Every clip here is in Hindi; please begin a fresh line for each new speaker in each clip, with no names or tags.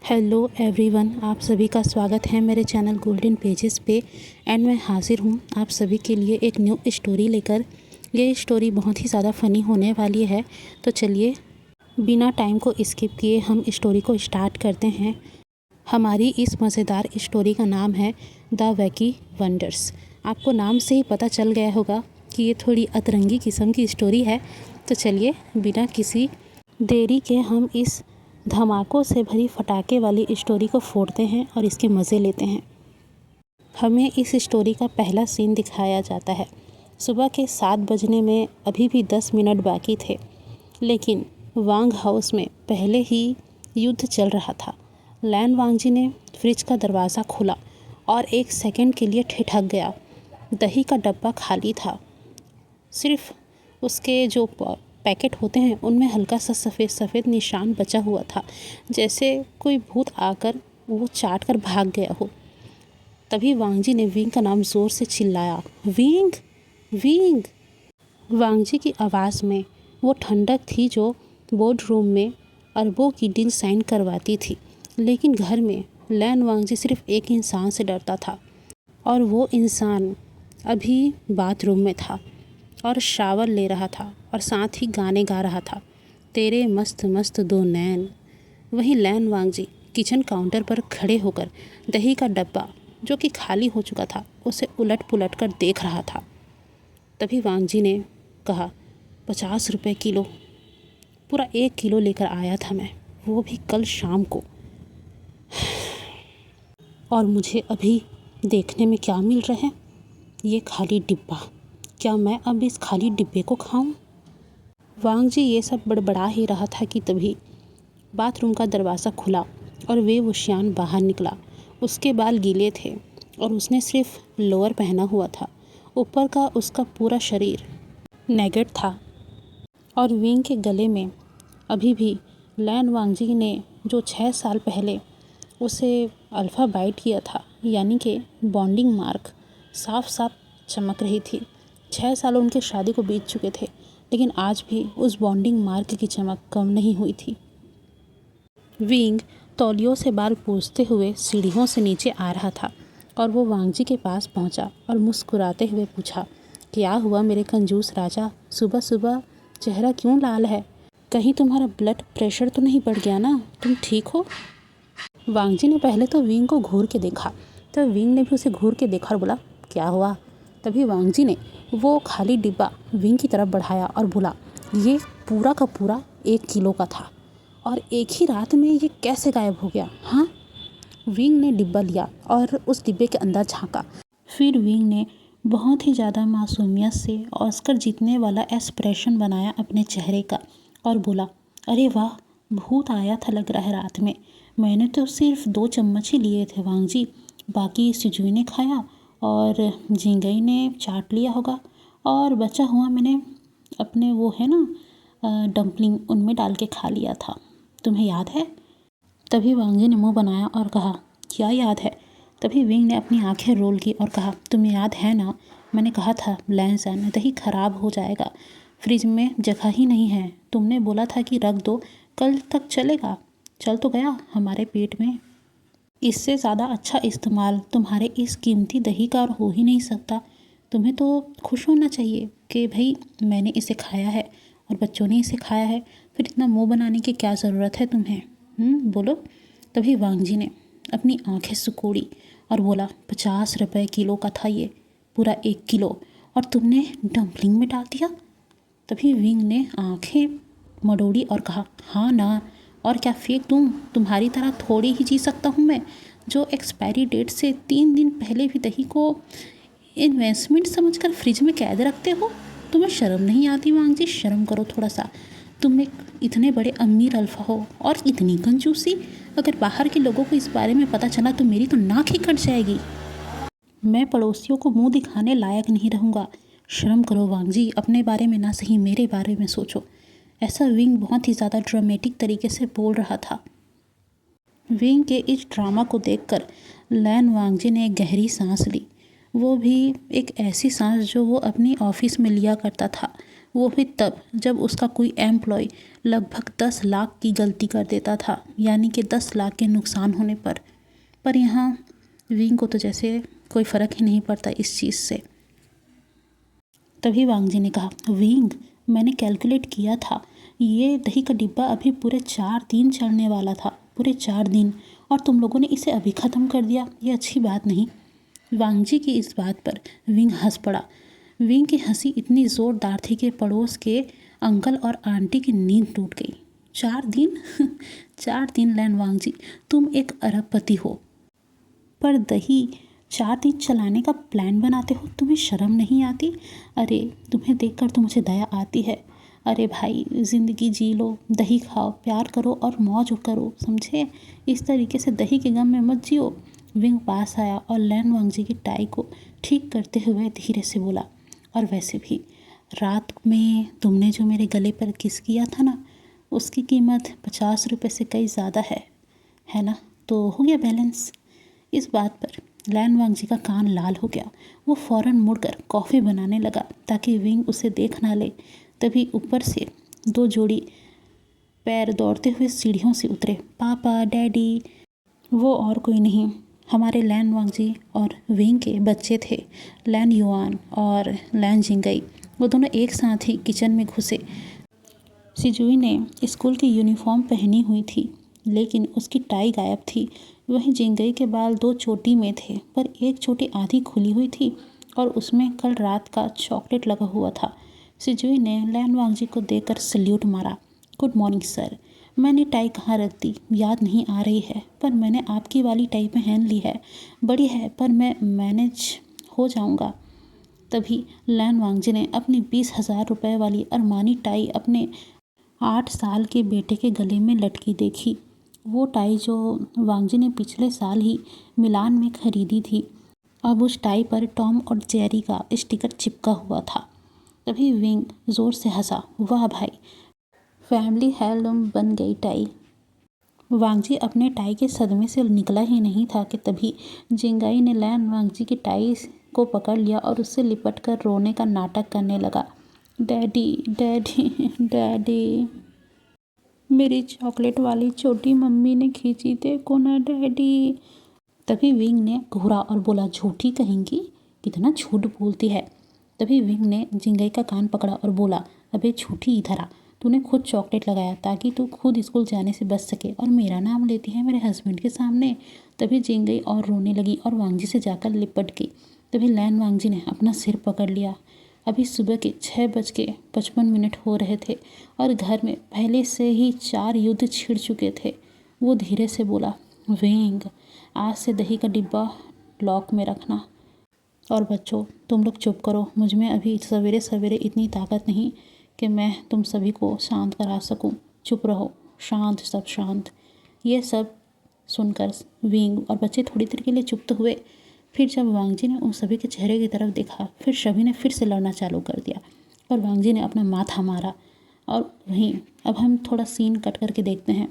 हेलो एवरीवन, आप सभी का स्वागत है मेरे चैनल गोल्डन पेजेस पे। एंड मैं हाजिर हूँ आप सभी के लिए एक न्यू स्टोरी लेकर। ये स्टोरी बहुत ही ज़्यादा फ़नी होने वाली है, तो चलिए बिना टाइम को स्किप किए हम स्टोरी को स्टार्ट करते हैं। हमारी इस मज़ेदार स्टोरी का नाम है द वैकी वंडर्स। आपको नाम से ही पता चल गया होगा कि ये थोड़ी अतरंगी किस्म की स्टोरी है। तो चलिए बिना किसी देरी के हम इस धमाकों से भरी फटाके वाली स्टोरी को फोड़ते हैं और इसके मज़े लेते हैं। हमें इस स्टोरी का पहला सीन दिखाया जाता है। सुबह के 7 बजने में अभी भी 10 मिनट बाकी थे, लेकिन वांग हाउस में पहले ही युद्ध चल रहा था। लैन वांगजी ने फ्रिज का दरवाज़ा खोला और 1 सेकंड के लिए ठिठक गया। दही का डब्बा खाली था, सिर्फ उसके जो पैकेट होते हैं उनमें हल्का सा सफ़ेद सफ़ेद निशान बचा हुआ था, जैसे कोई भूत आकर वो चाट कर भाग गया हो। तभी वांगजी ने विंग का नाम ज़ोर से चिल्लाया, विंग विंग। वांगजी की आवाज़ में वो ठंडक थी जो बोर्ड रूम में अरबों की डील साइन करवाती थी। लेकिन घर में लैन वांगजी सिर्फ एक इंसान से डरता था, और वो इंसान अभी बाथरूम में था और शावर ले रहा था और साथ ही गाने गा रहा था, तेरे मस्त मस्त दो नैन। वहीं लैन वांगजी किचन काउंटर पर खड़े होकर दही का डब्बा, जो कि खाली हो चुका था, उसे उलट पुलट कर देख रहा था। तभी वांगजी ने कहा, 50 रुपये किलो। पूरा 1 किलो लेकर आया था मैं, वो भी कल शाम को। और मुझे अभी देखने में क्या मिल रहा है, ये खाली डिब्बा। क्या मैं अब इस खाली डिब्बे को खाऊं? वांगजी ये सब बड़बड़ा ही रहा था कि तभी बाथरूम का दरवाज़ा खुला और वेवुशियान बाहर निकला। उसके बाल गीले थे और उसने सिर्फ लोअर पहना हुआ था। ऊपर का उसका पूरा शरीर नेगेड था और विंग के गले में अभी भी लैन वांगजी ने जो 6 साल पहले उसे अल्फ़ा बाइट किया था, यानी कि बॉन्डिंग मार्क, साफ साफ चमक रही थी। 6 साल उनके शादी को बीत चुके थे, लेकिन आज भी उस बॉन्डिंग मार्क की चमक कम नहीं हुई थी। विंग तौलियों से बाल पूछते हुए सीढ़ियों से नीचे आ रहा था और वो वांगजी के पास पहुंचा और मुस्कुराते हुए पूछा, क्या हुआ मेरे कंजूस राजा, सुबह सुबह चेहरा क्यों लाल है? कहीं तुम्हारा ब्लड प्रेशर तो नहीं बढ़ गया ना? तुम ठीक हो? वांगजी ने पहले तो विंग को घूर के देखा, तो विंग ने भी उसे घूर के देखा और बोला, क्या हुआ? तभी वांगजी ने वो खाली डिब्बा विंग की तरफ बढ़ाया और बोला, ये पूरा का पूरा 1 किलो का था और एक ही रात में ये कैसे गायब हो गया? हाँ। विंग ने डिब्बा लिया और उस डिब्बे के अंदर झांका। फिर विंग ने बहुत ही ज़्यादा मासूमियत से ऑस्कर जीतने वाला एक्सप्रेशन बनाया अपने चेहरे का और बोला, अरे वाह, भूत आया था लग रहा है रात में। मैंने तो सिर्फ 2 चम्मच ही लिए थे वांगजी, बाकी सिजुई ने खाया और झिंगई ने चाट लिया होगा, और बचा हुआ मैंने अपने वो है ना डम्पलिंग, उनमें डाल के खा लिया था। तुम्हें याद है? तभी वांगजी ने मुंह बनाया और कहा, क्या याद है? तभी विंग ने अपनी आंखें रोल की और कहा, तुम्हें याद है ना, मैंने कहा था लैन दही खराब हो जाएगा, फ्रिज में जगह ही नहीं है। तुमने बोला था कि रख दो, कल तक चलेगा। चल तो गया हमारे पेट में। इससे ज़्यादा अच्छा इस्तेमाल तुम्हारे इस कीमती दही का और हो ही नहीं सकता। तुम्हें तो खुश होना चाहिए कि भाई मैंने इसे खाया है और बच्चों ने इसे खाया है, फिर इतना मुंह बनाने की क्या ज़रूरत है तुम्हें? बोलो। तभी वांगजी ने अपनी आंखें सुकोड़ी और बोला, 50 रुपये किलो का था ये, पूरा 1 किलो, और तुमने डम्पलिंग में डाल दिया। तभी विंग ने आंखें मड़ोड़ी और कहा, हाँ ना, और क्या फेंक दूँ? तुम्हारी तरह थोड़ी ही जी सकता हूँ मैं, जो एक्सपायरी डेट से 3 दिन पहले भी दही को इन्वेस्टमेंट समझकर फ्रिज में कैद रखते हो। तुम्हें शर्म नहीं आती वांगजी? शर्म करो थोड़ा सा। तुम एक इतने बड़े अमीर अल्फा हो और इतनी कंजूसी। अगर बाहर के लोगों को इस बारे में पता चला तो मेरी तो नाक ही कट जाएगी। मैं पड़ोसियों को मुंह दिखाने लायक नहीं रहूँगा। शर्म करो वांगजी, अपने बारे में ना सही मेरे बारे में सोचो। ऐसा विंग बहुत ही ज़्यादा ड्रामेटिक तरीके से बोल रहा था। विंग के इस ड्रामा को देखकर लैन वांगजी ने एक गहरी सांस ली। वो भी एक ऐसी सांस जो वो अपनी ऑफिस में लिया करता था। वो भी तब जब उसका कोई एम्प्लॉय लगभग 10 लाख की गलती कर देता था, यानी कि 10 लाख के नुकसान होने पर यहाँ विंग को तो जैसे कोई फ़र्क ही नहीं पड़ता इस चीज़ से। तभी वांग जी ने कहा, विंग, मैंने कैलकुलेट किया था, ये दही का डिब्बा अभी पूरे 4 दिन चलने वाला था, पूरे 4 दिन, और तुम लोगों ने इसे अभी ख़त्म कर दिया। ये अच्छी बात नहीं। वांग जी की इस बात पर विंग हंस पड़ा। विंग की हंसी इतनी ज़ोरदार थी कि पड़ोस के अंकल और आंटी की नींद टूट गई। 4 दिन 4 दिन लैन वांग जी, तुम एक अरबपति हो, पर दही 4 दिन चलाने का प्लान बनाते हो, तुम्हें शर्म नहीं आती? अरे तुम्हें देखकर तो मुझे दया आती है। अरे भाई, ज़िंदगी जी लो, दही खाओ, प्यार करो और मौज करो, समझे? इस तरीके से दही के गम में मत जियो। विंग पास आया और लैन वांग जी की टाई को ठीक करते हुए धीरे से बोला, और वैसे भी रात में तुमने जो मेरे गले पर किस किया था ना, उसकी कीमत 50 रुपये से कई ज़्यादा है ना? तो हो गया बैलेंस। इस बात पर लैन वांग जी का कान लाल हो गया। वो फ़ौरन मुड़कर कॉफ़ी बनाने लगा ताकि विंग उसे देख ना ले। तभी ऊपर से 2 जोड़ी पैर दौड़ते हुए सीढ़ियों से उतरे। पापा, डैडी। वो और कोई नहीं, हमारे लैन वांग जी और विंग के बच्चे थे, लैन युआन और लैन जिंगई। वो दोनों एक साथ ही किचन में घुसे। सिजुई ने स्कूल की यूनिफॉर्म पहनी हुई थी, लेकिन उसकी टाई गायब थी। वहीं जिंगई के बाल 2 चोटी में थे, पर एक चोटी आधी खुली हुई थी और उसमें कल रात का चॉकलेट लगा हुआ था। सिजुई ने लैन वांग जी को देखकर सल्यूट मारा। Good morning sir. मैंने टाई कहाँ रख दी याद नहीं आ रही है, पर मैंने आपकी वाली टाई पहन ली है। बड़ी है, पर मैं मैनेज हो जाऊँगा। तभी लैन वांग जी ने अपनी 20,000 रुपये वाली अरमानी टाई अपने 8 साल के बेटे के गले में लटकी देखी। वो टाई जो वांग जी ने पिछले साल ही मिलान में खरीदी थी, अब उस टाई पर टॉम और जेरी का स्टिकर चिपका हुआ था। तभी विंग ज़ोर से हंसा। वाह भाई, फैमिली हेirloom बन गई टाई। वांग जी अपने टाई के सदमे से निकला ही नहीं था कि तभी जिंगाई ने लैन वांग जी की टाई को पकड़ लिया और उससे लिपट कर रोने का नाटक करने लगा। डैडी, डैडी, डैडी, मेरी चॉकलेट वाली छोटी मम्मी ने खींची, देखो ना डैडी। तभी विंग ने घूरा और बोला, झूठी कहेंगी, कितना झूठ बोलती है। तभी विंग ने जिंगई का कान पकड़ा और बोला, अबे झूठी, इधर आ। तूने खुद चॉकलेट लगाया ताकि तू खुद स्कूल जाने से बच सके, और मेरा नाम लेती है मेरे हस्बैंड के सामने। तभी जिंगई और रोने लगी और वांग जी से जाकर लिपट गई। तभी लैन वांग जी ने अपना सिर पकड़ लिया। अभी सुबह के 6:55 हो रहे थे और घर में पहले से ही 4 युद्ध छिड़ चुके थे। वो धीरे से बोला, विंग, आज से दही का डिब्बा लॉक में रखना। और बच्चों, तुम लोग चुप करो, मुझ में अभी सवेरे सवेरे इतनी ताकत नहीं कि मैं तुम सभी को शांत करा सकूं। चुप रहो, शांत, सब शांत। ये सब सुनकर विंग और बच्चे थोड़ी देर के लिए चुप तो हुए। फिर जब वांग जी ने उन सभी के चेहरे की तरफ देखा, फिर सभी ने फिर से लड़ना चालू कर दिया और वांग जी ने अपना माथा मारा। और वहीं अब हम थोड़ा सीन कट करके देखते हैं।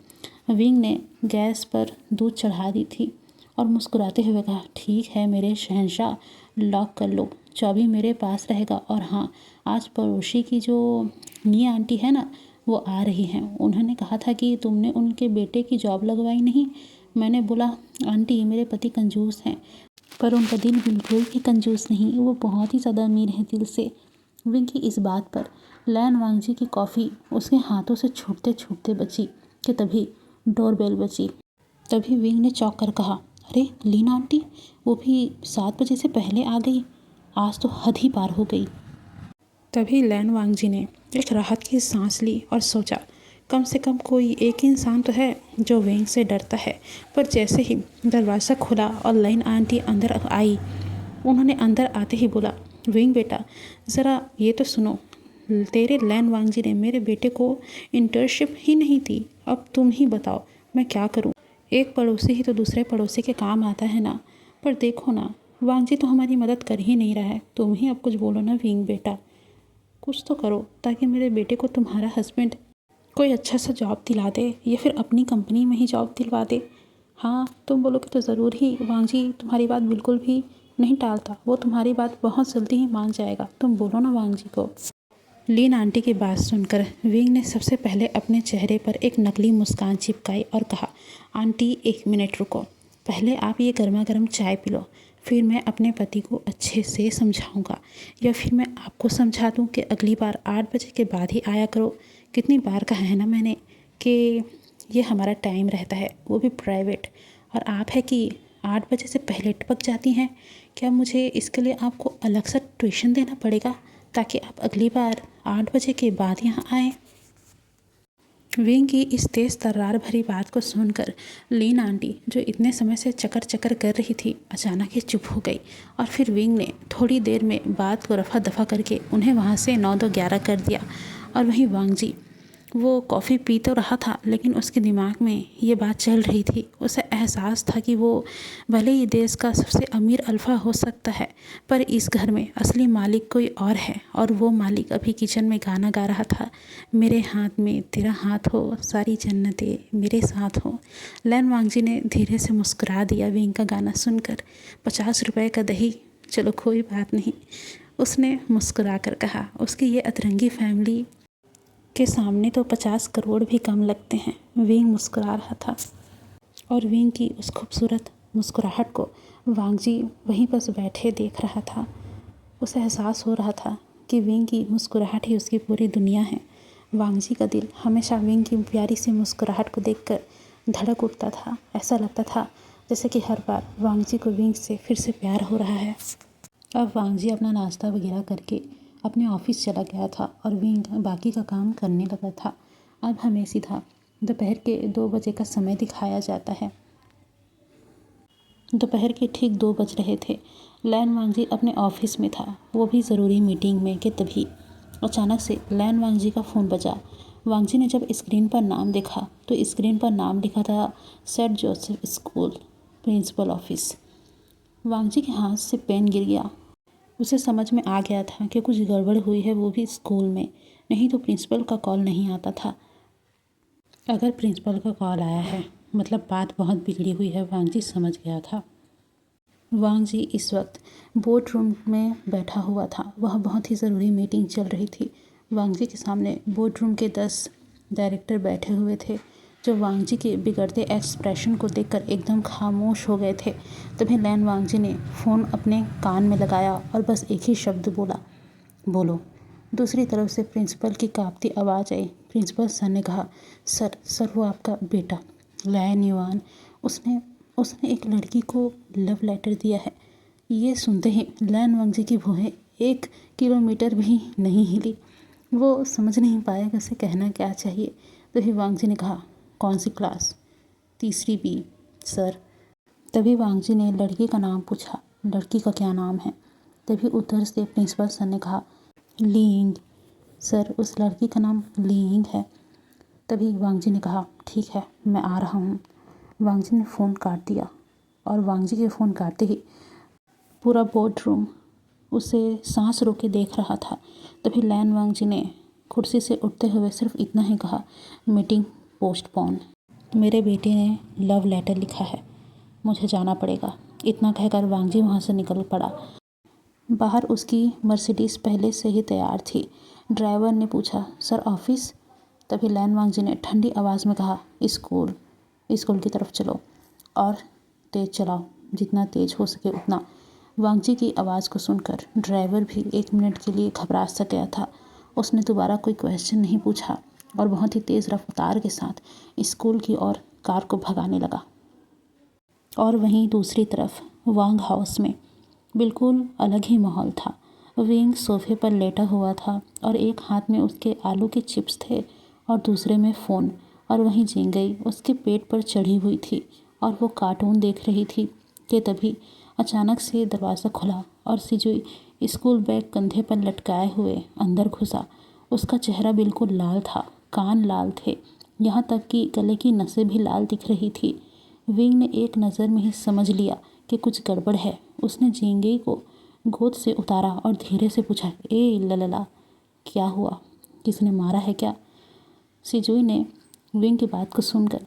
विंग ने गैस पर दूध चढ़ा दी थी और मुस्कुराते हुए कहा, ठीक है मेरे शहंशाह, लॉक कर लो, चाबी मेरे पास रहेगा। और हाँ, आज पड़ोसी की जो नी आंटी है ना, वो आ रही हैं। उन्होंने कहा था कि तुमने उनके बेटे की जॉब लगवाई नहीं। मैंने बोला, आंटी मेरे पति कंजूस हैं, पर उनका दिल बिल्कुल भी कंजूस नहीं, वो बहुत ही ज़्यादा अमीर है दिल से। विंग की इस बात पर लैन वांग जी की कॉफ़ी उसके हाथों से छूटते छूटते बची कि तभी डोरबेल बची। तभी विंग ने चौंक कर कहा, अरे लीना आंटी, वो भी 7 बजे से पहले आ गई, आज तो हद ही पार हो गई। तभी लैन वांग जी ने एक राहत की सांस ली और सोचा, कम से कम कोई एक इंसान तो है जो विंग से डरता है। पर जैसे ही दरवाज़ा खुला और लैन आंटी अंदर आई, उन्होंने अंदर आते ही बोला, विंग बेटा, ज़रा ये तो सुनो, तेरे लैन वांग जी ने मेरे बेटे को इंटर्नशिप ही नहीं दी, अब तुम ही बताओ मैं क्या करूं। एक पड़ोसी ही तो दूसरे पड़ोसी के काम आता है ना। पर देखो ना, वांग जी तो हमारी मदद कर ही नहीं रहा है, तुम ही अब कुछ बोलो ना विंग बेटा, कुछ तो करो ताकि मेरे बेटे को तुम्हारा हस्बैंड कोई अच्छा सा जॉब दिला दे या फिर अपनी कंपनी में ही जॉब दिलवा दे। हाँ, तुम बोलोगे तो ज़रूर ही वांग जी तुम्हारी बात बिल्कुल भी नहीं टालता, वो तुम्हारी बात बहुत जल्दी ही मान जाएगा। तुम बोलो ना वांग जी को। लीन आंटी की बात सुनकर विंग ने सबसे पहले अपने चेहरे पर एक नकली मुस्कान चिपकाई और कहा, आंटी 1 मिनट रुको, पहले आप ये गर्मा गर्म चाय पी लो, फिर मैं अपने पति को अच्छे से समझाऊंगा, या फिर मैं आपको समझा दूं कि अगली बार 8 बजे के बाद ही आया करो। कितनी बार कहा है ना मैंने कि ये हमारा टाइम रहता है, वो भी प्राइवेट, और आप है कि 8 बजे से पहले टपक जाती हैं। क्या मुझे इसके लिए आपको अलग सा ट्यूशन देना पड़ेगा ताकि आप अगली बार 8 बजे के बाद यहाँ आएँ? विंग की इस तेज़ तर्रार भरी बात को सुनकर लीन आंटी, जो इतने समय से चकर चकर कर रही थी, अचानक ही चुप हो गई। और फिर विंग ने थोड़ी देर में बात को रफा दफा करके उन्हें वहाँ से 9-2-11 कर दिया। और वहीं वांग जी, वो कॉफ़ी पी तो रहा था, लेकिन उसके दिमाग में ये बात चल रही थी। उसे एहसास था कि वो भले ही देश का सबसे अमीर अल्फा हो सकता है, पर इस घर में असली मालिक कोई और है। और वो मालिक अभी किचन में गाना गा रहा था, मेरे हाथ में तेरा हाथ हो, सारी जन्नतें मेरे साथ हो। लैन वांगजी ने धीरे से मुस्कुरा दिया विंग का गाना सुनकर। 50 रुपए का दही, चलो कोई बात नहीं, उसने मुस्कुरा कर कहा। उसकी ये अतरंगी फैमिली के सामने तो 50 करोड़ भी कम लगते हैं। विंग मुस्कुरा रहा था और विंग की उस खूबसूरत मुस्कुराहट को वांगजी वहीं पर बैठे देख रहा था। उसे एहसास हो रहा था कि विंग की मुस्कुराहट ही उसकी पूरी दुनिया है। वांगजी का दिल हमेशा विंग की प्यारी सी मुस्कुराहट को देखकर धड़क उठता था। ऐसा लगता था जैसे कि हर बार वांगजी को विंग से फिर से प्यार हो रहा है। अब वांगजी अपना नाश्ता वगैरह करके अपने ऑफिस चला गया था और विंग बाकी का काम करने लगा था। अब हमें सीधा दोपहर के 2 बजे का समय दिखाया जाता है। दोपहर के ठीक 2 बज रहे थे। लैन वांगजी अपने ऑफिस में था, वो भी ज़रूरी मीटिंग में, कि तभी अचानक से लैन वांगजी का फ़ोन बजा। वांगजी ने जब स्क्रीन पर नाम देखा तो स्क्रीन पर नाम लिखा था saint Joseph school principal office. वांगजी के हाथ से पेन गिर गया। उसे समझ में आ गया था कि कुछ गड़बड़ हुई है, वो भी स्कूल में। नहीं तो प्रिंसिपल का कॉल नहीं आता था। अगर प्रिंसिपल का कॉल आया है मतलब बात बहुत बिगड़ी हुई है, वांगजी समझ गया था। वांगजी इस वक्त बोर्ड रूम में बैठा हुआ था। वह बहुत ही ज़रूरी मीटिंग चल रही थी। वांगजी के सामने बोर्ड रूम के 10 डायरेक्टर बैठे हुए थे, जो वांगजी के बिगड़ते एक्सप्रेशन को देखकर एकदम खामोश हो गए थे। तभी लैन वांगजी ने फ़ोन अपने कान में लगाया और बस एक ही शब्द बोला, बोलो। दूसरी तरफ से प्रिंसिपल की कांपती आवाज़ आई। प्रिंसिपल सर ने कहा, सर वो आपका बेटा लैन युआन, उसने एक लड़की को लव लेटर दिया है। ये सुनते ही लैन वांगजी की भौहें 1 किलोमीटर भी नहीं हिली। वो समझ नहीं पाया कि उसे कहना क्या चाहिए। तभी वांगजी ने कहा, कौन सी क्लास? तीसरी बी सर। तभी वांगजी ने लड़की का नाम पूछा, लड़की का क्या नाम है? तभी उधर से प्रिंसिपल सर ने कहा, लीइंग सर, उस लड़की का नाम लीइंग है। तभी वांगजी ने कहा, ठीक है, मैं आ रहा हूँ। वांगजी ने फ़ोन काट दिया और वांगजी के फ़ोन काटते ही पूरा बोर्ड रूम उसे सांस रोके देख रहा था। तभी लैन वांगजी ने कुर्सी से उठते हुए सिर्फ इतना ही कहा, मीटिंग पोस्टपोन। मेरे बेटे ने लव लेटर लिखा है, मुझे जाना पड़ेगा। इतना कहकर वांगजी वहाँ से निकल पड़ा। बाहर उसकी मर्सिडीज़ पहले से ही तैयार थी। ड्राइवर ने पूछा, सर ऑफिस? तभी लैन वांगजी ने ठंडी आवाज़ में कहा, स्कूल की तरफ चलो और तेज़ चलाओ, जितना तेज़ हो सके उतना। वांगजी की आवाज़ को सुनकर ड्राइवर भी 1 मिनट के लिए घबरा सा गया था। उसने दोबारा कोई क्वेश्चन नहीं पूछा और बहुत ही तेज़ रफ्तार के साथ स्कूल की ओर कार को भगाने लगा। और वहीं दूसरी तरफ वांग हाउस में बिल्कुल अलग ही माहौल था। विंग सोफे पर लेटा हुआ था और एक हाथ में उसके आलू के चिप्स थे और दूसरे में फ़ोन। और वहीं जिंगई उसके पेट पर चढ़ी हुई थी और वो कार्टून देख रही थी कि तभी अचानक से दरवाज़ा खुला और सिजुई स्कूल बैग कंधे पर लटकाए हुए अंदर घुसा। उसका चेहरा बिल्कुल लाल था, कान लाल थे, यहाँ तक कि गले की नसें भी लाल दिख रही थी। विंग ने एक नज़र में ही समझ लिया कि कुछ गड़बड़ है। उसने जिंगई को गोद से उतारा और धीरे से पूछा, ए ललला, क्या हुआ? किसने मारा है क्या? सिजुई ने विंग की बात को सुनकर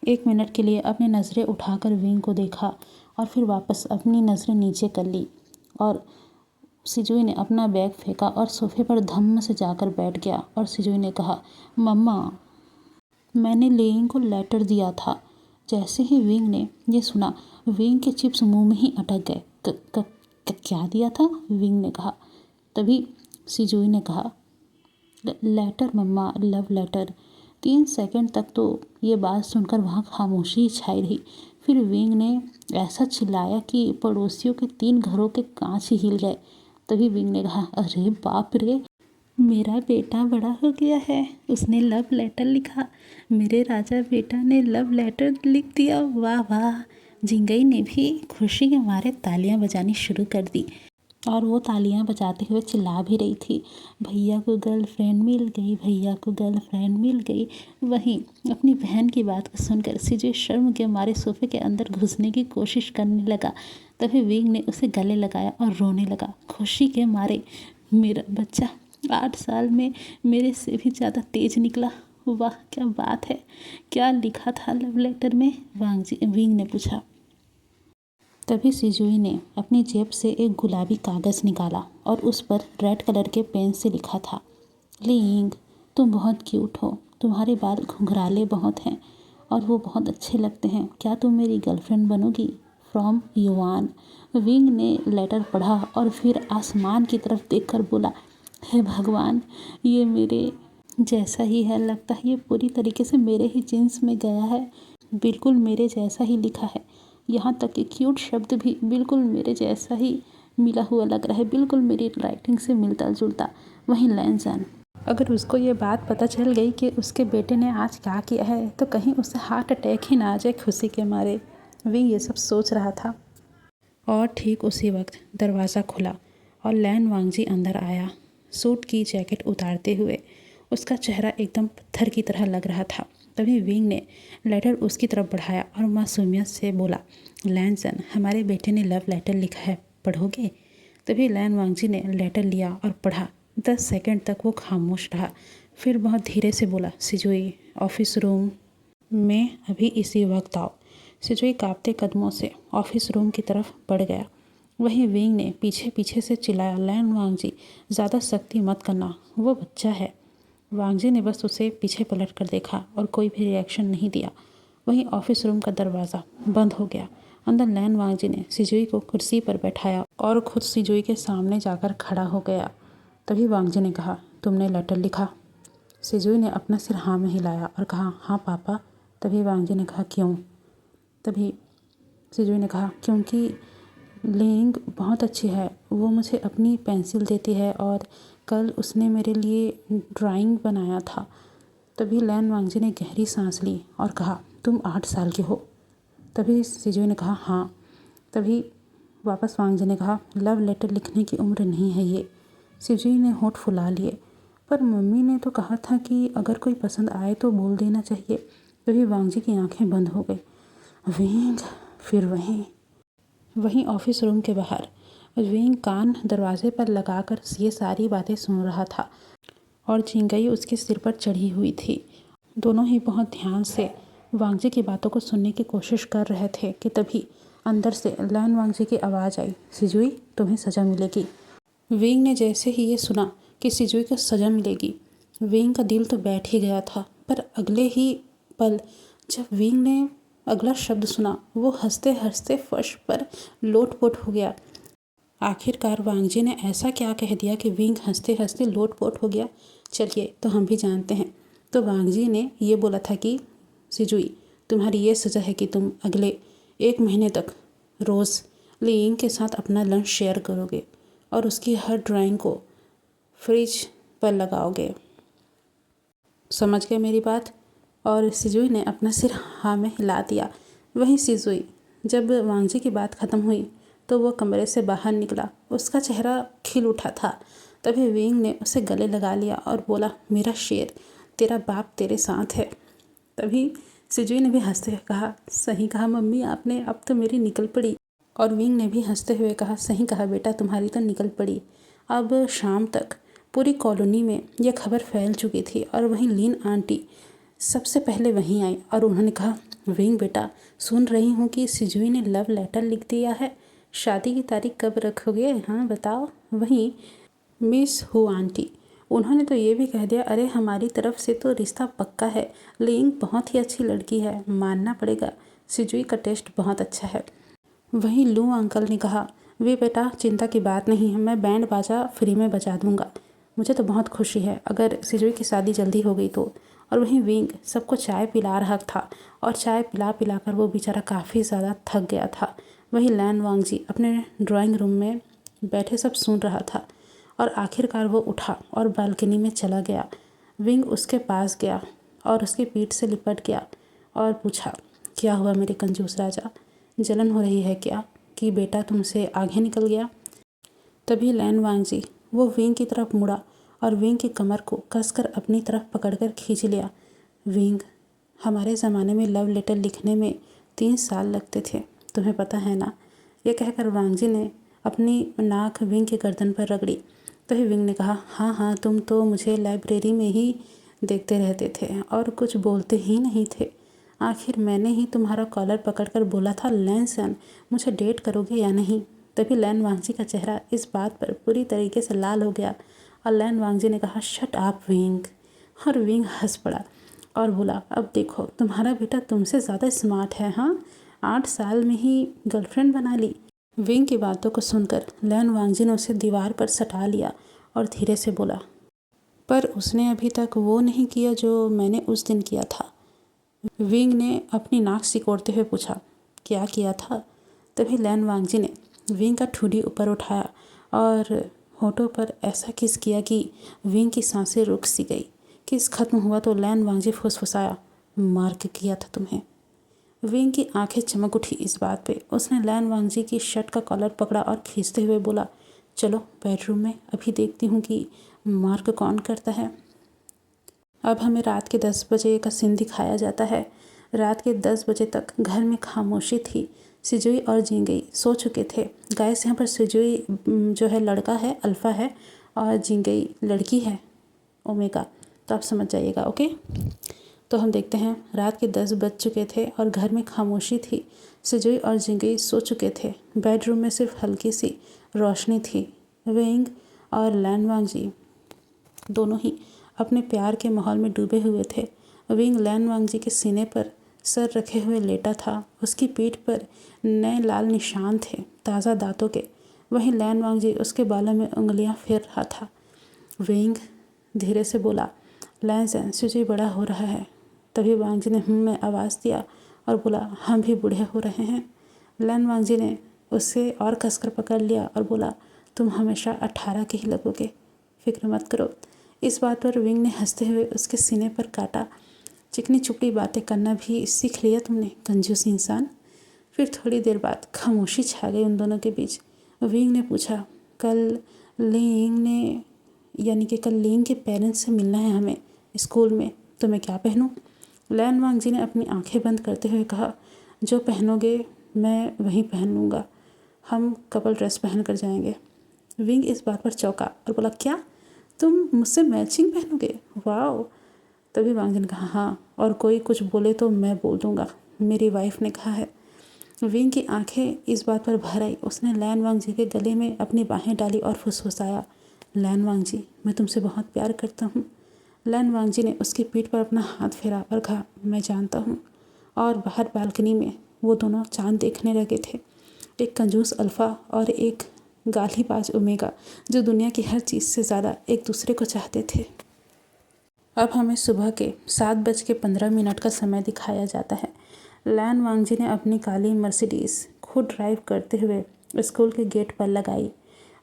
1 मिनट के लिए अपनी नज़रें उठाकर विंग को देखा और फिर वापस अपनी नज़रें नीचे कर ली और सिजुई ने अपना बैग फेंका और सोफे पर धम्म से जाकर बैठ गया और सिजुई ने कहा, मम्मा, मैंने लेइंग को लेटर दिया था। जैसे ही विंग ने ये सुना, विंग के चिप्स मुंह में ही अटक गए। क्या दिया था? विंग ने कहा। तभी सिजुई ने कहा, लेटर मम्मा, लव लेटर। 3 सेकंड तक तो ये बात सुनकर वहाँ खामोशी छाई रही। फिर विंग ने ऐसा चिल्लाया कि पड़ोसियों के 3 घरों के कांच ही हिल गए। तभी विंग ने कहा, अरे बाप रे, मेरा बेटा बड़ा हो गया है, उसने लव लेटर लिखा। मेरे राजा बेटा ने लव लेटर लिख दिया। वाह वाह। जिंगई ने भी खुशी के मारे तालियां बजानी शुरू कर दी और वो तालियां बजाते हुए चिल्ला भी रही थी, भैया को गर्लफ्रेंड मिल गई, भैया को गर्लफ्रेंड मिल गई। वहीं अपनी बहन की बात को सुनकर सिजुई शर्म के मारे सोफे के अंदर घुसने की कोशिश करने लगा। तभी विंग ने उसे गले लगाया और रोने लगा खुशी के मारे। मेरा बच्चा 8 साल में मेरे से भी ज़्यादा तेज निकला। वाह क्या बात है। क्या लिखा था लव लेटर में? विंग ने पूछा। तभी सिजुई ने अपनी जेब से एक गुलाबी कागज़ निकाला और उस पर रेड कलर के पेन से लिखा था, लिंग, तुम बहुत क्यूट हो, तुम्हारे बाल घुंघराले बहुत हैं और वो बहुत अच्छे लगते हैं। क्या तुम मेरी गर्लफ्रेंड बनोगी? फ्रॉम युवान। विंग ने लेटर पढ़ा और फिर आसमान की तरफ देखकर बोला, हे भगवान, ये मेरे जैसा ही है। लगता है ये पूरी तरीके से मेरे ही जीन्स में गया है। बिल्कुल मेरे जैसा ही लिखा है। यहाँ तक कि क्यूट शब्द भी बिल्कुल मेरे जैसा ही मिला हुआ लग रहा है, बिल्कुल मेरी राइटिंग से मिलता जुलता। वहीं लैनसन, अगर उसको ये बात पता चल गई कि उसके बेटे ने आज क्या किया है तो कहीं उसे हार्ट अटैक ही ना आ जाए खुशी के मारे। विंग ये सब सोच रहा था और ठीक उसी वक्त दरवाज़ा खुला और लैन वांगजी अंदर आया, सूट की जैकेट उतारते हुए। उसका चेहरा एकदम पत्थर की तरह लग रहा था। तभी विंग ने लेटर उसकी तरफ बढ़ाया और मासूमियत से बोला, लैनसन, हमारे बेटे ने लव लेटर लिखा है, पढ़ोगे? तभी लैन वांगजी ने लेटर लिया और पढ़ा। 10 सेकंड तक वो खामोश रहा, फिर बहुत धीरे से बोला, सिजुई, ऑफिस रूम में अभी इसी वक्त आओ। सिजुई कांपते कदमों से ऑफिस रूम की तरफ बढ़ गया। वहीं विंग ने पीछे पीछे से चिल्लाया, लैन वांगजी, ज़्यादा सख्ती मत करना, वो बच्चा है। वांगजी ने बस उसे पीछे पलट कर देखा और कोई भी रिएक्शन नहीं दिया। वहीं ऑफिस रूम का दरवाज़ा बंद हो गया। अंदर लैन वांगजी ने सिजुई को कुर्सी पर बैठाया और खुद सिजुई के सामने जाकर खड़ा हो गया। तभी वांगजी ने कहा, तुमने लेटर लिखा? सिजुई ने अपना सिर हाँ में हिलाया और कहा, हाँ पापा। तभी वांगजी ने कहा, क्यों? तभी सिजुई ने कहा, क्योंकि लिंग बहुत अच्छी है, वो मुझे अपनी पेंसिल देती है और कल उसने मेरे लिए ड्राइंग बनाया था। तभी लैन वांगजी ने गहरी सांस ली और कहा, तुम 8 साल के हो? तभी सिजुई ने कहा, हाँ। तभी वापस वांगजी ने कहा, लव लेटर लिखने की उम्र नहीं है ये। सिजुई ने होंठ फुला लिए, पर मम्मी ने तो कहा था कि अगर कोई पसंद आए तो बोल देना चाहिए। तभी वांगजी की आंखें बंद हो गई। विंग। फिर वहीं ऑफिस रूम के बाहर विंग कान दरवाजे पर लगाकर ये सारी बातें सुन रहा था और जिंगई उसके सिर पर चढ़ी हुई थी। दोनों ही बहुत ध्यान से वांगजी की बातों को सुनने की कोशिश कर रहे थे कि तभी अंदर से लैन वांगजी की आवाज़ आई, सिजुई, तुम्हें सज़ा मिलेगी। विंग ने जैसे ही ये सुना कि सिजुई को सज़ा मिलेगी, विंग का दिल तो बैठ ही गया था। पर अगले ही पल जब विंग ने अगला शब्द सुना, वो हंसते हंसते फर्श पर लोटपोट हो गया। आखिरकार वांगजी ने ऐसा क्या कह दिया कि विंग हंसते हंसते लोटपोट हो गया? चलिए तो हम भी जानते हैं। तो वांगजी ने ये बोला था कि सिजुई, तुम्हारी ये सज़ा है कि तुम अगले 1 महीने तक रोज़ लिंग के साथ अपना लंच शेयर करोगे और उसकी हर ड्राइंग को फ्रिज पर लगाओगे। समझ गए मेरी बात? और सिजुई ने अपना सिर हाँ में हिला दिया। वहीं सिजुई, जब वांगजी की बात ख़त्म हुई तो वो कमरे से बाहर निकला। उसका चेहरा खिल उठा था। तभी विंग ने उसे गले लगा लिया और बोला, मेरा शेर, तेरा बाप तेरे साथ है। तभी सिजुई ने भी हंसते हुए कहा, सही कहा मम्मी आपने, अब तो मेरी निकल पड़ी। और विंग ने भी हंसते हुए कहा, सही कहा बेटा, तुम्हारी तो निकल पड़ी। अब शाम तक पूरी कॉलोनी में यह खबर फैल चुकी थी और वहीं लीन आंटी सबसे पहले वहीं आई और उन्होंने कहा, विंग बेटा, सुन रही हूँ कि सिजुई ने लव लेटर लिख दिया है। शादी की तारीख कब रखोगे, हाँ बताओ। वहीं मिस हु आंटी, उन्होंने तो ये भी कह दिया, अरे हमारी तरफ से तो रिश्ता पक्का है, लिंग बहुत ही अच्छी लड़की है, मानना पड़ेगा, सिजुई का टेस्ट बहुत अच्छा है। वहीं लू अंकल ने कहा, वे बेटा चिंता की बात नहीं है, मैं बैंड बाजा फ्री में बजा दूंगा। मुझे तो बहुत खुशी है अगर सिजुई की शादी जल्दी हो गई तो। और वहीं विंग सबको चाय पिला रहा था और चाय पिला पिला कर वो बेचारा काफ़ी ज़्यादा थक गया था। वहीं लैन वांगजी अपने ड्राइंग रूम में बैठे सब सुन रहा था और आखिरकार वो उठा और बालकनी में चला गया। विंग उसके पास गया और उसकी पीठ से लिपट गया और पूछा, क्या हुआ मेरे कंजूस राजा, जलन हो रही है क्या कि बेटा तुमसे आगे निकल गया। तभी लैन वांगजी वो विंग की तरफ मुड़ा और विंग की कमर को कसकर अपनी तरफ पकड़कर खींच लिया। विंग, हमारे ज़माने में लव लेटर लिखने में 3 साल लगते थे, तुम्हें पता है ना। ये कहकर वांगजी ने अपनी नाक विंग की गर्दन पर रगड़ी। तभी विंग ने कहा, हाँ हाँ, तुम तो मुझे लाइब्रेरी में ही देखते रहते थे और कुछ बोलते ही नहीं थे। आखिर मैंने ही तुम्हारा कॉलर पकड़कर बोला था, लैनसन मुझे डेट करोगे या नहीं। तभी लैन वांगजी का चेहरा इस बात पर पूरी तरीके से लाल हो गया और लैन वांगजी ने कहा, शट अप विंग। और विंग हंस पड़ा और बोला, अब देखो तुम्हारा बेटा तुमसे ज़्यादा स्मार्ट है, हाँ 8 साल में ही गर्लफ्रेंड बना ली। विंग की बातों को सुनकर लैन वांगजी ने उसे दीवार पर सटा लिया और धीरे से बोला, पर उसने अभी तक वो नहीं किया जो मैंने उस दिन किया था। विंग ने अपनी नाक सिकोड़ते हुए पूछा, क्या किया था। तभी लैन वांगजी ने विंग का ठुड्डी ऊपर उठाया और होठों पर ऐसा किस किया कि विंग की सांसें रुक सी गई। किस खत्म हुआ तो लैन वांगजी फुसफुसाया, मार के किया था तुम्हें। विंग की आंखें चमक उठी इस बात पे। उसने लैन वांगजी की शर्ट का कॉलर पकड़ा और खींचते हुए बोला, चलो बेडरूम में, अभी देखती हूँ कि मार्क कौन करता है। अब हमें रात के 10 बजे का सीन दिखाया जाता है। रात के 10 बजे तक घर में खामोशी थी। सिजुई और जिंगई सो चुके थे। गाइस, यहाँ पर सिजुई जो है लड़का है, अल्फ़ा है, और जिंगई लड़की है, ओमेगा। तो आप समझ जाइएगा, ओके। तो हम देखते हैं रात के 10 बज चुके थे और घर में खामोशी थी। सिजुई और जिंगई सो चुके थे। बेडरूम में सिर्फ हल्की सी रोशनी थी। विंग और लैन वांगजी दोनों ही अपने प्यार के माहौल में डूबे हुए थे। विंग लैन वांगजी के सीने पर सर रखे हुए लेटा था। उसकी पीठ पर नए लाल निशान थे, ताज़ा दांतों के। वहीं लैन वांगजी उसके बालों में उंगलियां फेर रहा था। विंग धीरे से बोला, लैनसन सिजुई बड़ा हो रहा है। तभी वांगजी ने में आवाज़ दिया और बोला, हम भी बूढ़े हो रहे हैं। लैन वांगजी ने उसे और कसकर पकड़ लिया और बोला, तुम हमेशा 18 के ही लगोगे, फिक्र मत करो। इस बात पर विंग ने हंसते हुए उसके सीने पर काटा। चिकनी चुपड़ी बातें करना भी सीख लिया तुमने, कंजूस इंसान। फिर थोड़ी देर बाद खामोशी छा गई उन दोनों के बीच। विंग ने पूछा, कल लिंग के पेरेंट्स से मिलना है हमें स्कूल में, तो मैं क्या पहनूं। लैन वांगजी ने अपनी आंखें बंद करते हुए कहा, जो पहनोगे मैं वही पहन लूँगा, हम कपल ड्रेस पहन कर जाएंगे। विंग इस बात पर चौंका और बोला, क्या तुम मुझसे मैचिंग पहनोगे, वाओ। तभी वांगजी ने कहा, हाँ, और कोई कुछ बोले तो मैं बोल दूँगा, मेरी वाइफ ने कहा है। विंग की आंखें इस बात पर भर आई। उसने लैन वांगजी के गले में अपनी बाहें डाली और फुसफुसाया, लैन वांगजी मैं तुमसे बहुत प्यार करता हूँ। लैन वांगजी ने उसकी पीठ पर अपना हाथ फेरा और कहा, मैं जानता हूँ। और बाहर बालकनी में वो दोनों चांद देखने लगे थे। एक कंजूस अल्फ़ा और एक गालीबाज ओमेगा, जो दुनिया की हर चीज़ से ज़्यादा एक दूसरे को चाहते थे। अब हमें सुबह के 7:15 का समय दिखाया जाता है। लैन वांगजी ने अपनी काली मर्सिडीज़ खुद ड्राइव करते हुए स्कूल के गेट पर लगाई।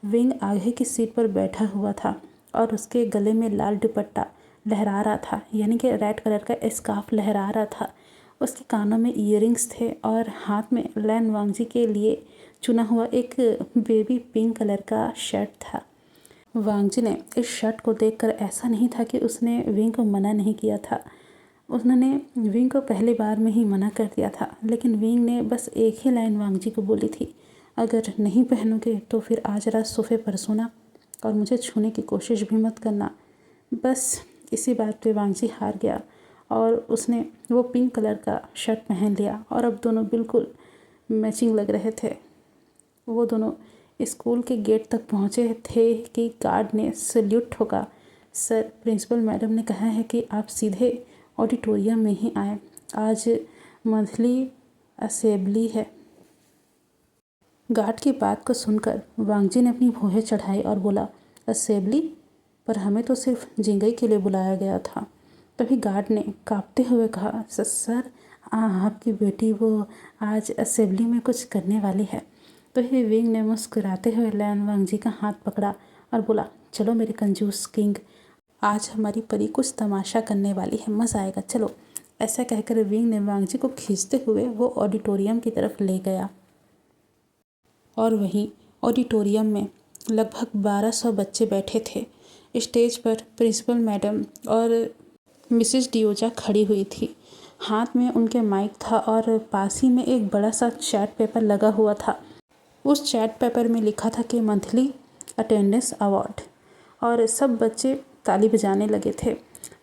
विंग आगे की सीट पर बैठा हुआ था और उसके गले में लाल दुपट्टा लहरा रहा था, यानी कि रेड कलर का स्कार्फ लहरा रहा था। उसके कानों में ईयरिंग्स थे और हाथ में लैन वांगजी के लिए चुना हुआ एक बेबी पिंक कलर का शर्ट था। वांगजी ने इस शर्ट को देखकर ऐसा नहीं था कि उसने विंग को मना नहीं किया था। उन्होंने विंग को पहली बार में ही मना कर दिया था, लेकिन विंग ने बस एक ही लाइन वांगजी को बोली थी, अगर नहीं पहनोगे तो फिर आज रात सोफे पर सोना और मुझे छूने की कोशिश भी मत करना। बस इसी बात पे वांगजी हार गया और उसने वो पिंक कलर का शर्ट पहन लिया और अब दोनों बिल्कुल मैचिंग लग रहे थे। वो दोनों स्कूल के गेट तक पहुँचे थे कि गार्ड ने सल्यूट ठोका। सर, प्रिंसिपल मैडम ने कहा है कि आप सीधे ऑडिटोरियम में ही आए। आज मंथली असेंबली है। गार्ड की बात को सुनकर वांगजी ने अपनी भौहें चढ़ाई और बोला, असेंबली? पर हमें तो सिर्फ जिंगई के लिए बुलाया गया था। तभी गार्ड ने कांपते हुए कहा, सर, आपकी बेटी वो आज असेंबली में कुछ करने वाली है। तो ही विंग ने मुस्कुराते हुए लैन वांगजी का हाथ पकड़ा और बोला, चलो मेरे कंजूस किंग, आज हमारी परी कुछ तमाशा करने वाली है, मज़ा आएगा, चलो। ऐसा कहकर विंग ने वांगजी को खींचते हुए वो ऑडिटोरियम की तरफ ले गया। और वहीं ऑडिटोरियम में लगभग 1200 बच्चे बैठे थे। स्टेज पर प्रिंसिपल मैडम और मिसेस डियोजा खड़ी हुई थी। हाथ में उनके माइक था और पास ही में एक बड़ा सा चार्ट पेपर लगा हुआ था। उस चार्ट पेपर में लिखा था कि मंथली अटेंडेंस अवार्ड, और सब बच्चे ताली बजाने लगे थे।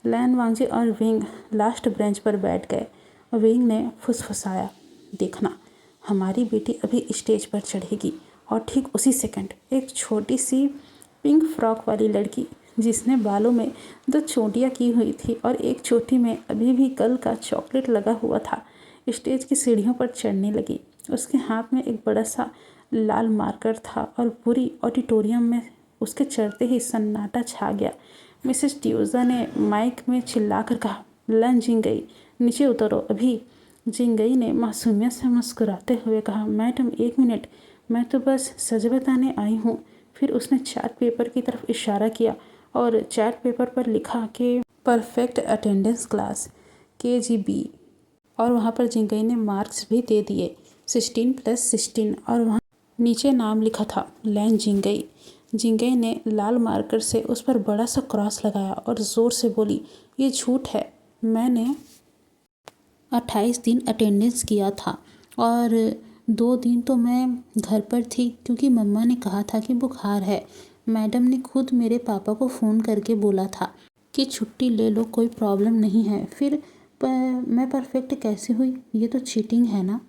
लैन वांगजी और विंग लास्ट बेंच पर बैठ गए। विंग ने फुसफुसाया, देखना, हमारी बेटी अभी स्टेज पर चढ़ेगी। और ठीक उसी सेकंड एक छोटी सी पिंक फ्रॉक वाली लड़की, जिसने बालों में 2 चोटियाँ की हुई थी और एक चोटी में अभी भी कल का चॉकलेट लगा हुआ था, स्टेज की सीढ़ियों पर चढ़ने लगी। उसके हाथ में एक बड़ा सा लाल मार्कर था और पूरी ऑडिटोरियम में उसके चढ़ते ही सन्नाटा छा गया। मिसेस डियोजा ने माइक में चिल्लाकर कहा, लन जिंगई, नीचे उतरो अभी। जिंगई ने मासूमियत से मुस्कुराते हुए कहा, मैडम 1 मिनट, मैं तो बस सच बताने आई हूँ। फिर उसने चार्ट पेपर की तरफ इशारा किया और चार्ट पेपर पर लिखा कि परफेक्ट अटेंडेंस क्लास KGB, और वहाँ पर जिंगई ने मार्क्स भी दे दिए, 16+16, और वहाँ नीचे नाम लिखा था, लैन जिंगई। जिंगई ने लाल मार्कर से उस पर बड़ा सा क्रॉस लगाया और ज़ोर से बोली, ये झूठ है, मैंने 28 दिन अटेंडेंस किया था और 2 दिन तो मैं घर पर थी क्योंकि मम्मा ने कहा था कि बुखार है। मैडम ने खुद मेरे पापा को फ़ोन करके बोला था कि छुट्टी ले लो, कोई प्रॉब्लम नहीं है। फिर मैं परफेक्ट कैसे हुई? ये तो चीटिंग है ना।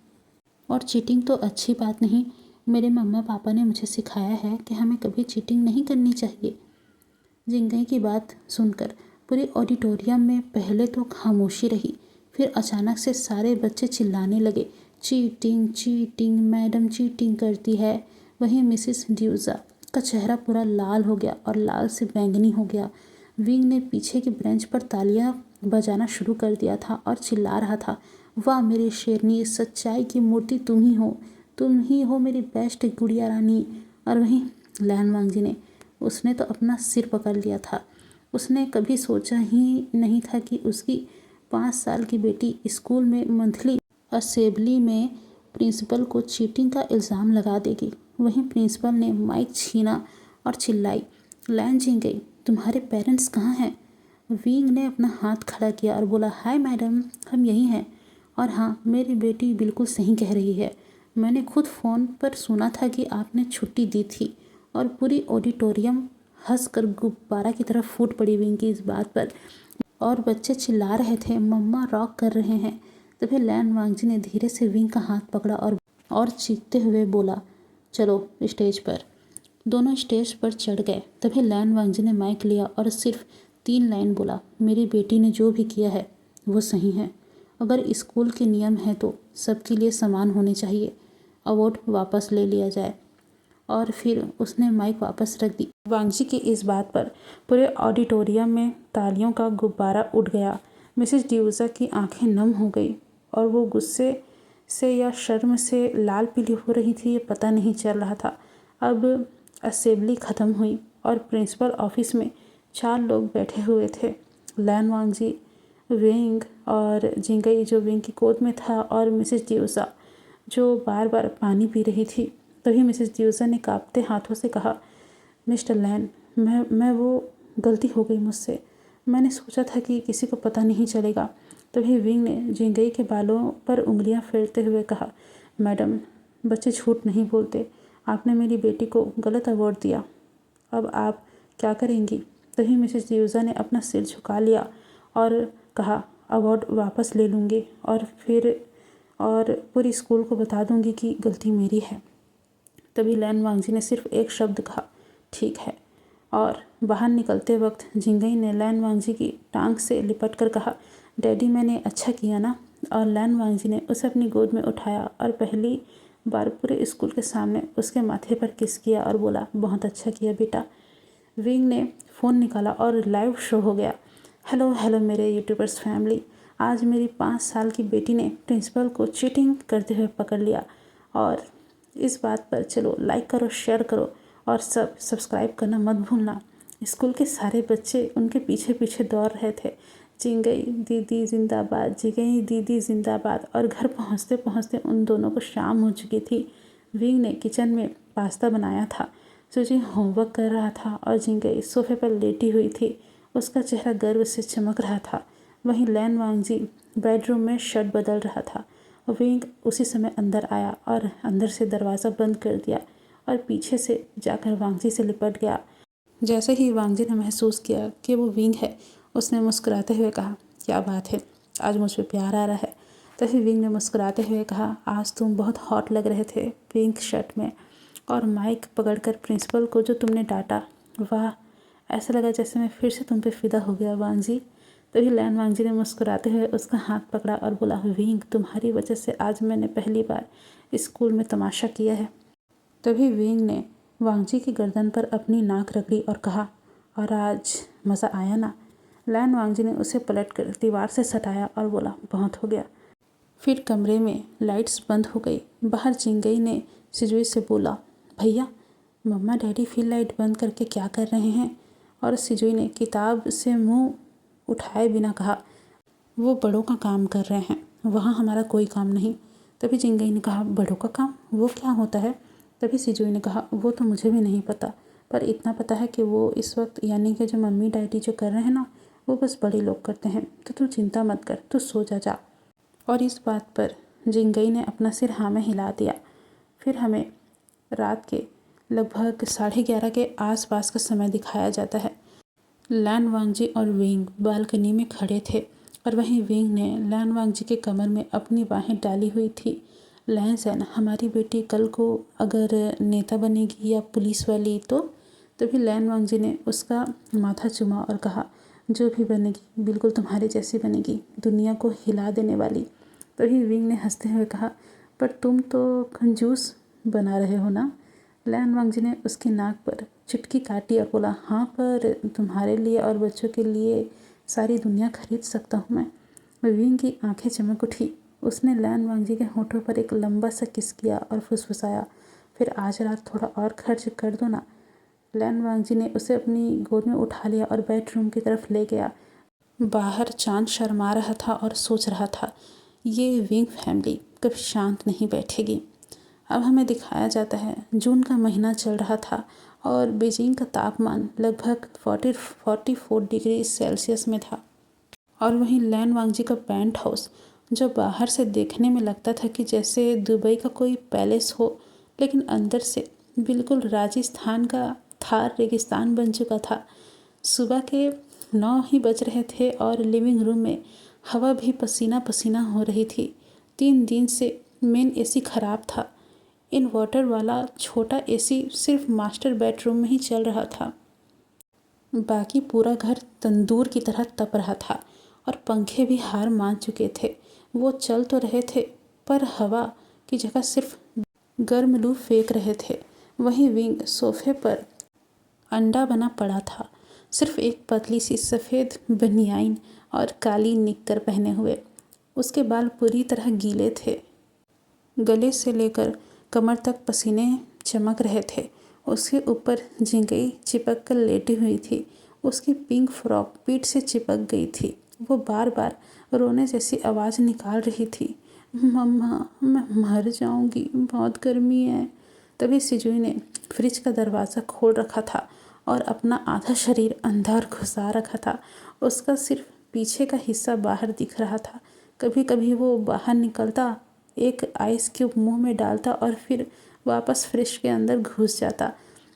और चीटिंग तो अच्छी बात नहीं। मेरे मम्मा पापा ने मुझे सिखाया है कि हमें कभी चीटिंग नहीं करनी चाहिए। जिंगई की बात सुनकर पूरे ऑडिटोरियम में पहले तो खामोशी रही, फिर अचानक से सारे बच्चे चिल्लाने लगे, चीटिंग चीटिंग, मैडम चीटिंग करती है। वहीं मिसेस ड्यूजा का चेहरा पूरा लाल हो गया और लाल से बैंगनी हो गया। विंग ने पीछे की बेंच पर तालियां बजाना शुरू कर दिया था और चिल्ला रहा था, वाह मेरी शेरनी, सच्चाई की मूर्ति तुम ही हो मेरी बेस्ट गुड़िया रानी। और वहीं लैन वांगजी ने, उसने तो अपना सिर पकड़ लिया था। उसने कभी सोचा ही नहीं था कि उसकी 5 साल की बेटी स्कूल में मंथली असेंबली में प्रिंसिपल को चीटिंग का इल्ज़ाम लगा देगी। वहीं प्रिंसिपल ने माइक छीना और चिल्लाई, लैन जिंगई, तुम्हारे पेरेंट्स कहाँ हैं? विंग ने अपना हाथ खड़ा किया और बोला, हाय मैडम, हम यहीं हैं। और हाँ, मेरी बेटी बिल्कुल सही कह रही है। मैंने खुद फ़ोन पर सुना था कि आपने छुट्टी दी थी। और पूरी ऑडिटोरियम हंसकर गुब्बारा की तरफ फूट पड़ी विंग की इस बात पर, और बच्चे चिल्ला रहे थे, मम्मा रॉक कर रहे हैं। तभी लैन वांगजी ने धीरे से विंग का हाथ पकड़ा और चीखते हुए बोला, चलो स्टेज पर। दोनों स्टेज पर चढ़ गए। तभी लैन वांगजी ने माइक लिया और सिर्फ 3 लाइन बोला, मेरी बेटी ने जो भी किया है वो सही है। अगर स्कूल के नियम है तो सबके लिए समान होने चाहिए। अवार्ड वापस ले लिया जाए। और फिर उसने माइक वापस रख दी। वांगजी की इस बात पर पूरे ऑडिटोरियम में तालियों का गुब्बारा उड़ गया। मिसेस डियूजा की आंखें नम हो गई और वो गुस्से से या शर्म से लाल पीली हो रही थी, ये पता नहीं चल रहा था। अब असेंबली ख़त्म हुई और प्रिंसिपल ऑफिस में 4 लोग बैठे हुए थे, लैन वांगजी, विंग और जिंगई जो विंग की गोद में था, और मिसेस डियूजा जो बार बार पानी पी रही थी। तभी मिसेस डियूजा ने कांपते हाथों से कहा, मिस्टर लैन, मैं वो गलती हो गई मुझसे। मैंने सोचा था कि किसी को पता नहीं चलेगा। तभी विंग ने जिंगई के बालों पर उंगलियां फेरते हुए कहा, मैडम, बच्चे झूठ नहीं बोलते। आपने मेरी बेटी को गलत अवार्ड दिया, अब आप क्या करेंगी? तभी मिसेस डियूजा ने अपना सिर झुका लिया और कहा, अवार्ड वापस ले लूँगी और पूरी स्कूल को बता दूँगी कि गलती मेरी है। तभी लैन वांगजी ने सिर्फ एक शब्द कहा, ठीक है। और बाहर निकलते वक्त जिंगई ने लैन वांगजी की टांग से लिपट कर कहा, डैडी मैंने अच्छा किया ना। और लैन वांगजी ने उसे अपनी गोद में उठाया और पहली बार पूरे स्कूल के सामने उसके माथे पर किस किया और बोला, बहुत अच्छा किया बेटा। विंग ने फ़ोन निकाला और लाइव शो हो गया। हेलो हेलो मेरे यूट्यूबर्स फैमिली, आज मेरी 5 साल की बेटी ने प्रिंसिपल को चीटिंग करते हुए पकड़ लिया। और इस बात पर चलो लाइक करो, शेयर करो और सब्सक्राइब करना मत भूलना। स्कूल के सारे बच्चे उनके पीछे पीछे दौड़ रहे थे, जिंगई दीदी जिंदाबाद, जिंगई दीदी जिंदाबाद। और घर पहुंचते पहुंचते उन दोनों को शाम हो चुकी थी। विंग ने किचन में पास्ता बनाया था, सुजी होमवर्क कर रहा था और जिंगई सोफे पर लेटी हुई थी। उसका चेहरा गर्व से चमक रहा था। वहीं लैन वांगजी बेडरूम में शर्ट बदल रहा था। विंग उसी समय अंदर आया और अंदर से दरवाज़ा बंद कर दिया और पीछे से जाकर वांगजी से लिपट गया। जैसे ही वांगजी ने महसूस किया कि वो विंग है, उसने मुस्कुराते हुए कहा, क्या बात है, आज मुझ पर प्यार आ रहा है। तभी विंग ने मुस्कुराते हुए कहा, आज तुम बहुत हॉट लग रहे थे पिंक शर्ट में, और माइक पकड़कर प्रिंसिपल को जो तुमने डांटा, वाह, ऐसा लगा जैसे मैं फिर से तुम पे फिदा हो गया वांगजी। तभी लैन वांगजी ने मुस्कुराते हुए उसका हाथ पकड़ा और बोला, विंग तुम्हारी वजह से आज मैंने पहली बार स्कूल में तमाशा किया है। तभी विंग ने वांगजी की गर्दन पर अपनी नाक रगड़ी और कहा, और आज मज़ा आया ना। लैन वांगजी ने उसे पलटकर दीवार से सटाया और बोला, बहुत हो गया। फिर कमरे में लाइट्स बंद हो गई। बाहर जिंगई ने सिजुई से बोला, भैया मम्मा डैडी फिर लाइट बंद करके क्या कर रहे हैं। और सिजुई ने किताब से मुंह उठाए बिना कहा, वो बड़ों का काम कर रहे हैं, वहाँ हमारा कोई काम नहीं। तभी जिंगई ने कहा, बड़ों का काम, वो क्या होता है। तभी सिजुई ने कहा, वो तो मुझे भी नहीं पता, पर इतना पता है कि वो इस वक्त यानी कि जो मम्मी डैडी जो कर रहे हैं ना, वो बस बड़े लोग करते हैं। तो तू चिंता मत कर, तू सो जा। और इस बात पर जिंगई ने अपना सिर हाँ में हिला दिया। फिर हमें रात के लगभग 11:30 के आसपास का समय दिखाया जाता है। लैन वांगजी और विंग बालकनी में खड़े थे और वहीं विंग ने लैन वांगजी के कमर में अपनी बाहें डाली हुई थी। लैन सैन, हमारी बेटी कल को अगर नेता बनेगी या पुलिस वाली तो। तभी लैन वांगजी ने उसका माथा चूमा और कहा, जो भी बनेगी बिल्कुल तुम्हारी जैसी बनेगी, दुनिया को हिला देने वाली। तभी विंग ने हंसते हुए कहा, पर तुम तो कंजूस बना रहे हो ना। लैन वांगजी ने उसकी नाक पर चुटकी काटी और बोला, हाँ, पर तुम्हारे लिए और बच्चों के लिए सारी दुनिया खरीद सकता हूँ मैं। विंग की आंखें चमक उठी। उसने लैन वांगजी के होठों पर एक लंबा सा किस किया और फुसफुसाया, फिर आज रात थोड़ा और खर्च कर दो ना। लैन वांगजी ने उसे अपनी गोद में उठा लिया और बेडरूम की तरफ ले गया। बाहर चांद शर्मा रहा था और सोच रहा था, ये विंग फैमिली कभी शांत नहीं बैठेगी। अब हमें दिखाया जाता है, जून का महीना चल रहा था और बीजिंग का तापमान लगभग 44 डिग्री सेल्सियस में था। और वहीं लैन वांगजी का पेंट हाउस, जो बाहर से देखने में लगता था कि जैसे दुबई का कोई पैलेस हो, लेकिन अंदर से बिल्कुल राजस्थान का थार रेगिस्तान बन चुका था। सुबह के 9 ही बज रहे थे और लिविंग रूम में हवा भी पसीना पसीना हो रही थी। 3 दिन से मेन एसी खराब था। इन्वर्टर वाला छोटा एसी सिर्फ मास्टर बेडरूम में ही चल रहा था। बाकी पूरा घर तंदूर की तरह तप रहा था और पंखे भी हार मान चुके थे। वो चल तो रहे थे पर हवा की जगह सिर्फ गर्म लू फेंक रहे थे। वहीं विंग सोफे पर अंडा बना पड़ा था, सिर्फ एक पतली सी सफ़ेद बनियाइन और काली निक्कर पहने हुए। उसके बाल पूरी तरह गीले थे, गले से लेकर कमर तक पसीने चमक रहे थे। उसके ऊपर जिंगई चिपक कर लेटी हुई थी। उसकी पिंक फ्रॉक पीठ से चिपक गई थी। वो बार बार रोने जैसी आवाज़ निकाल रही थी, मम्मा मैं मर जाऊंगी, बहुत गर्मी है। तभी सिजुई ने फ्रिज का दरवाज़ा खोल रखा था और अपना आधा शरीर अंदर घुसा रखा था। उसका सिर्फ पीछे का हिस्सा बाहर दिख रहा था। कभी कभी वो बाहर निकलता, एक आइस क्यूब मुंह में डालता और फिर वापस फ्रिज के अंदर घुस जाता।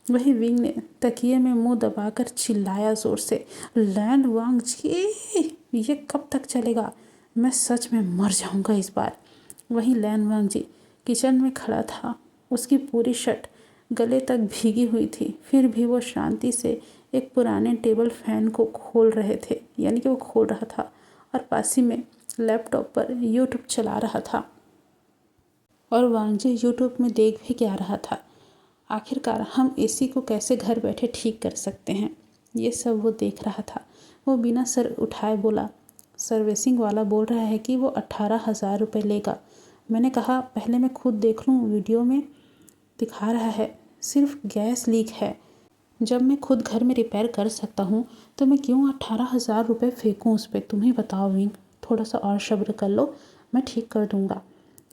वही विंग ने तकिए में मुंह दबाकर चिल्लाया जोर से, लैन वांगजी, ये कब तक चलेगा, मैं सच में मर जाऊंगा इस बार। वहीं लैन वांगजी किचन में खड़ा था। उसकी पूरी शर्ट गले तक भीगी हुई थी। फिर भी वो शांति से एक पुराने टेबल फैन को खोल रहे थे, यानी कि वो खोल रहा था और पास ही में लैपटॉप पर यूट्यूब चला रहा था। और वांगजी यूट्यूब में देख भी क्या रहा था, आखिरकार हम एसी को कैसे घर बैठे ठीक कर सकते हैं, ये सब वो देख रहा था। वो बिना सर उठाए बोला, सर्विसिंग वाला बोल रहा है कि वो 18,000 रुपये लेगा। मैंने कहा पहले मैं खुद देख लूँ, वीडियो में दिखा रहा है सिर्फ गैस लीक है। जब मैं खुद घर में रिपेयर कर सकता हूँ तो मैं क्यों 18,000 रुपये फेंकूँ उस पर। तुम ही बताओ विंग, थोड़ा सा और सब्र कर लो, मैं ठीक कर दूँगा।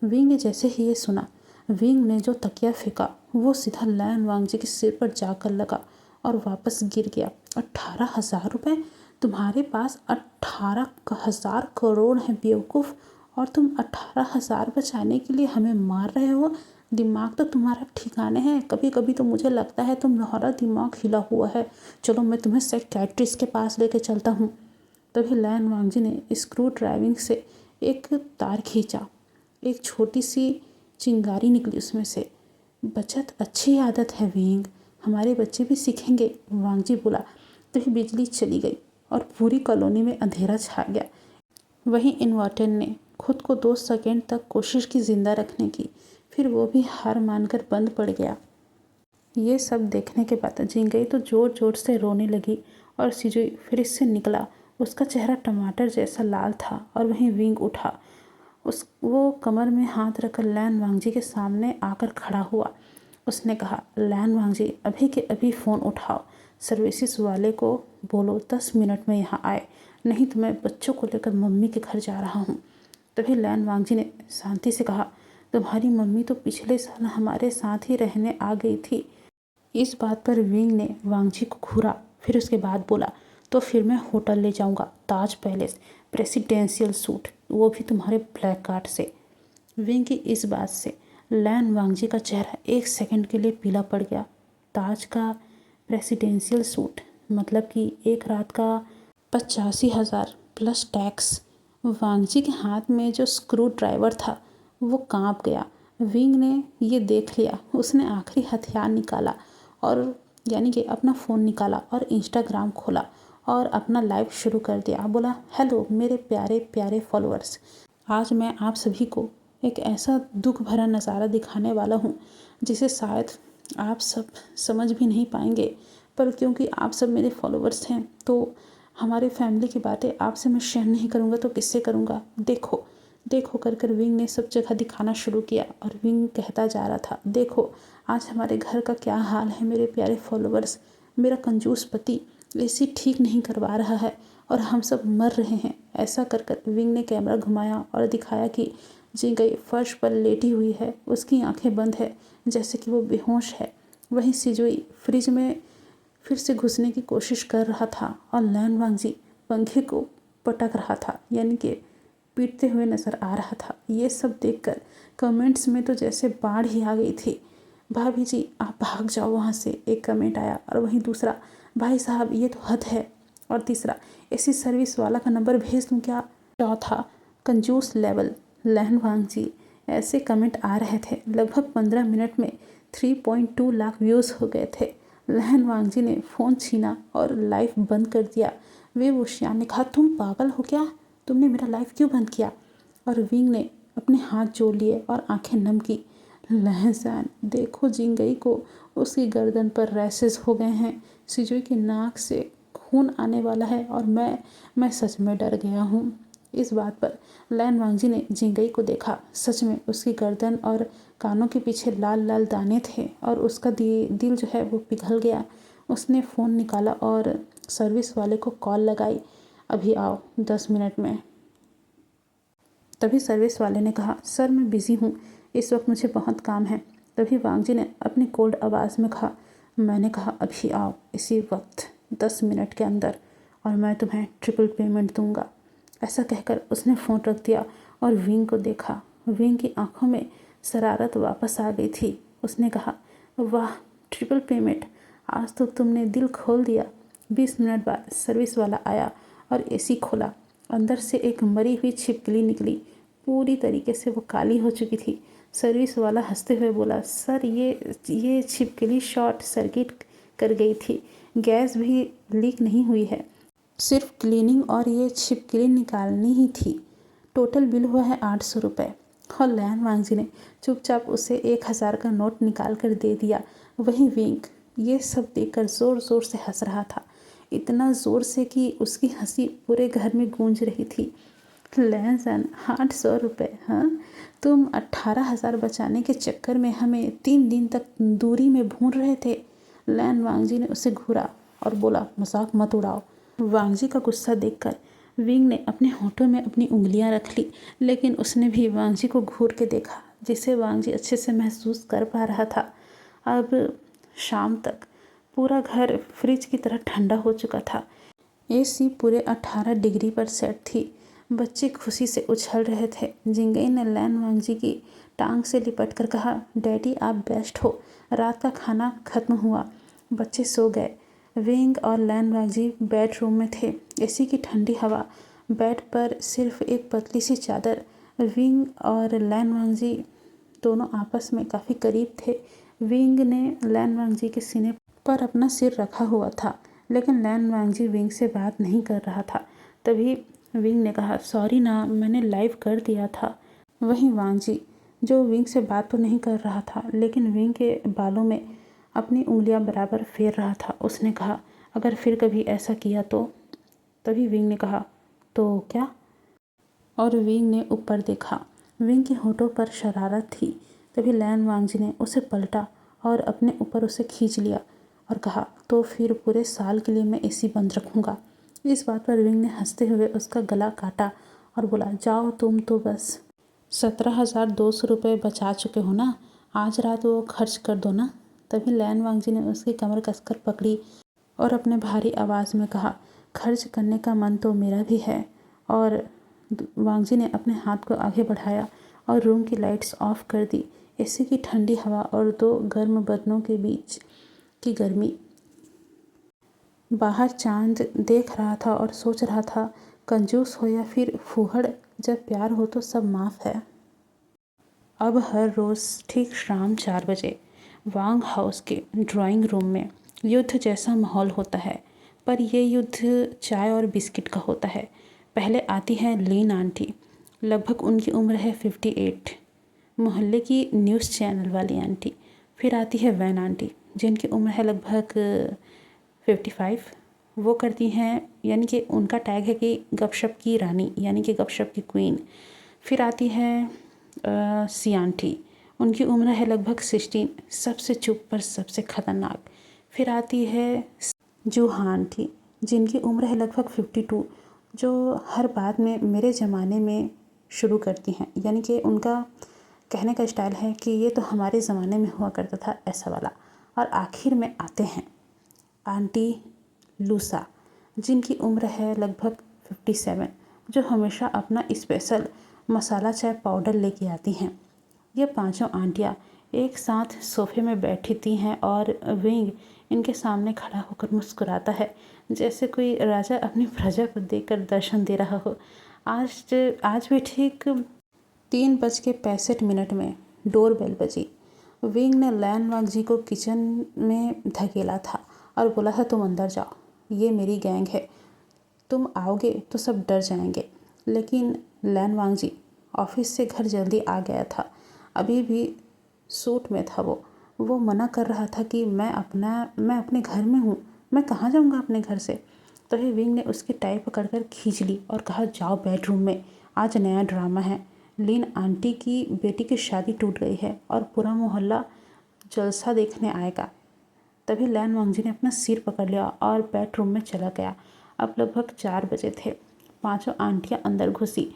विंग ने जैसे ही ये सुना, विंग ने जो तकिया फेंका वो सीधा लैन वांगजी के सिर पर जाकर लगा और वापस गिर गया। 18,000 रुपये? तुम्हारे पास 18,000 करोड़ हैं बेवकूफ़, और तुम 18,000 बचाने के लिए हमें मार रहे हो। दिमाग तो तुम्हारा ठिकाने है। कभी कभी तो मुझे लगता है तुम्हारा दिमाग हिला हुआ है। चलो मैं तुम्हें साइकियाट्रिस्ट के पास लेके चलता हूँ। तभी लैन वांगजी ने स्क्रू ड्राइविंग से एक तार खींचा, एक छोटी सी चिंगारी निकली उसमें से। बचत अच्छी आदत है विंग, हमारे बच्चे भी सीखेंगे, वांगजी बोला। तभी बिजली चली गई और पूरी कॉलोनी में अंधेरा छा गया। वहीं इन्वर्टर ने खुद को 2 सेकंड तक कोशिश की जिंदा रखने की, फिर वो भी हार मानकर बंद पड़ गया। ये सब देखने के बाद जिंगई तो ज़ोर ज़ोर से रोने लगी और सिजुई फ्रिज से निकला। उसका चेहरा टमाटर जैसा लाल था। और वहीं विंग उठा, वो कमर में हाथ रखकर लैन वांगजी के सामने आकर खड़ा हुआ। उसने कहा, लैन वांगजी अभी के अभी फ़ोन उठाओ, सर्विसेज वाले को बोलो 10 मिनट में यहाँ आए, नहीं तो मैं बच्चों को लेकर मम्मी के घर जा रहा हूँ। तभी लैन वांगजी ने शांति से कहा, तुम्हारी मम्मी तो पिछले साल हमारे साथ ही रहने आ गई थी। इस बात पर विंग ने वांगजी को घूरा, फिर उसके बाद बोला, तो फिर मैं होटल ले जाऊंगा, ताज पैलेस, प्रेसिडेंशियल सूट, वो भी तुम्हारे ब्लैक कार्ड से। विंग की इस बात से लैन वांगजी का चेहरा 1 सेकंड के लिए पीला पड़ गया। ताज का प्रेसिडेंशियल सूट मतलब कि एक रात का 85,000 प्लस टैक्स। वांगजी के हाथ में जो स्क्रू ड्राइवर था वो कांप गया। विंग ने ये देख लिया। उसने आखिरी हथियार निकाला और यानी कि अपना फ़ोन निकाला और इंस्टाग्राम खोला और अपना लाइव शुरू कर दिया। बोला, हेलो मेरे प्यारे प्यारे फॉलोअर्स, आज मैं आप सभी को एक ऐसा दुख भरा नज़ारा दिखाने वाला हूँ जिसे शायद आप सब समझ भी नहीं पाएंगे, पर क्योंकि आप सब मेरे फॉलोअर्स हैं तो हमारे फैमिली की बातें आपसे मैं शेयर नहीं करूँगा तो किससे करूँगा। देखो देखो कर कर विंग ने सब जगह दिखाना शुरू किया और विंग कहता जा रहा था, देखो आज हमारे घर का क्या हाल है मेरे प्यारे फॉलोअर्स। मेरा कंजूस पति एसी ठीक नहीं करवा रहा है और हम सब मर रहे हैं। ऐसा कर कर विंग ने कैमरा घुमाया और दिखाया कि जिंगई फर्श पर लेटी हुई है, उसकी आंखें बंद है जैसे कि वो बेहोश है। वहीं सिजुई फ्रिज में फिर से घुसने की कोशिश कर रहा था और लैन वांगजी पंखे को पटक रहा था, यानी कि पीटते हुए नज़र आ रहा था। ये सब देखकर कमेंट्स में तो जैसे बाढ़ ही आ गई थी। भाभी जी आप भाग जाओ वहाँ से, एक कमेंट आया। और वहीं दूसरा, भाई साहब ये तो हद है। और तीसरा, ऐसी सर्विस वाला का नंबर भेज दूँ क्या। चौथा, कंजूस लेवल लैन वांगजी। ऐसे कमेंट आ रहे थे। लगभग 15 मिनट में 3.2 लाख व्यूज़ हो गए थे। लैन वांगजी ने फ़ोन छीना और लाइव बंद कर दिया। वे वुशियान ने कहा, तुम पागल हो क्या, तुमने मेरा लाइव क्यों बंद किया। और विंग ने अपने हाथ जोड़ लिए और आंखें नम की। लहसान देखो जिंगई को उसकी गर्दन पर रैसेस हो गए हैं, सिजुई की नाक से खून आने वाला है और मैं सच में डर गया हूँ। इस बात पर लैन वांगजी ने जिंगई को देखा। सच में उसकी गर्दन और कानों के पीछे लाल लाल दाने थे और उसका दिल जो है वो पिघल गया। उसने फ़ोन निकाला और सर्विस वाले को कॉल लगाई, अभी आओ 10 मिनट में। तभी सर्विस वाले ने कहा, सर मैं बिज़ी हूँ, इस वक्त मुझे बहुत काम है। तभी वांगजी ने अपनी कोल्ड आवाज़ में कहा, मैंने कहा अभी आओ इसी वक्त 10 मिनट के अंदर और मैं तुम्हें ट्रिपल पेमेंट दूंगा। ऐसा कहकर उसने फ़ोन रख दिया और विंग को देखा। विंग की आंखों में शरारत वापस आ गई थी। उसने कहा, वाह ट्रिपल पेमेंट, आज तो तुमने दिल खोल दिया। 20 मिनट बाद सर्विस वाला आया और एसी खोला। अंदर से एक मरी हुई छिपकली निकली। पूरी तरीके से वो काली हो चुकी थी। सर्विस वाला हंसते हुए बोला, सर ये छिपकली शॉर्ट सर्किट कर गई थी, गैस भी लीक नहीं हुई है, सिर्फ क्लीनिंग और ये छिपकली निकालनी ही थी। टोटल बिल हुआ है 800 रुपये। और लैन वांगजी ने चुपचाप उसे 1000 का नोट निकाल कर दे दिया। वहीं विंग ये सब देखकर ज़ोर ज़ोर से हंस रहा था, इतना ज़ोर से कि उसकी हंसी पूरे घर में गूंज रही थी। लैन 800 रुपये, हाँ, तुम 18,000 बचाने के चक्कर में हमें 3 दिन तक दूरी में भून रहे थे। लैन वांगजी ने उसे घूरा और बोला, मजाक मत उड़ाओ। वांगजी का गुस्सा देखकर विंग ने अपने होठों में अपनी उंगलियां रख ली, लेकिन उसने भी वांगजी को घूर के देखा, जिसे वांगजी अच्छे से महसूस कर पा रहा था। अब शाम तक पूरा घर फ्रिज की तरह ठंडा हो चुका था। एसी पूरे 18 डिग्री पर सेट थी। बच्चे खुशी से उछल रहे थे। जिंगई ने लैन वांगजी की टांग से लिपट कर कहा, डैडी आप बेस्ट हो, रात का खाना खत्म हुआ। बच्चे सो गए। विंग और लैन वांगजी बेडरूम में थे। एसी की ठंडी हवा, बेड पर सिर्फ एक पतली सी चादर। विंग और लैन वांगजी दोनों आपस में काफ़ी करीब थे। विंग ने लैन वांगजी के सीने पर अपना सिर रखा हुआ था, लेकिन लैन वांगजी विंग से बात नहीं कर रहा था। तभी विंग ने कहा, सॉरी ना, मैंने लाइव कर दिया था। वहीं वांगजी, जो विंग से बात तो नहीं कर रहा था, लेकिन विंग के बालों में अपनी उंगलियां बराबर फेर रहा था, उसने कहा, अगर फिर कभी ऐसा किया तो। तभी विंग ने कहा, तो क्या? और विंग ने ऊपर देखा। विंग के होठों पर शरारत थी। तभी लैन वांगजी ने उसे पलटा और अपने ऊपर उसे खींच लिया और कहा, तो फिर पूरे साल के लिए मैं एसी बंद रखूँगा। इस बात पर विंग ने हंसते हुए उसका गला काटा और बोला, जाओ तुम तो बस 17,200 रुपये बचा चुके हो ना, आज रात वो खर्च कर दो ना। तभी लैन वांगजी ने उसकी कमर कसकर पकड़ी और अपने भारी आवाज़ में कहा, खर्च करने का मन तो मेरा भी है। और वांगजी ने अपने हाथ को आगे बढ़ाया और रूम की लाइट्स ऑफ कर दी। एसी की ठंडी हवा और दो गर्म बदनों के बीच की गर्मी। बाहर चांद देख रहा था और सोच रहा था, कंजूस हो या फिर फूहड़, जब प्यार हो तो सब माफ़ है। अब हर रोज़ ठीक शाम 4 बजे वांग हाउस के ड्राइंग रूम में युद्ध जैसा माहौल होता है, पर यह युद्ध चाय और बिस्किट का होता है। पहले आती है लीन आंटी, लगभग उनकी उम्र है 58, मोहल्ले की न्यूज़ चैनल वाली आंटी। फिर आती है वैन आंटी, जिनकी उम्र है लगभग 55। वो करती हैं, यानी कि उनका टैग है कि गपशप की रानी, यानी कि गपशप की क्वीन। फिर आती है सी आंटी, उनकी उम्र है लगभग 16, सबसे चुप पर सबसे खतरनाक। फिर आती है जूहा आंटी, जिनकी उम्र है लगभग 52, जो हर बात में मेरे ज़माने में शुरू करती हैं, यानी कि उनका कहने का स्टाइल है कि ये तो हमारे ज़माने में हुआ करता था, ऐसा वाला। और आखिर में आते हैं आंटी लूसा, जिनकी उम्र है लगभग 57, जो हमेशा अपना स्पेशल मसाला चाय पाउडर लेके आती हैं। ये पांचों आंटियाँ एक साथ सोफे में बैठी थी हैं और विंग इनके सामने खड़ा होकर मुस्कुराता है, जैसे कोई राजा अपनी प्रजा को देखकर दर्शन दे रहा हो। आज भी ठीक 3:65 में डोर बेल बजी। विंग ने लैन वांगजी को किचन में धकेला था और बोला था, तुम अंदर जाओ, ये मेरी गैंग है, तुम आओगे तो सब डर जाएंगे। लेकिन लैन वांगजी ऑफिस से घर जल्दी आ गया था, अभी भी सूट में था। वो मना कर रहा था कि मैं अपने घर में हूँ, मैं कहाँ जाऊँगा अपने घर से। तभी विंग ने उसकी टाई पकड़कर खींच ली और कहा, जाओ बेडरूम में, आज नया ड्रामा है। लीन आंटी की बेटी की शादी टूट गई है और पूरा मोहल्ला जलसा देखने आएगा। तभी लैन वांगजी ने अपना सिर पकड़ लिया और बेडरूम में चला गया। अब लगभग 4 बजे थे। पांचों आंटियां अंदर घुसी।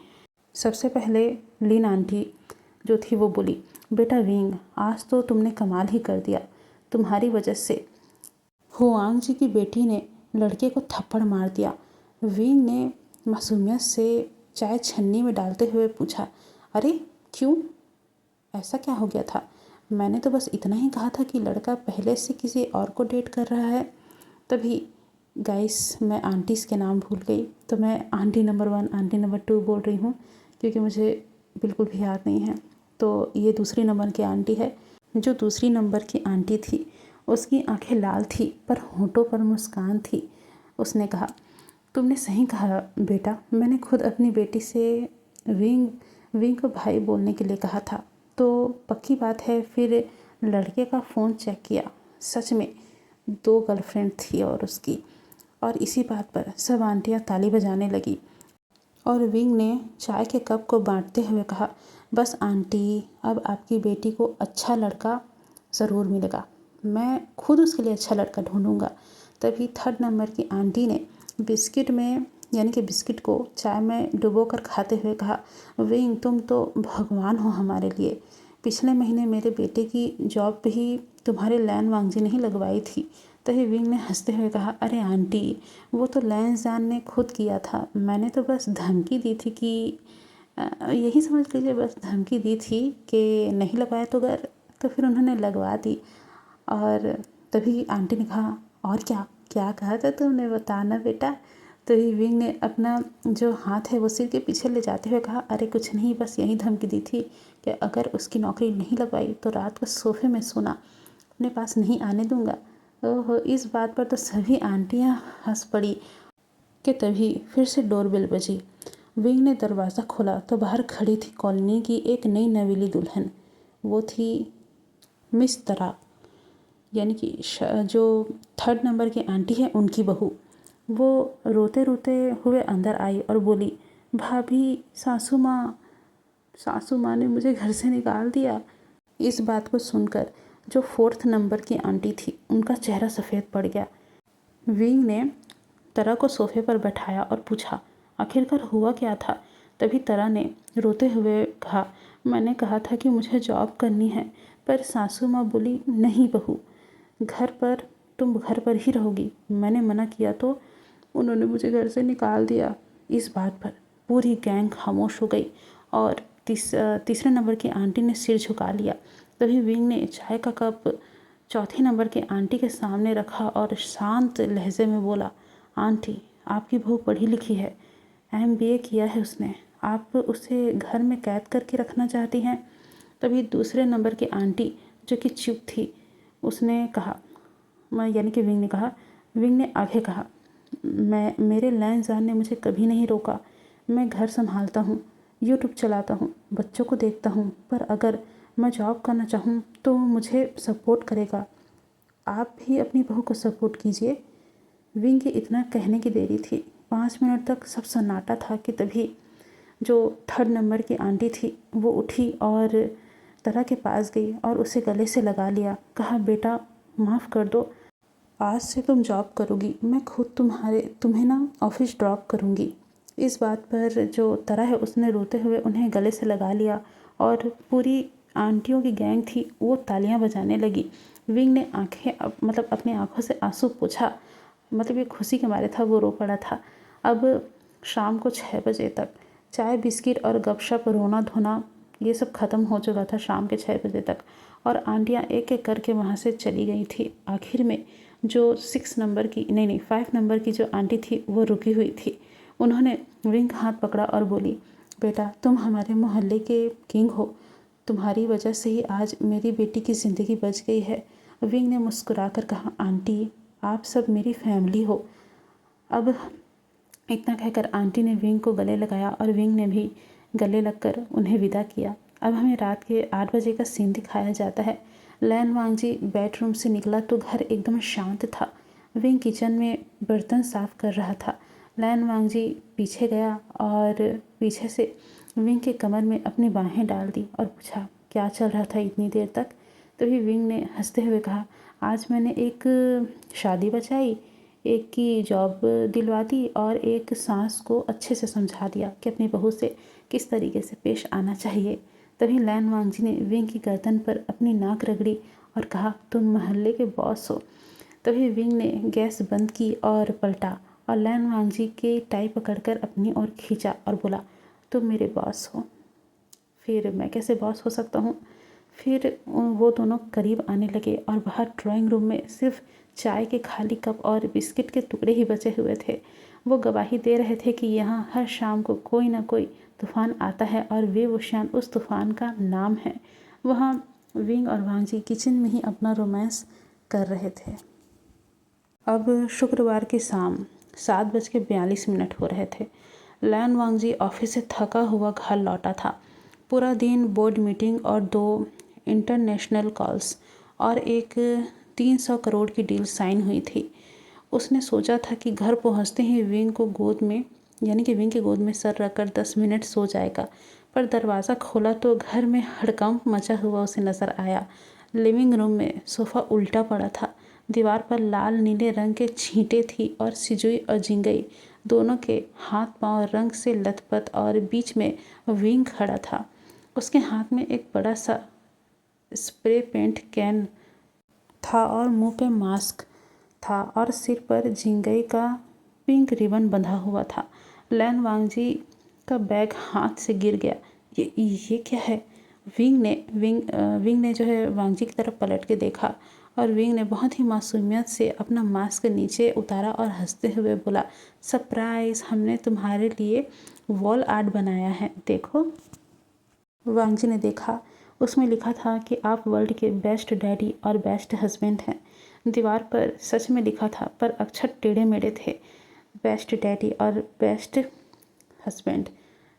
सबसे पहले लीन आंटी जो थी वो बोली, बेटा विंग, आज तो तुमने कमाल ही कर दिया। तुम्हारी वजह से हुआंग जी की बेटी ने लड़के को थप्पड़ मार दिया। विंग ने मासूमियत से चाय छन्नी में डालते हुए पूछा, अरे क्यों, ऐसा क्या हो गया था? मैंने तो बस इतना ही कहा था कि लड़का पहले से किसी और को डेट कर रहा है। तभी गाइस, मैं आंटीज़ के नाम भूल गई, तो मैं आंटी नंबर 1, आंटी नंबर 2 बोल रही हूँ, क्योंकि मुझे बिल्कुल भी याद नहीं है। तो ये दूसरी नंबर की आंटी है। जो दूसरी नंबर की आंटी थी उसकी आंखें लाल थी पर होंठों पर मुस्कान थी। उसने कहा, तुमने सही कहा बेटा, मैंने खुद अपनी बेटी से विंग विंग को भाई बोलने के लिए कहा था। तो पक्की बात है। फिर लड़के का फ़ोन चेक किया, सच में 2 गर्लफ्रेंड थी और उसकी। और इसी बात पर सब आंटियां ताली बजाने लगी और विंग ने चाय के कप को बांटते हुए कहा, बस आंटी, अब आपकी बेटी को अच्छा लड़का ज़रूर मिलेगा। मैं खुद उसके लिए अच्छा लड़का ढूंढूंगा। तभी 3rd नंबर की आंटी ने बिस्किट में यानी कि बिस्किट को चाय में डुबो कर खाते हुए कहा, विंग तुम तो भगवान हो हमारे लिए। पिछले महीने मेरे बेटे की जॉब भी तुम्हारे लैन वांगजी ने ही लगवाई थी। तभी विंग ने हंसते हुए कहा, अरे आंटी, वो तो लैन जान ने खुद किया था। मैंने तो बस धमकी दी थी कि यही समझ लीजिए, बस धमकी दी थी कि नहीं लगवाया तो अगर, तो फिर उन्होंने लगवा दी। और तभी आंटी ने कहा, और क्या क्या कहा था तुमने, बताना बेटा। तभी विंग ने अपना जो हाथ है वो सिर के पीछे ले जाते हुए कहा, अरे कुछ नहीं, बस यही धमकी दी थी कि अगर उसकी नौकरी नहीं लगवाई तो रात को सोफे में सोना, अपने पास नहीं आने दूंगा। ओहो, इस बात पर तो सभी आंटियां हंस पड़ी कि तभी फिर से डोरबेल बजी। विंग ने दरवाज़ा खोला तो बाहर खड़ी थी कॉलोनी की एक नई नवेली दुल्हन। वो थी मिस तरा, यानी कि जो 3rd नंबर की आंटी है उनकी बहू। वो रोते रोते हुए अंदर आई और बोली, भाभी, सासू माँ ने मुझे घर से निकाल दिया। इस बात को सुनकर जो 4th नंबर की आंटी थी उनका चेहरा सफ़ेद पड़ गया। विंग ने तरा को सोफे पर बैठाया और पूछा, आखिरकार हुआ क्या था। तभी तरा ने रोते हुए कहा, मैंने कहा था कि मुझे जॉब करनी है, पर सासू माँ बोली, नहीं बहू, तुम घर पर ही रहोगी। मैंने मना किया तो उन्होंने मुझे घर से निकाल दिया। इस बात पर पूरी गैंग खामोश हो गई और तीसरे नंबर की आंटी ने सिर झुका लिया। तभी विंग ने चाय का कप 4थी नंबर की आंटी के सामने रखा और शांत लहजे में बोला, आंटी, आपकी बहू पढ़ी लिखी है, MBA किया है उसने, आप उसे घर में कैद करके रखना चाहती हैं। तभी दूसरे नंबर की आंटी जो कि चुप थी उसने कहा, यानी कि विंग ने कहा, विंग ने आगे कहा, मेरे लैन जान ने मुझे कभी नहीं रोका। मैं घर संभालता हूँ, यूट्यूब चलाता हूँ, बच्चों को देखता हूँ, पर अगर मैं जॉब करना चाहूँ तो मुझे सपोर्ट करेगा। आप भी अपनी बहू को सपोर्ट कीजिए। विंग के इतना कहने की देरी थी। 5 मिनट तक सब सन्नाटा था कि तभी जो 3rd नंबर की आंटी थी वो उठी और तरा के पास गई और उसे गले से लगा लिया। कहा, बेटा माफ़ कर दो, आज से तुम जॉब करोगी, मैं खुद तुम्हें ना ऑफिस ड्रॉप करूँगी। इस बात पर जो तरा है उसने रोते हुए उन्हें गले से लगा लिया और पूरी आंटियों की गैंग थी वो तालियां बजाने लगी। विंग ने अपनी आंखों से आंसू पोंछा, ये खुशी के मारे था, वो रो पड़ा था। अब शाम को 6 बजे तक चाय बिस्किट और गपशप रोना धोना ये सब ख़त्म हो चुका था शाम के 6 बजे तक, और आंटियां एक एक करके वहाँ से चली गई थी। आखिर में जो 6 नंबर की नहीं 5 नंबर की जो आंटी थी वो रुकी हुई थी। उन्होंने विंग का हाथ पकड़ा और बोली, बेटा तुम हमारे मोहल्ले के किंग हो, तुम्हारी वजह से ही आज मेरी बेटी की ज़िंदगी बच गई है। विंग ने मुस्कुराकर कहा, आंटी, आप सब मेरी फैमिली हो। अब इतना कहकर आंटी ने विंग को गले लगाया और विंग ने भी गले लगकर उन्हें विदा किया। अब हमें रात के 8 बजे का सीन दिखाया जाता है। लैन वांगजी बेडरूम से निकला तो घर एकदम शांत था। विंग किचन में बर्तन साफ कर रहा था। लैन वांगजी पीछे गया और पीछे से विंग के कमर में अपनी बाहें डाल दी और पूछा, क्या चल रहा था इतनी देर तक। तभी विंग ने हंसते हुए कहा, आज मैंने एक शादी बचाई, एक की जॉब दिलवा दी और एक सास को अच्छे से समझा दिया कि अपनी बहू से किस तरीके से पेश आना चाहिए। तभी लैन वांगजी ने विंग की गर्दन पर अपनी नाक रगड़ी और कहा, तुम मोहल्ले के बॉस हो। तभी विंग ने गैस बंद की और पलटा और लैन वांगजी के टाई पकड़कर अपनी ओर खींचा और बोला, तुम मेरे बॉस हो, फिर मैं कैसे बॉस हो सकता हूँ। फिर वो दोनों करीब आने लगे और बाहर ड्राइंग रूम में सिर्फ चाय के खाली कप और बिस्किट के टुकड़े ही बचे हुए थे। वो गवाही दे रहे थे कि यहाँ हर शाम को कोई ना कोई तूफान आता है और वे वुशियान उस तूफान का नाम है। वहाँ विंग और वांग जी किचन में ही अपना रोमांस कर रहे थे। अब शुक्रवार की शाम 7:42 हो रहे थे। लैन वांग जी ऑफिस से थका हुआ घर लौटा था। पूरा दिन बोर्ड मीटिंग और 2 इंटरनेशनल कॉल्स और एक 300 करोड़ की डील साइन हुई थी। उसने सोचा था कि घर पहुंचते ही विंग के गोद में सर रखकर 10 मिनट सो जाएगा, पर दरवाज़ा खोला तो घर में हड़कंप मचा हुआ उसे नज़र आया। लिविंग रूम में सोफ़ा उल्टा पड़ा था, दीवार पर लाल नीले रंग के छींटे थी और सिजुई और जिंगई दोनों के हाथ पांव रंग से लथपथ और बीच में विंग खड़ा था। उसके हाथ में एक बड़ा सा स्प्रे पेंट कैन था और मुंह पे मास्क था और सिर पर जिंगई का पिंक रिबन बंधा हुआ था। लैन वांगजी का बैग हाथ से गिर गया। ये क्या है? विंग ने जो है वांगजी की तरफ पलट के देखा और विंग ने बहुत ही मासूमियत से अपना मास्क नीचे उतारा और हंसते हुए बोला, सरप्राइज, हमने तुम्हारे लिए वॉल आर्ट बनाया है, देखो। वांगजी ने देखा। उसमें लिखा था कि आप वर्ल्ड के बेस्ट डैडी और बेस्ट हस्बैंड हैं। दीवार पर सच में लिखा था, पर अक्षर टेढ़े मेढ़े थे। बेस्ट डैडी और बेस्ट हस्बैंड,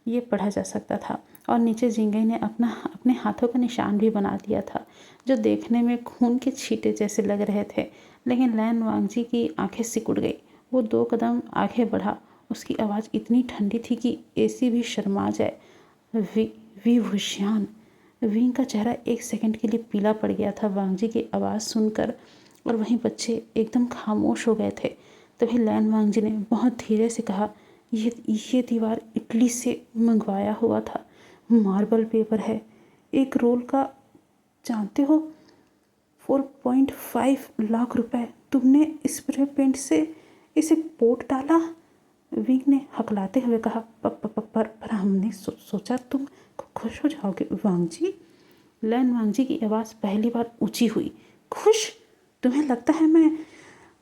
ये पढ़ा जा सकता था। और नीचे जिंगई ने अपने हाथों का निशान भी बना दिया था, जो देखने में खून के छींटे जैसे लग रहे थे। लेकिन लैन वांगजी की आंखें सिकुड़ गई। वो 2 कदम आगे बढ़ा। उसकी आवाज़ इतनी ठंडी थी कि एसी भी शर्मा जाए। वी वुशियान। विंग का चेहरा 1 सेकंड के लिए पीला पड़ गया था वांगजी की आवाज़ सुनकर, और वहीं बच्चे एकदम खामोश हो गए थे। तभी लैन वांगजी ने बहुत धीरे से कहा, ये दीवार इटली से मंगवाया हुआ था, मार्बल पेपर है, एक रोल का, जानते हो, 4.5 लाख रुपए। तुमने स्प्रे पेंट से इसे पोत डाला? विंग ने हकलाते हुए कहा, पर हमने सोचा तुम खुश हो जाओगे वांगजी। लैन वांगजी की आवाज़ पहली बार ऊंची हुई। खुश? तुम्हें लगता है मैं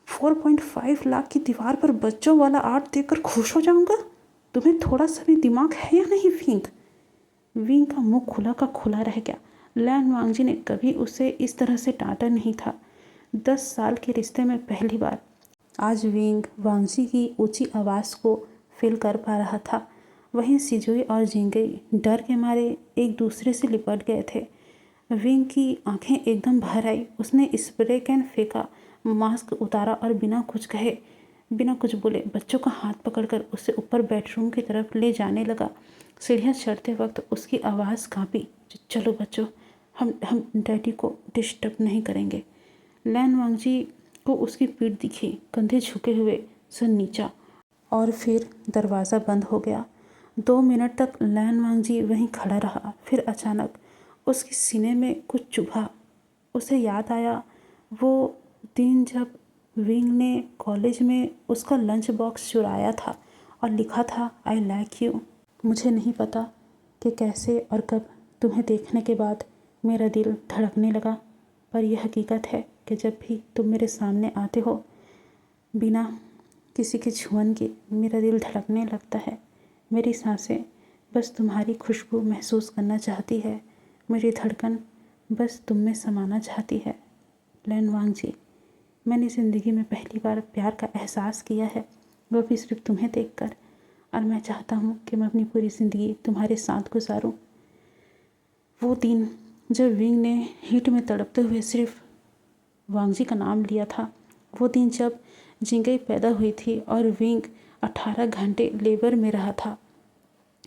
4.5 लाख की दीवार पर बच्चों वाला आर्ट देखकर खुश हो जाऊंगा? तुम्हें थोड़ा सा भी दिमाग है या नहीं विंग? विंग का मुंह खुला का खुला रह गया। लैन वांगजी ने कभी उसे इस तरह से डांटा नहीं था। 10 साल के रिश्ते में पहली बार आज विंग वांगजी की ऊंची आवाज़ को फील कर पा रहा था। वहीं सिजुई और जिंगई डर के मारे एक दूसरे से लिपट गए थे। विंग की आंखें एकदम भर आई। उसने स्प्रे कैन फेंका, मास्क उतारा और बिना कुछ कहे, बिना कुछ बोले बच्चों का हाथ पकड़कर उसे ऊपर बेडरूम की तरफ ले जाने लगा। सीढ़ियाँ चढ़ते वक्त उसकी आवाज़ कांपी, चलो बच्चों, हम डैडी को डिस्टर्ब नहीं करेंगे। लैन वांगजी को उसकी पीठ दिखी, कंधे झुके हुए, सर नीचा, और फिर दरवाज़ा बंद हो गया। 2 मिनट तक लैन वांगजी वहीं खड़ा रहा। फिर अचानक उसके सीने में कुछ चुभा। उसे याद आया वो दिन जब विंग ने कॉलेज में उसका लंच बॉक्स चुराया था और लिखा था, आई लाइक यू। मुझे नहीं पता कि कैसे और कब तुम्हें देखने के बाद मेरा दिल धड़कने लगा, पर यह हकीकत है कि जब भी तुम मेरे सामने आते हो, बिना किसी के छुअन के मेरा दिल धड़कने लगता है। मेरी सांसें बस तुम्हारी खुशबू महसूस करना चाहती है। मेरी धड़कन बस तुम में समाना चाहती है। लैन वांगजी, मैंने ज़िंदगी में पहली बार प्यार का एहसास किया है, वो भी सिर्फ तुम्हें देखकर, और मैं चाहता हूँ कि मैं अपनी पूरी ज़िंदगी तुम्हारे साथ गुजारूँ। वो दिन जब विंग ने हीट में तड़पते हुए सिर्फ वांगजी का नाम लिया था, वो दिन जब जिंगई पैदा हुई थी और विंग 18 घंटे लेबर में रहा था,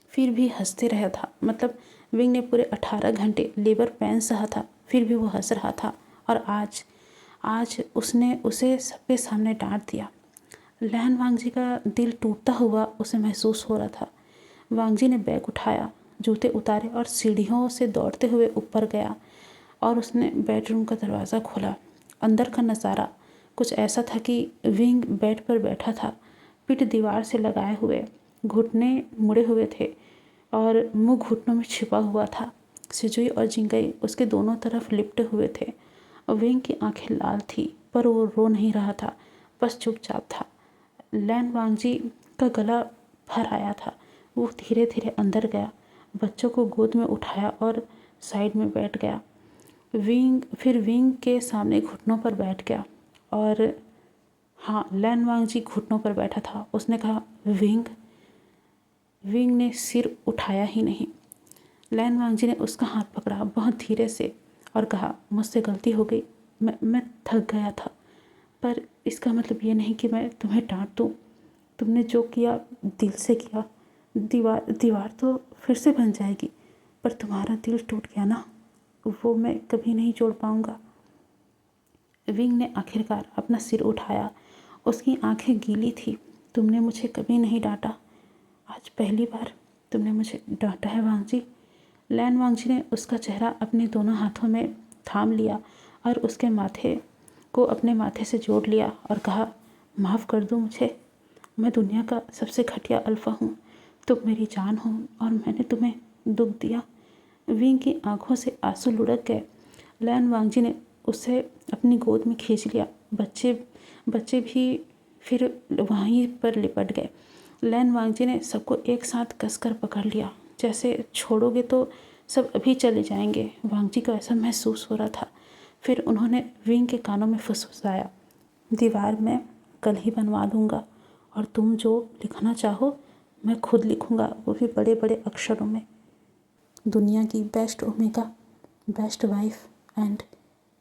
फिर भी हंसते रहा था। मतलब विंग ने पूरे 18 घंटे लेबर पेन सहा था, फिर भी वो हंस रहा था। और आज उसने उसे सबके सामने डांट दिया। लैन वांगजी का दिल टूटता हुआ उसे महसूस हो रहा था। वांगजी ने बैग उठाया, जूते उतारे और सीढ़ियों से दौड़ते हुए ऊपर गया और उसने बेडरूम का दरवाज़ा खोला। अंदर का नज़ारा कुछ ऐसा था कि विंग बेड पर बैठा था, पीठ दीवार से लगाए हुए, घुटने मुड़े हुए थे और मुंह घुटनों में छिपा हुआ था। सिजुई और जिंगई उसके दोनों तरफ लिपटे हुए थे। विंग की आंखें लाल थी, पर वो रो नहीं रहा था, बस चुपचाप था। लैन वांगजी का गला भर आया था। वो धीरे धीरे अंदर गया, बच्चों को गोद में उठाया और साइड में बैठ गया। फिर विंग के सामने घुटनों पर बैठ गया। और हाँ, लैन वांगजी घुटनों पर बैठा था। उसने कहा, विंग। विंग ने सिर उठाया ही नहीं। लैन वांगजी ने उसका हाथ पकड़ा बहुत धीरे से और कहा, मुझसे गलती हो गई, मैं थक गया था, पर इसका मतलब ये नहीं कि मैं तुम्हें डांट दूँ। तुमने जो किया दिल से किया। दीवार तो फिर से बन जाएगी, पर तुम्हारा दिल टूट गया ना, वो मैं कभी नहीं जोड़ पाऊँगा। विंग ने आखिरकार अपना सिर उठाया। उसकी आंखें गीली थी। तुमने मुझे कभी नहीं डांटा, आज पहली बार तुमने मुझे डांटा है वांगजी। लैन वांगजी ने उसका चेहरा अपने दोनों हाथों में थाम लिया और उसके माथे को अपने माथे से जोड़ लिया और कहा, माफ़ कर दो मुझे, मैं दुनिया का सबसे घटिया अल्फा हूँ। तुम मेरी जान हो और मैंने तुम्हें दुख दिया। विंग की आंखों से आंसू लुढ़क गए। लैन वांगजी ने उसे अपनी गोद में खींच लिया। बच्चे भी फिर वहीं पर लिपट गए। लैन वांगजी ने सबको एक साथ कसकर पकड़ लिया, जैसे छोड़ोगे तो सब अभी चले जाएंगे। वांगजी को ऐसा महसूस हो रहा था। फिर उन्होंने विंग के कानों में फुसफुसाया, दीवार मैं कल ही बनवा दूंगा और तुम जो लिखना चाहो मैं खुद लिखूंगा, वो भी बड़े बड़े अक्षरों में। दुनिया की best omega, best wife and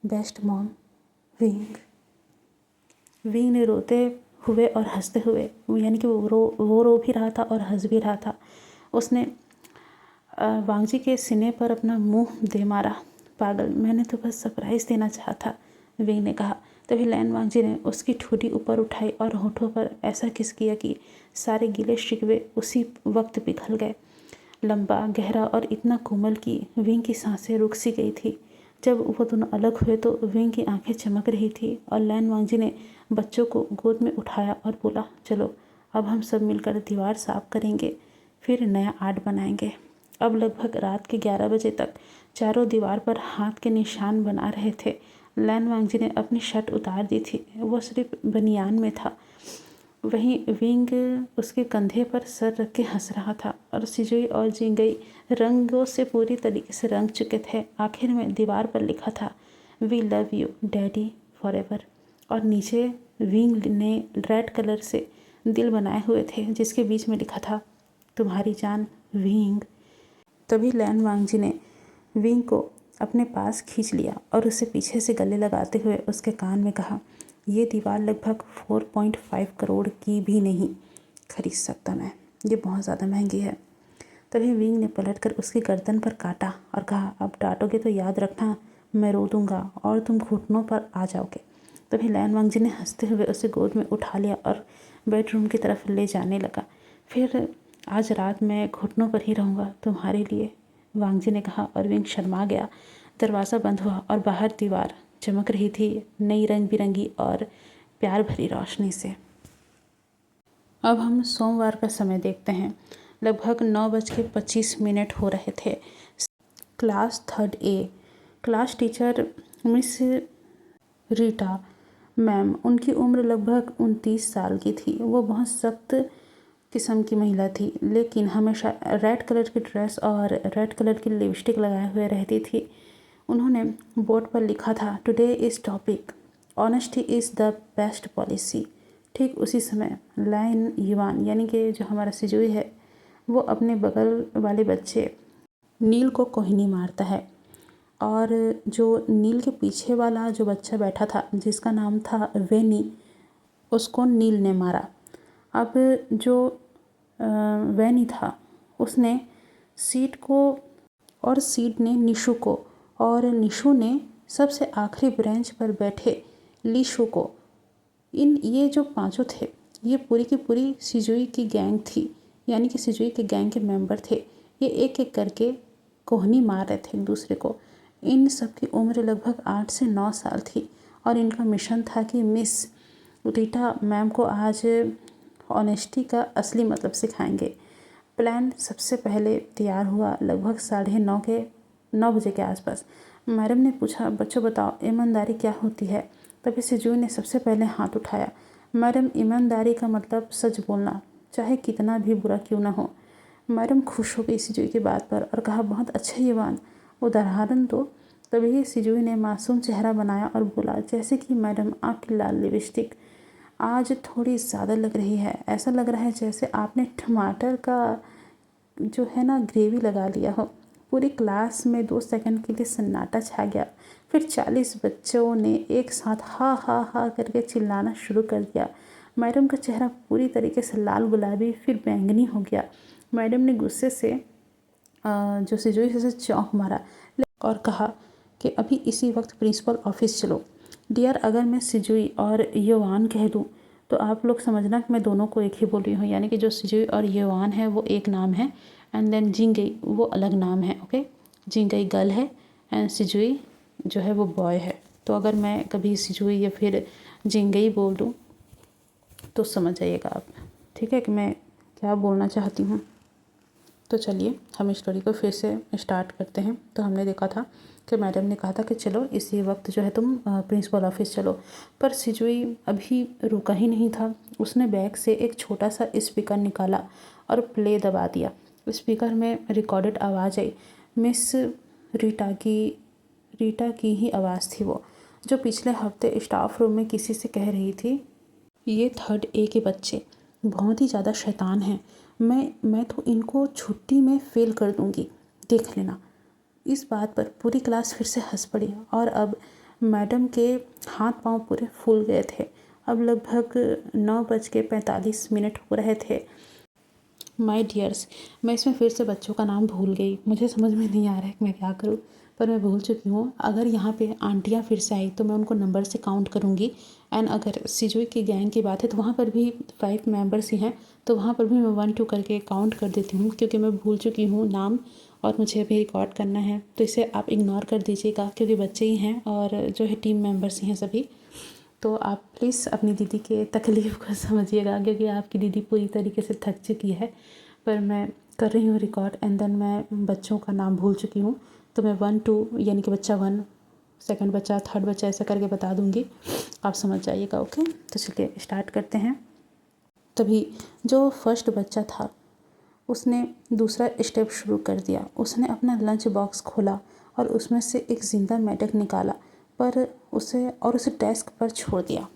best mom, wing. Wing ने रोते हुए और हंसते हुए, यानी कि वो रो भी रहा था और हंस भी रहा था। उसने वांगजी के सीने पर अपना मुंह दे मारा। पागल, मैंने तो बस सरप्राइज़ देना चाहा था, विंग ने कहा। तभी लैन वांगजी ने उसकी ठुड्डी ऊपर उठाई और होठों पर ऐसा किस किया कि सारे गीले शिकवे उसी वक्त पिघल गए। लंबा, गहरा और इतना कोमल कि विंग की सांसें रुक सी गई थी। जब वो दोनों अलग हुए तो विंग की आंखें चमक रही थी और लैन वांगजी ने बच्चों को गोद में उठाया और बोला, चलो अब हम सब मिलकर दीवार साफ करेंगे, फिर नया आर्ट बनाएंगे। अब लगभग रात के 11 बजे तक चारों दीवार पर हाथ के निशान बना रहे थे। लैन वांगजी ने अपनी शर्ट उतार दी थी, वो सिर्फ बनियान में था। वहीं विंग उसके कंधे पर सर रख के हंस रहा था और सिजुई और जिंगई रंगों से पूरी तरीके से रंग चुके थे। आखिर में दीवार पर लिखा था, we love you daddy forever, और नीचे विंग ने रेड कलर से दिल बनाए हुए थे जिसके बीच में लिखा था, तुम्हारी जान विंग। तभी लैन वांगजी ने विंग को अपने पास खींच लिया और उसे पीछे से गले लगाते हुए उसके कान में कहा, ये दीवार लगभग 4.5 करोड़ की भी नहीं खरीद सकता मैं, ये बहुत ज़्यादा महंगी है। तभी विंग ने पलटकर उसकी गर्दन पर काटा और कहा, अब डांटोगे तो याद रखना मैं रो दूंगा और तुम घुटनों पर आ जाओगे। तभी लैन वांगजी ने हंसते हुए उसे गोद में उठा लिया और बेडरूम की तरफ ले जाने लगा। फिर आज रात मैं घुटनों पर ही रहूँगा तुम्हारे लिए, वांगजी ने कहा और विंग शर्मा गया। दरवाज़ा बंद हुआ और बाहर दीवार चमक रही थी नई रंग बिरंगी और प्यार भरी रोशनी से। अब हम सोमवार का समय देखते हैं। लगभग 9:25 हो रहे थे। Class 3rd A class teacher miss Rita ma'am, उनकी उम्र लगभग 29 साल की थी। वो बहुत सख्त किस्म की महिला थी, लेकिन हमेशा रेड कलर की ड्रेस और रेड कलर की लिपस्टिक लगाए हुए रहती थी। उन्होंने बोर्ड पर लिखा था, today is topic honesty is the best policy. ठीक उसी समय लाइन युवान, यानी कि जो हमारा सिजुई है, वो अपने बगल वाले बच्चे नील को कोहिनी मारता है और जो नील के पीछे वाला जो बच्चा बैठा था जिसका नाम था वेनी, उसको नील ने मारा। अब जो वेनी था उसने सीड को और सीड ने निशु को और निशु ने सबसे आखिरी ब्रेंच पर बैठे लीशु को। ये जो पांचों थे ये पूरी की पूरी सिजुई की गैंग थी, यानी कि सिजुई के गैंग के मेंबर थे। ये एक एक करके कोहनी मार रहे थे एक दूसरे को। इन सब की उम्र लगभग 8 से 9 साल थी और इनका मिशन था कि मिस रीटा मैम को आज ऑनेस्टी का असली मतलब सिखाएंगे। प्लान सबसे पहले तैयार हुआ लगभग 9:30 बजे के आसपास। मैडम ने पूछा, बच्चों बताओ ईमानदारी क्या होती है। तभी सिजुई ने सबसे पहले हाथ उठाया। मैडम, ईमानदारी का मतलब सच बोलना, चाहे कितना भी बुरा क्यों ना हो। मैडम खुश हो गई सिजुई की बात पर और कहा, बहुत अच्छा युवान, उदाहरण दो। तभी सिजुई ने मासूम चेहरा बनाया और बोला, जैसे कि मैडम आपकी लाल लिपस्टिक आज थोड़ी ज़्यादा लग रही है। ऐसा लग रहा है जैसे आपने टमाटर का जो है ना ग्रेवी लगा लिया हो। पूरी क्लास में 2 सेकंड के लिए सन्नाटा छा गया। फिर 40 बच्चों ने एक साथ हा हा हा करके चिल्लाना शुरू कर दिया। मैडम का चेहरा पूरी तरीके से लाल गुलाबी फिर बैंगनी हो गया। मैडम ने गुस्से से जो सिजुई से चौंक मारा और कहा कि अभी इसी वक्त प्रिंसिपल ऑफिस चलो। डियर, अगर मैं सिजुई और योवान कह दूँ तो आप लोग समझना कि मैं दोनों को एक ही बोल रही हूँ, यानी कि जो सिजुई और योवान है वो एक नाम है एंड देन जिंगई वो अलग नाम है। ओके, जिंगई गर्ल है एंड सिजुई जो है वो बॉय है। तो अगर मैं कभी सिजुई या फिर जिंगई बोल दूँ तो समझ जाइएगा आप, ठीक है, कि मैं क्या बोलना चाहती हूँ। तो चलिए हम स्टोरी को फिर से स्टार्ट करते हैं। तो हमने देखा था कि मैडम ने कहा था कि चलो इसी वक्त जो है तुम प्रिंसिपल ऑफिस चलो, पर सिजुई अभी रुका ही नहीं था। उसने बैग से एक छोटा सा स्पीकर निकाला और प्ले दबा दिया। स्पीकर में रिकॉर्डेड आवाज़ आई। मिस रीटा की ही आवाज़ थी वो, जो पिछले हफ्ते स्टाफ रूम में किसी से कह रही थी, ये 3rd A के बच्चे बहुत ही ज़्यादा शैतान हैं। मैं तो इनको छुट्टी में फ़ेल कर दूंगी, देख लेना। इस बात पर पूरी क्लास फिर से हंस पड़ी और अब मैडम के हाथ पांव पूरे फूल गए थे। अब लगभग 9:45 हो रहे थे। माय डियर्स, मैं इसमें फिर से बच्चों का नाम भूल गई। मुझे समझ में नहीं आ रहा है कि मैं क्या करूँ, पर मैं भूल चुकी हूँ। अगर यहाँ पे आंटियाँ फिर से आई तो मैं उनको नंबर से काउंट करूँगी। एंड अगर सिजुई की गैंग की बात है तो वहाँ पर भी 5 मेंबर्स ही हैं, तो वहाँ पर भी मैं 1 2 करके काउंट कर देती हूँ, क्योंकि मैं भूल चुकी हूँ नाम और मुझे अभी रिकॉर्ड करना है। तो इसे आप इग्नोर कर दीजिएगा, क्योंकि बच्चे ही हैं और जो है टीम मेंबर्स ही हैं सभी। तो आप प्लीज़ अपनी दीदी के तकलीफ़ को समझिएगा, क्योंकि आपकी दीदी पूरी तरीके से थक चुकी है। पर मैं कर रही हूँ रिकॉर्ड एंड देन मैं बच्चों का नाम भूल चुकी हूँ। तो मैं 1 2 यानी कि बच्चा 1, सेकंड बच्चा, थर्ड बच्चा, ऐसा करके बता दूँगी, आप समझ जाइएगा। ओके, तो चलिए स्टार्ट करते हैं। तभी जो फर्स्ट बच्चा था उसने दूसरा स्टेप शुरू कर दिया। उसने अपना लंच बॉक्स खोला और उसमें से एक जिंदा मेढक निकाला, पर उसे डेस्क पर छोड़ दिया।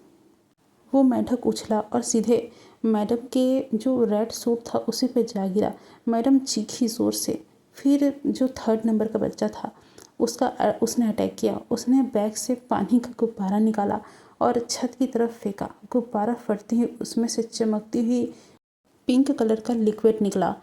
वो मेढक उछला और सीधे मैडम के जो रेड सूट था उसी पे जा गिरा। मैडम चीखी ज़ोर से। फिर जो 3rd नंबर का बच्चा था उसने अटैक किया। उसने बैग से पानी का गुब्बारा निकाला और छत की तरफ फेंका। गुब्बारा फटते ही उसमें से चमकती हुई पिंक कलर का लिक्विड निकला।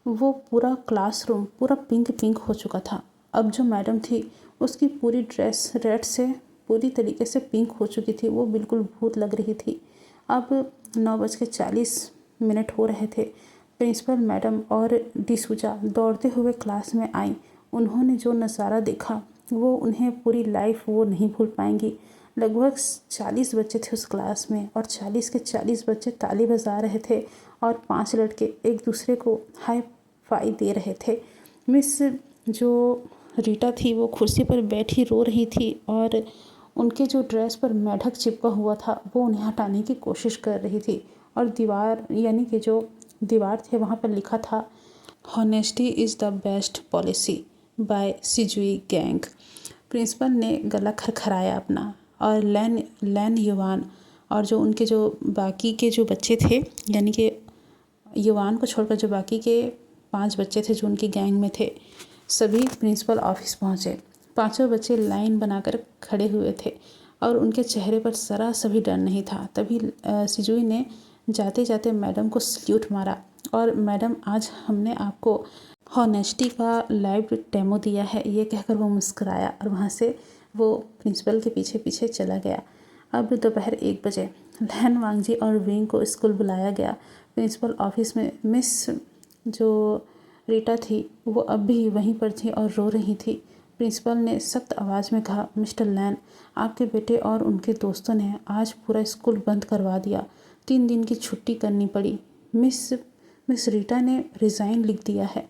वो पूरा क्लासरूम पूरा पिंक पिंक हो चुका था। अब जो मैडम थी उसकी पूरी ड्रेस रेड से पूरी तरीके से पिंक हो चुकी थी। वो बिल्कुल भूत लग रही थी। अब 9:40 हो रहे थे। प्रिंसिपल मैडम और डिसूजा दौड़ते हुए क्लास में आई। उन्होंने जो नज़ारा देखा वो उन्हें पूरी लाइफ वो नहीं भूल पाएंगी। लगभग 40 बच्चे थे उस क्लास में और 40 के 40 बच्चे ताली बजा रहे थे और 5 लड़के एक दूसरे को हाई फाई दे रहे थे। मिस जो रीटा थी वो कुर्सी पर बैठी रो रही थी और उनके जो ड्रेस पर मेढक चिपका हुआ था वो उन्हें हटाने की कोशिश कर रही थी। और दीवार यानी कि जो दीवार थे वहाँ पर लिखा था, honesty is the best policy by सिजुई गैंग। प्रिंसिपल ने गला खरखराया अपना और लैन युवान और जो उनके जो बाकी के जो बच्चे थे, यानी कि युवान को छोड़कर जो बाकी के 5 बच्चे थे जो उनकी गैंग में थे, सभी प्रिंसिपल ऑफिस पहुँचे। 5 बच्चे लाइन बनाकर खड़े हुए थे और उनके चेहरे पर ज़रा सा भी डर नहीं था। तभी सिजुई ने जाते जाते मैडम को सल्यूट मारा और मैडम, आज हमने आपको हॉनेस्टी का लाइव डेमो दिया है, ये कहकर वो मुस्कुराया और वहाँ से वो प्रिंसिपल के पीछे पीछे चला गया। अब दोपहर 1 बजे लैन वांगजी और विंग को स्कूल बुलाया गया। प्रिंसिपल ऑफिस में मिस जो रीटा थी वो अब भी वहीं पर थी और रो रही थी। प्रिंसिपल ने सख्त आवाज़ में कहा, मिस्टर लैन, आपके बेटे और उनके दोस्तों ने आज पूरा स्कूल बंद करवा दिया। 3 दिन की छुट्टी करनी पड़ी। मिस रीटा ने रिज़ाइन लिख दिया है।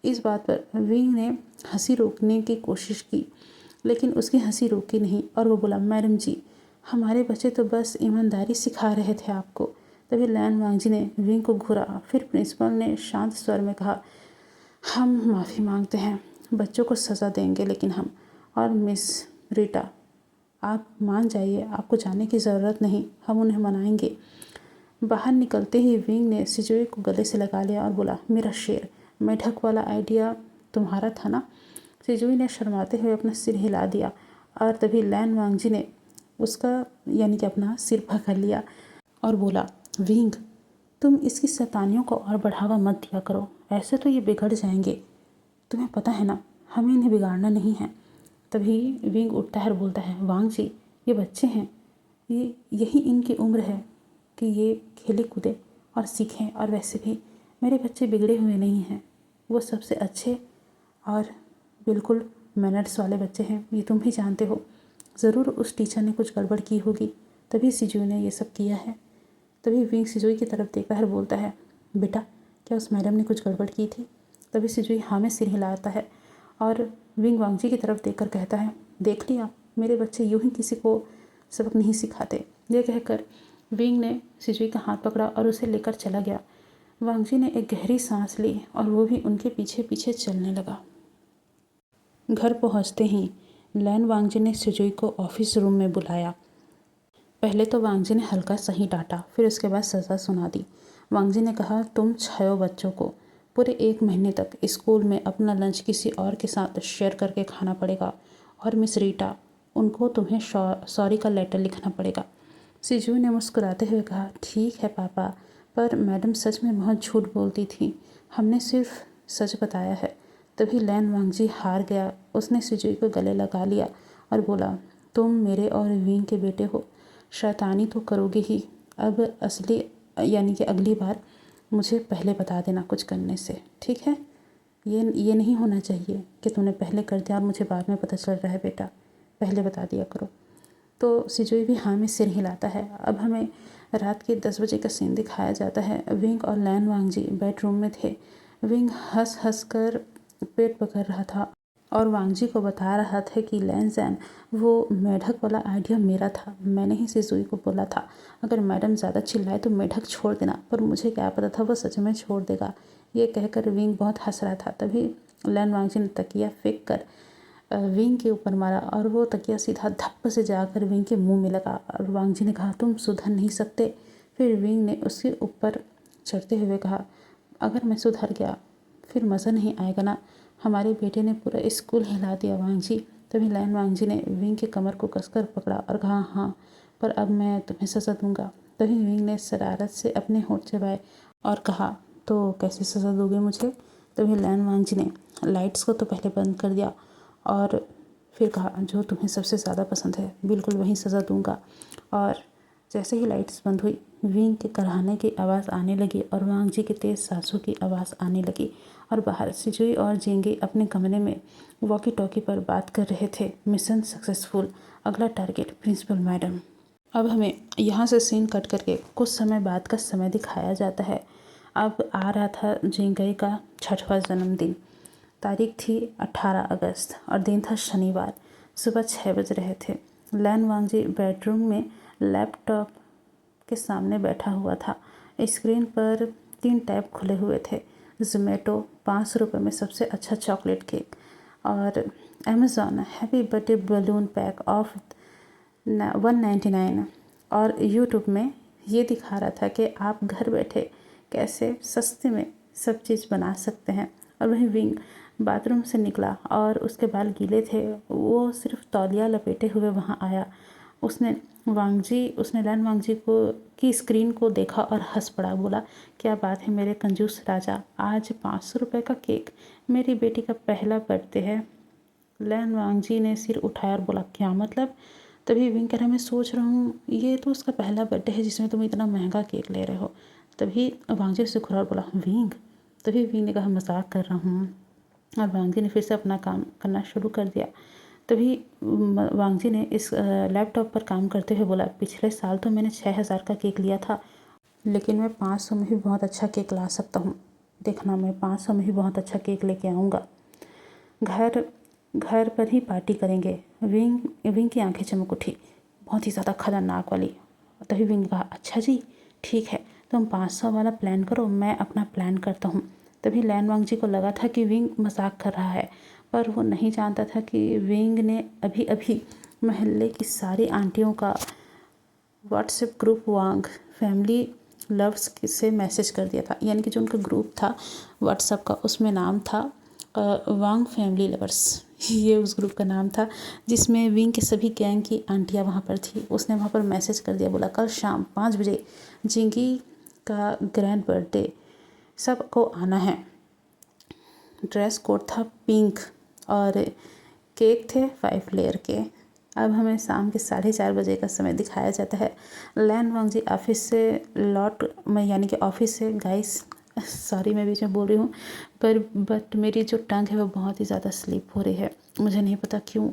इस बात पर विंग ने हंसी रोकने की कोशिश की, लेकिन उसकी हंसी रुकी नहीं और वो बोला, मैडम जी, हमारे बच्चे तो बस ईमानदारी सिखा रहे थे आपको, तभी लैन वांगजी ने विंग को घूरा। फिर प्रिंसिपल ने शांत स्वर में कहा, हम माफ़ी मांगते हैं, बच्चों को सज़ा देंगे लेकिन हम। और मिस रीटा, आप मान जाइए, आपको जाने की ज़रूरत नहीं, हम उन्हें मनाएंगे। बाहर निकलते ही विंग ने सिजुई को गले से लगा लिया और बोला, मेरा शेर, मेढक वाला आइडिया तुम्हारा था ना। सिजुई ने शर्माते हुए अपना सिर हिला दिया और तभी लैन वांगजी ने उसका यानी कि अपना सिर पकड़ लिया और बोला, विंग, तुम इसकी शैतानियों को और बढ़ावा मत दिया करो, ऐसे तो ये बिगड़ जाएंगे। तुम्हें पता है ना, हमें इन्हें बिगाड़ना नहीं है। तभी विंग उठता है और बोलता है, वांग जी, ये बच्चे हैं, यही इनकी उम्र है कि ये खेले कूदे और सीखें। और वैसे भी मेरे बच्चे बिगड़े हुए नहीं हैं, वो सबसे अच्छे और बिल्कुल मैनर्स वाले बच्चे हैं, ये तुम भी जानते हो। ज़रूर उस टीचर ने कुछ गड़बड़ की होगी, तभी सिजुई ने ये सब किया है। तभी विंग सिजुई की तरफ देखता है और बोलता है, बेटा, क्या उस मैडम ने कुछ गड़बड़ की थी। तभी सिजुई हाँ में सिर हिलाता है और विंग वांगजी की तरफ देखकर कहता है, देख लिया, मेरे बच्चे यूं ही किसी को सबक नहीं सिखाते। ये कहकर विंग ने सिजुई का हाथ पकड़ा और उसे लेकर चला गया। वांगजी ने एक गहरी सांस ली और वो भी उनके पीछे पीछे चलने लगा। घर पहुंचते ही लैन वांगजी ने सिजुई को ऑफिस रूम में बुलाया। पहले तो वांगजी ने हल्का सही डांटा, फिर उसके बाद सज़ा सुना दी। वांगजी ने कहा, तुम 6 बच्चों को पूरे 1 महीने तक स्कूल में अपना लंच किसी और के साथ शेयर करके खाना पड़ेगा। और मिस रीटा, उनको तुम्हें सॉरी का लेटर लिखना पड़ेगा। सिजुई ने मुस्कुराते हुए कहा, ठीक है पापा, पर मैडम सच में बहुत झूठ बोलती थी, हमने सिर्फ सच बताया है। तभी लैन वांगजी हार गया। उसने सिजुई को गले लगा लिया और बोला, तुम मेरे और विंग के बेटे हो, शैतानी तो करोगे ही, अब असली यानी कि अगली बार मुझे पहले बता देना कुछ करने से, ठीक है। ये नहीं होना चाहिए कि तुमने पहले कर दिया और मुझे बाद में पता चल रहा है। बेटा, पहले बता दिया करो। तो सिजुई भी हाँ में सिर हिलाता है। अब हमें रात के 10 बजे का सीन दिखाया जाता है। विंग और लैन वांगजी बेडरूम में थे। विंग हंस हंस कर पेट पकड़ रहा था और वांगजी को बता रहा था कि लैन जैन, वो मेढक वाला आइडिया मेरा था, मैंने ही सिजुई को बोला था, अगर मैडम ज़्यादा चिल्लाए तो मेढक छोड़ देना, पर मुझे क्या पता था वो सच में छोड़ देगा। ये कहकर विंग बहुत हंस रहा था। तभी लैन वांगजी ने तकिया फेंक कर विंग के ऊपर मारा और वो तकिया सीधा धप्प से जाकर विंग के मुंह में लगा और वांगजी ने कहा, तुम सुधर नहीं सकते। फिर विंग ने उसके ऊपर चढ़ते हुए कहा, अगर मैं सुधर गया फिर मज़ा नहीं आएगा ना। हमारे बेटे ने पूरा स्कूल हिला दिया वांगजी। तभी लैन वांगजी ने विंग के कमर को कसकर पकड़ा और कहा, हाँ, पर अब मैं तुम्हें सज़ा दूंगा। तभी विंग ने शरारत से अपने होंठ चबाए और कहा, तो कैसे सज़ा दोगे मुझे। तभी लैन वांगजी ने लाइट्स को तो पहले बंद कर दिया और फिर कहा, जो तुम्हें सबसे ज़्यादा पसंद है बिल्कुल वही सज़ा दूंगा। और जैसे ही लाइट्स बंद हुई, विंग के कराहने की आवाज़ आने लगी और वांगजी की तेज़ सांसों की आवाज़ आने लगी और बाहर सिजुई और जेंगी अपने कमरे में वॉकी टॉकी पर बात कर रहे थे। मिशन सक्सेसफुल, अगला टारगेट प्रिंसिपल मैडम। अब हमें यहाँ से सीन कट करके कुछ समय बाद का समय दिखाया जाता है। अब आ रहा था जेंगी का 6वां जन्मदिन। तारीख थी 18 अगस्त और दिन था शनिवार। सुबह 6 बज रहे थे। लैन वांगजी बेडरूम में लैपटॉप के सामने बैठा हुआ था। स्क्रीन पर 3 टैब खुले हुए थे। ज़ोमैटो 500 रुपये में सबसे अच्छा चॉकलेट केक और Amazon happy birthday balloon pack of 199 और यूट्यूब में ये दिखा रहा था कि आप घर बैठे कैसे सस्ते में सब चीज़ बना सकते हैं। और वहीं विंग बाथरूम से निकला और उसके बाल गीले थे, वो सिर्फ तौलिया लपेटे हुए वहाँ आया। उसने लैन वांगजी को की स्क्रीन को देखा और हंस पड़ा। बोला, क्या बात है मेरे कंजूस राजा, आज 500 रुपये का केक, मेरी बेटी का पहला बर्थडे है। लैन वांगजी ने सिर उठाया और बोला, क्या मतलब। तभी विंग कह रहा, मैं सोच रहा हूँ ये तो उसका पहला बर्थडे है जिसमें तुम इतना महंगा केक ले रहे हो। तभी वांगजी से खुरा और बोला, विंग। तभी विंग ने कहा, मजाक कर रहा हूँ। और वांगजी ने फिर से अपना काम करना शुरू कर दिया। तभी वांगजी ने इस लैपटॉप पर काम करते हुए बोला, पिछले साल तो मैंने 6000 का केक लिया था, लेकिन मैं 500 में भी बहुत अच्छा केक ला सकता हूँ। देखना, मैं 500 में भी बहुत अच्छा केक लेके आऊँगा। घर पर ही पार्टी करेंगे। विंग की आंखें चमक उठी, बहुत ही ज़्यादा खतरनाक वाली। तभी विंग कहा, अच्छा जी, ठीक है, तुम 500 वाला प्लान करो, मैं अपना प्लान करता हूँ। तभी लैन वांग जी को लगा था कि विंग मजाक कर रहा है, पर वो नहीं जानता था कि विंग ने अभी अभी मोहल्ले की सारी आंटियों का व्हाट्सएप ग्रुप वांग फैमिली लव्स से मैसेज कर दिया था। यानी कि जो उनका ग्रुप था व्हाट्सएप का, उसमें नाम था वांग फैमिली लवर्स। ये उस ग्रुप का नाम था जिसमें विंग के सभी गैंग की आंटियां वहाँ पर थी। उसने वहाँ पर मैसेज कर दिया, बोला कल शाम 5 बजे जिंगी का ग्रैंड बर्थडे, सबको आना है। ड्रेस कोड था पिंक और केक थे 5 लेयर के। अब हमें शाम के 4:30 बजे का समय दिखाया जाता है। लैन वांग जी ऑफिस से लौट मैं यानी कि ऑफिस से गाइस सॉरी मैं बीच में बोल रही हूँ, बट मेरी जो टंग है वो बहुत ही ज़्यादा स्लिप हो रही है। मुझे नहीं पता क्यों,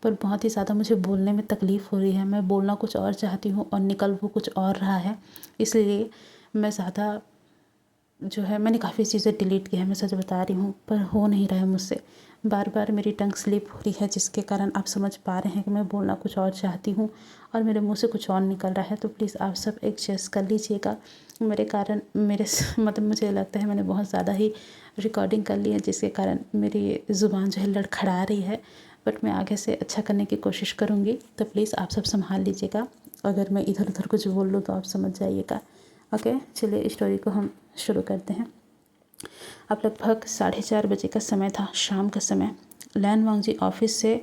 पर बहुत ही ज़्यादा मुझे बोलने में तकलीफ़ हो रही है। मैं बोलना कुछ और चाहती हूँ और निकल वो कुछ और रहा है, इसलिए मैं ज़्यादा जो है मैंने काफ़ी चीज़ें डिलीट की है, मैं सच बता रही हूँ, पर हो नहीं रहा है मुझसे। बार बार मेरी टंग स्लिप हो रही है, जिसके कारण आप समझ पा रहे हैं कि मैं बोलना कुछ और चाहती हूँ और मेरे मुंह से कुछ और निकल रहा है। तो प्लीज़ आप सब एडजस्ट कर लीजिएगा मेरे कारण। मतलब मुझे लगता है मैंने बहुत ज़्यादा ही रिकॉर्डिंग कर ली है, जिसके कारण मेरी ज़ुबान जो है लड़खड़ा रही है, बट मैं आगे से अच्छा करने की कोशिश करूँगी। तो प्लीज़ आप सब संभाल लीजिएगा, अगर मैं इधर उधर कुछ बोल लूँ तो आप समझ जाइएगा। ओके, चलिए स्टोरी को हम शुरू करते हैं। अब लगभग 4:30 बजे का समय था, शाम का समय। लैन वांग जी ऑफिस से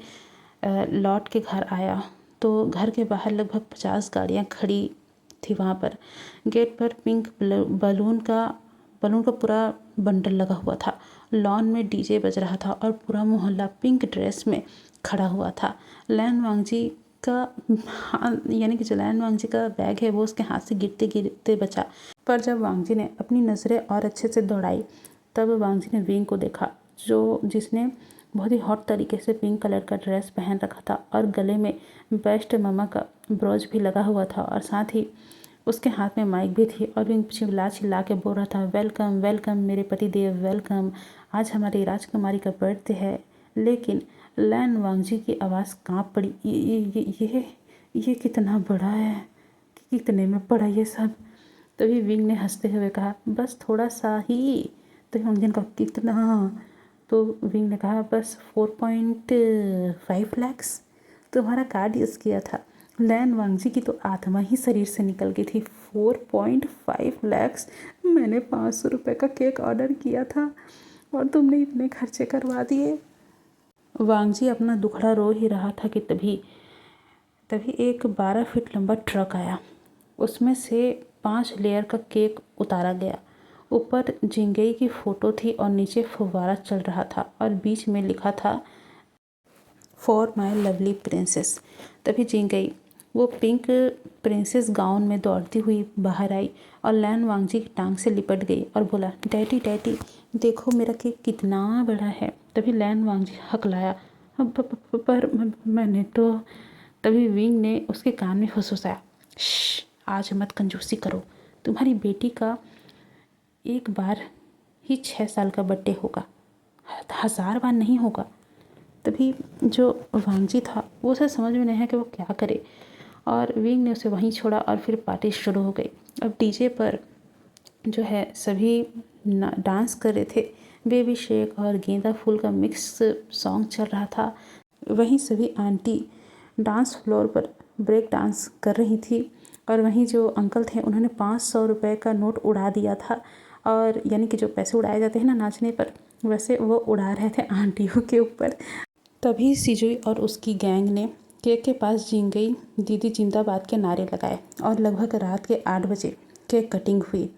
लौट के घर आया तो घर के बाहर लगभग 50 गाड़ियाँ खड़ी थी। वहाँ पर गेट पर पिंक बलून का पूरा बंडल लगा हुआ था। लॉन में डीजे बज रहा था और पूरा मोहल्ला पिंक ड्रेस में खड़ा हुआ था। लैन वांग जी का यानी कि जो लैन वांग जी का बैग है वो उसके हाथ से गिरते गिरते बचा, पर जब वांग जी ने अपनी नज़रें और अच्छे से दौड़ाई तब वांग जी ने विंग को देखा, जिसने बहुत ही हॉट तरीके से पिंक कलर का ड्रेस पहन रखा था और गले में बेस्ट मामा का ब्रोच भी लगा हुआ था और साथ ही उसके हाथ में माइक भी थी और विंग चिल्ला चिल्ला के बोल रहा था, वेलकम वेलकम मेरे पति देव, वेलकम, आज हमारी राजकुमारी का बर्थडे है। लेकिन लैन वांग जी की आवाज़ काँप पड़ी, ये कितना बड़ा है, कितने में पड़ा ये सब। तभी विंग ने हंसते हुए कहा, बस थोड़ा सा ही। तो वांग जी ने कहा, कितना? तो विंग ने कहा, बस 4.5 लाख तुम्हारा कार्ड यूज़ किया था। लैन वांग जी की तो आत्मा ही शरीर से निकल गई थी। 4.5 लाख, मैंने 500 रुपये का केक ऑर्डर किया था और तुमने इतने खर्चे करवा दिए। वांग जी अपना दुखड़ा रो ही रहा था कि तभी एक 12 फीट लंबा ट्रक आया। उसमें से 5 लेयर का केक उतारा गया। ऊपर जिंगई की फ़ोटो थी और नीचे फव्वारा चल रहा था और बीच में लिखा था, फॉर माई लवली प्रिंसेस। तभी जिंगई वो पिंक प्रिंसेस गाउन में दौड़ती हुई बाहर आई और लैन वांग जी की टांग से लिपट गई और बोला, डैडी डैडी देखो मेरा केक कितना बड़ा है। तभी लैन वांग जी हकलाया, पर मैंने तो। तभी विंग ने उसके कान में फुसफुसाया, आज मत कंजूसी करो, तुम्हारी बेटी का एक बार ही 6 साल का बर्थडे होगा, 1000 बार नहीं होगा। तभी जो वांग जी था वो उसे समझ में नहीं है कि वो क्या करे और विंग ने उसे वहीं छोड़ा और फिर पार्टी शुरू हो गई। अब डीजे पर जो है सभी डांस कर रहे थे। बेबी शेक और गेंदा फूल का मिक्स सॉन्ग चल रहा था। वहीं सभी आंटी डांस फ्लोर पर ब्रेक डांस कर रही थी और वहीं जो अंकल थे उन्होंने 500 रुपये का नोट उड़ा दिया था। और यानी कि जो पैसे उड़ाए जाते हैं ना नाचने पर, वैसे वो उड़ा रहे थे आंटियों के ऊपर। तभी सिजुई और उसकी गैंग ने केक के पास जिंगई दीदी जिंदाबाद के नारे लगाए और लगभग रात के 8 बजे केक कटिंग हुई।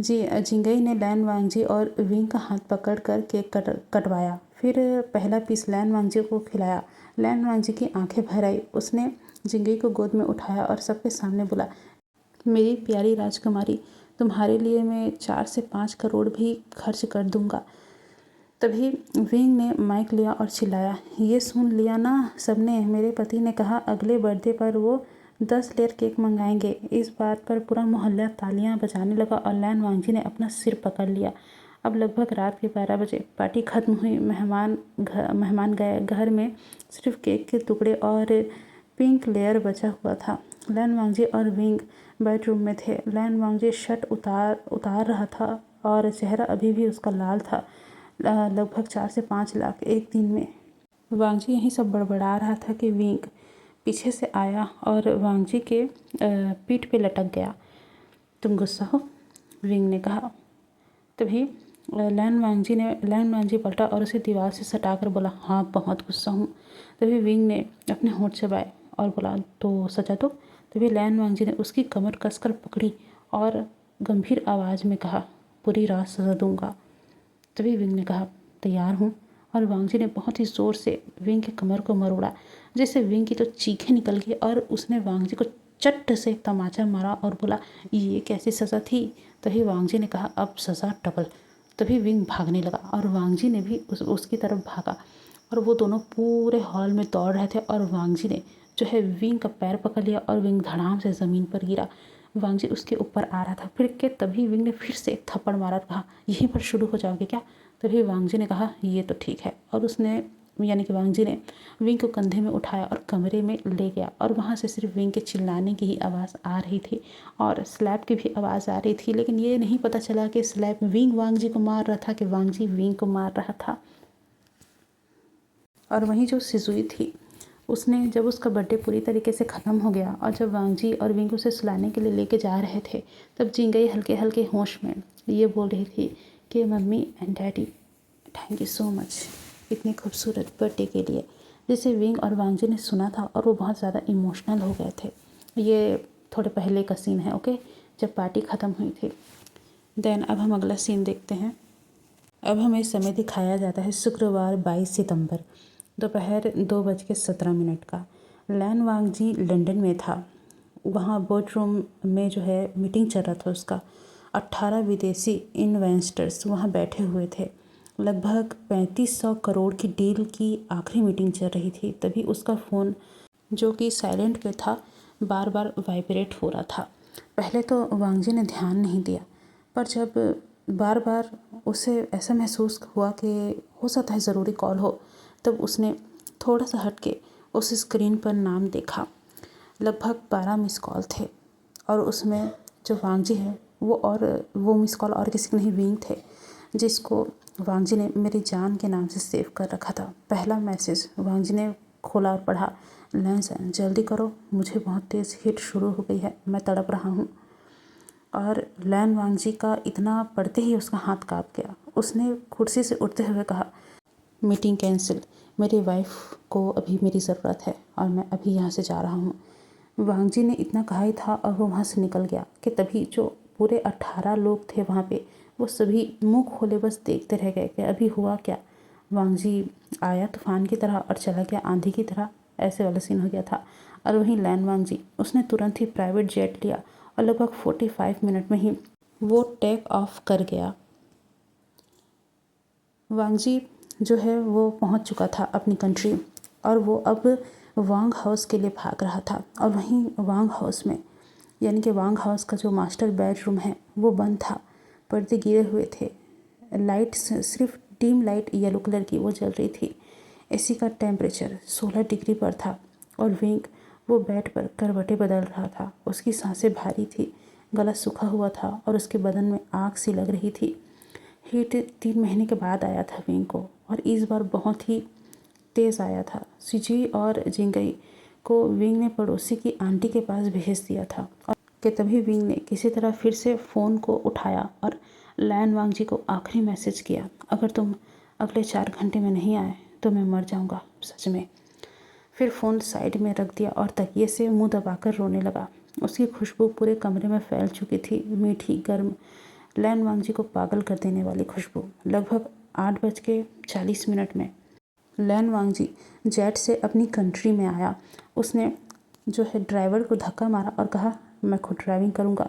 जिंगई ने लैन वांग जी और विंग का हाथ पकड़कर केक कटवाया। फिर पहला पीस लैन वांग जी को खिलाया। लैन वांग जी की आंखें भर आई। उसने जिंगई को गोद में उठाया और सबके सामने बोला, मेरी प्यारी राजकुमारी, तुम्हारे लिए मैं 4 से 5 करोड़ भी खर्च कर दूंगा। तभी विंग ने माइक लिया और चिल्लाया, ये सुन लिया ना सबने, मेरे पति ने कहा अगले बर्थडे पर वो 10 लेयर केक मंगाएंगे। इस बात पर पूरा मोहल्ला तालियां बजाने लगा और लैन वांग जी ने अपना सिर पकड़ लिया। अब लगभग रात के 12 बजे पार्टी खत्म हुई। मेहमान गए। घर में सिर्फ केक के टुकड़े और पिंक लेयर बचा हुआ था। लैन वांग जी और विंग बेडरूम में थे। लैन वांगजी शर्ट उतार रहा था और चेहरा अभी भी उसका लाल था। लगभग 4 से 5 लाख एक दिन में। वांगजी यही सब बड़बड़ा रहा था कि विंग पीछे से आया और वांगजी के पीठ पे लटक गया। तुम गुस्सा हो? विंग ने कहा। तभी लैन वांगजी पलटा और उसे दीवार से सटाकर बोला, हाँ बहुत गुस्सा हूँ। तभी विंग ने अपने होंठ चबाए और बोला, तो सजा दो। तभी लैन वांगजी ने उसकी कमर कसकर पकड़ी और गंभीर आवाज़ में कहा, पूरी रात सजा दूंगा। तभी विंग ने कहा, तैयार हूँ। और वांगजी ने बहुत ही ज़ोर से विंग के कमर को मरोड़ा, जिससे विंग की तो चीखें निकल गई और उसने वांगजी को चट्ट से एक तमाचा मारा और बोला, ये कैसी सज़ा थी? तभी वांगजी ने कहा, अब सज़ा डबल। तभी विंग भागने लगा और वांगजी ने भी उसकी तरफ भागा और वो दोनों पूरे हॉल में दौड़ रहे थे और वांगजी ने जो है विंग का पैर पकड़ लिया और विंग धड़ाम से ज़मीन पर गिरा। वांगजी उसके ऊपर आ रहा था। फिर के तभी विंग ने फिर से एक थप्पड़ मारा और कहा, यहीं पर शुरू हो जाओगे क्या? तभी वांगजी ने कहा, ये तो ठीक है। और उसने यानी कि वांगजी ने विंग को कंधे में उठाया और कमरे में ले गया और वहाँ से सिर्फ विंग के चिल्लाने की ही आवाज़ आ रही थी और स्लैप की भी आवाज़ आ रही थी। लेकिन ये नहीं पता चला कि स्लैप विंग वांगजी को मार रहा था कि वांगजी विंग को मार रहा था। और वहीं जो सिजुई थी, उसने जब उसका बर्थडे पूरी तरीके से ख़त्म हो गया और जब वांगजी और विंग उसे सुलाने के लिए लेके जा रहे थे, तब जिंगई हल्के हल्के होश में ये बोल रही थी कि mummy and daddy thank you so much इतने खूबसूरत बर्थडे के लिए, जिसे विंग और वांगजी ने सुना था और वो बहुत ज़्यादा इमोशनल हो गए थे। ये थोड़े पहले का सीन है, ओके, जब पार्टी ख़त्म हुई थी। देन अब हम अगला सीन देखते हैं। अब हमें समय दिखाया जाता है शुक्रवार 22 सितंबर दोपहर 2:17 का। लैन वांगजी लंदन में था। वहाँ बोर्ड रूम में जो है मीटिंग चल रहा था उसका। 18 विदेशी इन्वेस्टर्स वहाँ बैठे हुए थे। लगभग 3500 करोड़ की डील की आखिरी मीटिंग चल रही थी। तभी उसका फ़ोन जो कि साइलेंट पे था बार बार वाइब्रेट हो रहा था। पहले तो वांगजी ने ध्यान नहीं दिया, पर जब बार बार उसे ऐसा महसूस हुआ कि हो सकता है ज़रूरी कॉल हो, तब उसने थोड़ा सा हट के उस स्क्रीन पर नाम देखा। लगभग 12 मिस कॉल थे और उसमें जो वांगजी है वो मिस कॉल और किसी के नहीं, विंग थे, जिसको वांगजी ने मेरी जान के नाम से सेव कर रखा था। पहला मैसेज वांगजी ने खोला और पढ़ा, लैन जल्दी करो, मुझे बहुत तेज़ हिट शुरू हो गई है, मैं तड़प रहा हूँ। और लैन वांगजी का इतना पढ़ते ही उसका हाथ काँप गया। उसने कुर्सी से उठते हुए कहा, मीटिंग कैंसिल, मेरी वाइफ को अभी मेरी ज़रूरत है और मैं अभी यहाँ से जा रहा हूँ। वांगजी ने इतना कहा ही था और वो वहाँ से निकल गया कि तभी जो पूरे 18 लोग थे वहाँ पे, वो सभी मुंह खोले बस देखते रह गए कि अभी हुआ क्या। वांगजी आया तूफान की तरह और चला गया आंधी की तरह, ऐसे वाला सीन हो गया था। और वहीं लैन वांगजी, उसने तुरंत ही प्राइवेट जेट लिया और लगभग 45 मिनट में ही वो टेक ऑफ कर गया। वांगजी जो है वो पहुंच चुका था अपनी कंट्री और वो अब वांग हाउस के लिए भाग रहा था। और वहीं वांग हाउस में यानी कि वांग हाउस का जो मास्टर बेडरूम है वो बंद था, पर्दे गिरे हुए थे, लाइट सिर्फ डिम लाइट येलो कलर की वो जल रही थी। एसी का टेम्परेचर 16 डिग्री पर था और विंग वो बेड पर करवटें बदल रहा था। उसकी सांसें भारी थी, गला सूखा हुआ था और उसके बदन में आग सी लग रही थी। हिट 3 महीने के बाद आया था विंग को और इस बार बहुत ही तेज़ आया था। सिजी और जिंगई को विंग ने पड़ोसी की आंटी के पास भेज दिया था और कि तभी विंग ने किसी तरह फिर से फ़ोन को उठाया और लैन वांगजी को आखिरी मैसेज किया, अगर तुम अगले 4 घंटे में नहीं आए तो मैं मर जाऊंगा सच में। फिर फ़ोन साइड में रख दिया और तकिए से मुंह दबाकर रोने लगा। उसकी खुशबू पूरे कमरे में फैल चुकी थी, मीठी गर्म, लैन वांगजी को पागल कर देने वाली खुशबू। लगभग 8:40 में लैन वांगजी जेट से अपनी कंट्री में आया। उसने जो है ड्राइवर को धक्का मारा और कहा, मैं खुद ड्राइविंग करूँगा।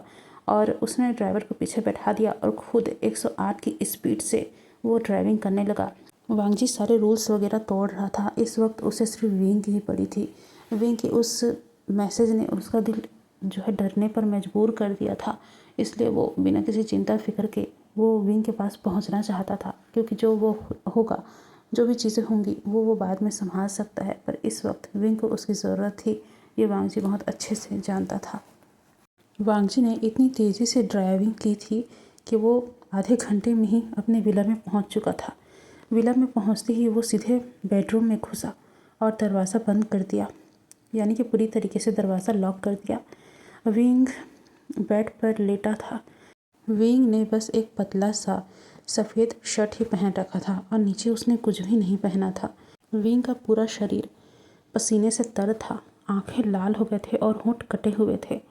और उसने ड्राइवर को पीछे बैठा दिया और खुद 108 की स्पीड से वो ड्राइविंग करने लगा। वांगजी सारे रूल्स वगैरह तोड़ रहा था। इस वक्त उसे सिर्फ विंग की ही पड़ी थी। विंग की उस मैसेज ने उसका दिल जो है डरने पर मजबूर कर दिया था, इसलिए वो बिना किसी चिंता फिक्र के वो विंग के पास पहुंचना चाहता था, क्योंकि जो वो होगा, जो भी चीज़ें होंगी वो बाद में संभाल सकता है, पर इस वक्त विंग को उसकी ज़रूरत थी। ये वांगजी बहुत अच्छे से जानता था। वांग जी ने इतनी तेज़ी से ड्राइविंग की थी कि वो आधे घंटे में ही अपने विला में पहुंच चुका था। विला में पहुंचते ही वो सीधे बेडरूम में घुसा और दरवाज़ा बंद कर दिया, यानी कि पूरी तरीके से दरवाज़ा लॉक कर दिया। विंग बेड पर लेटा था। विंग ने बस एक पतला सा सफ़ेद शर्ट ही पहन रखा था और नीचे उसने कुछ भी नहीं पहना था। विंग का पूरा शरीर पसीने से तर था, आंखें लाल हो गए थे और होंठ कटे हुए थे।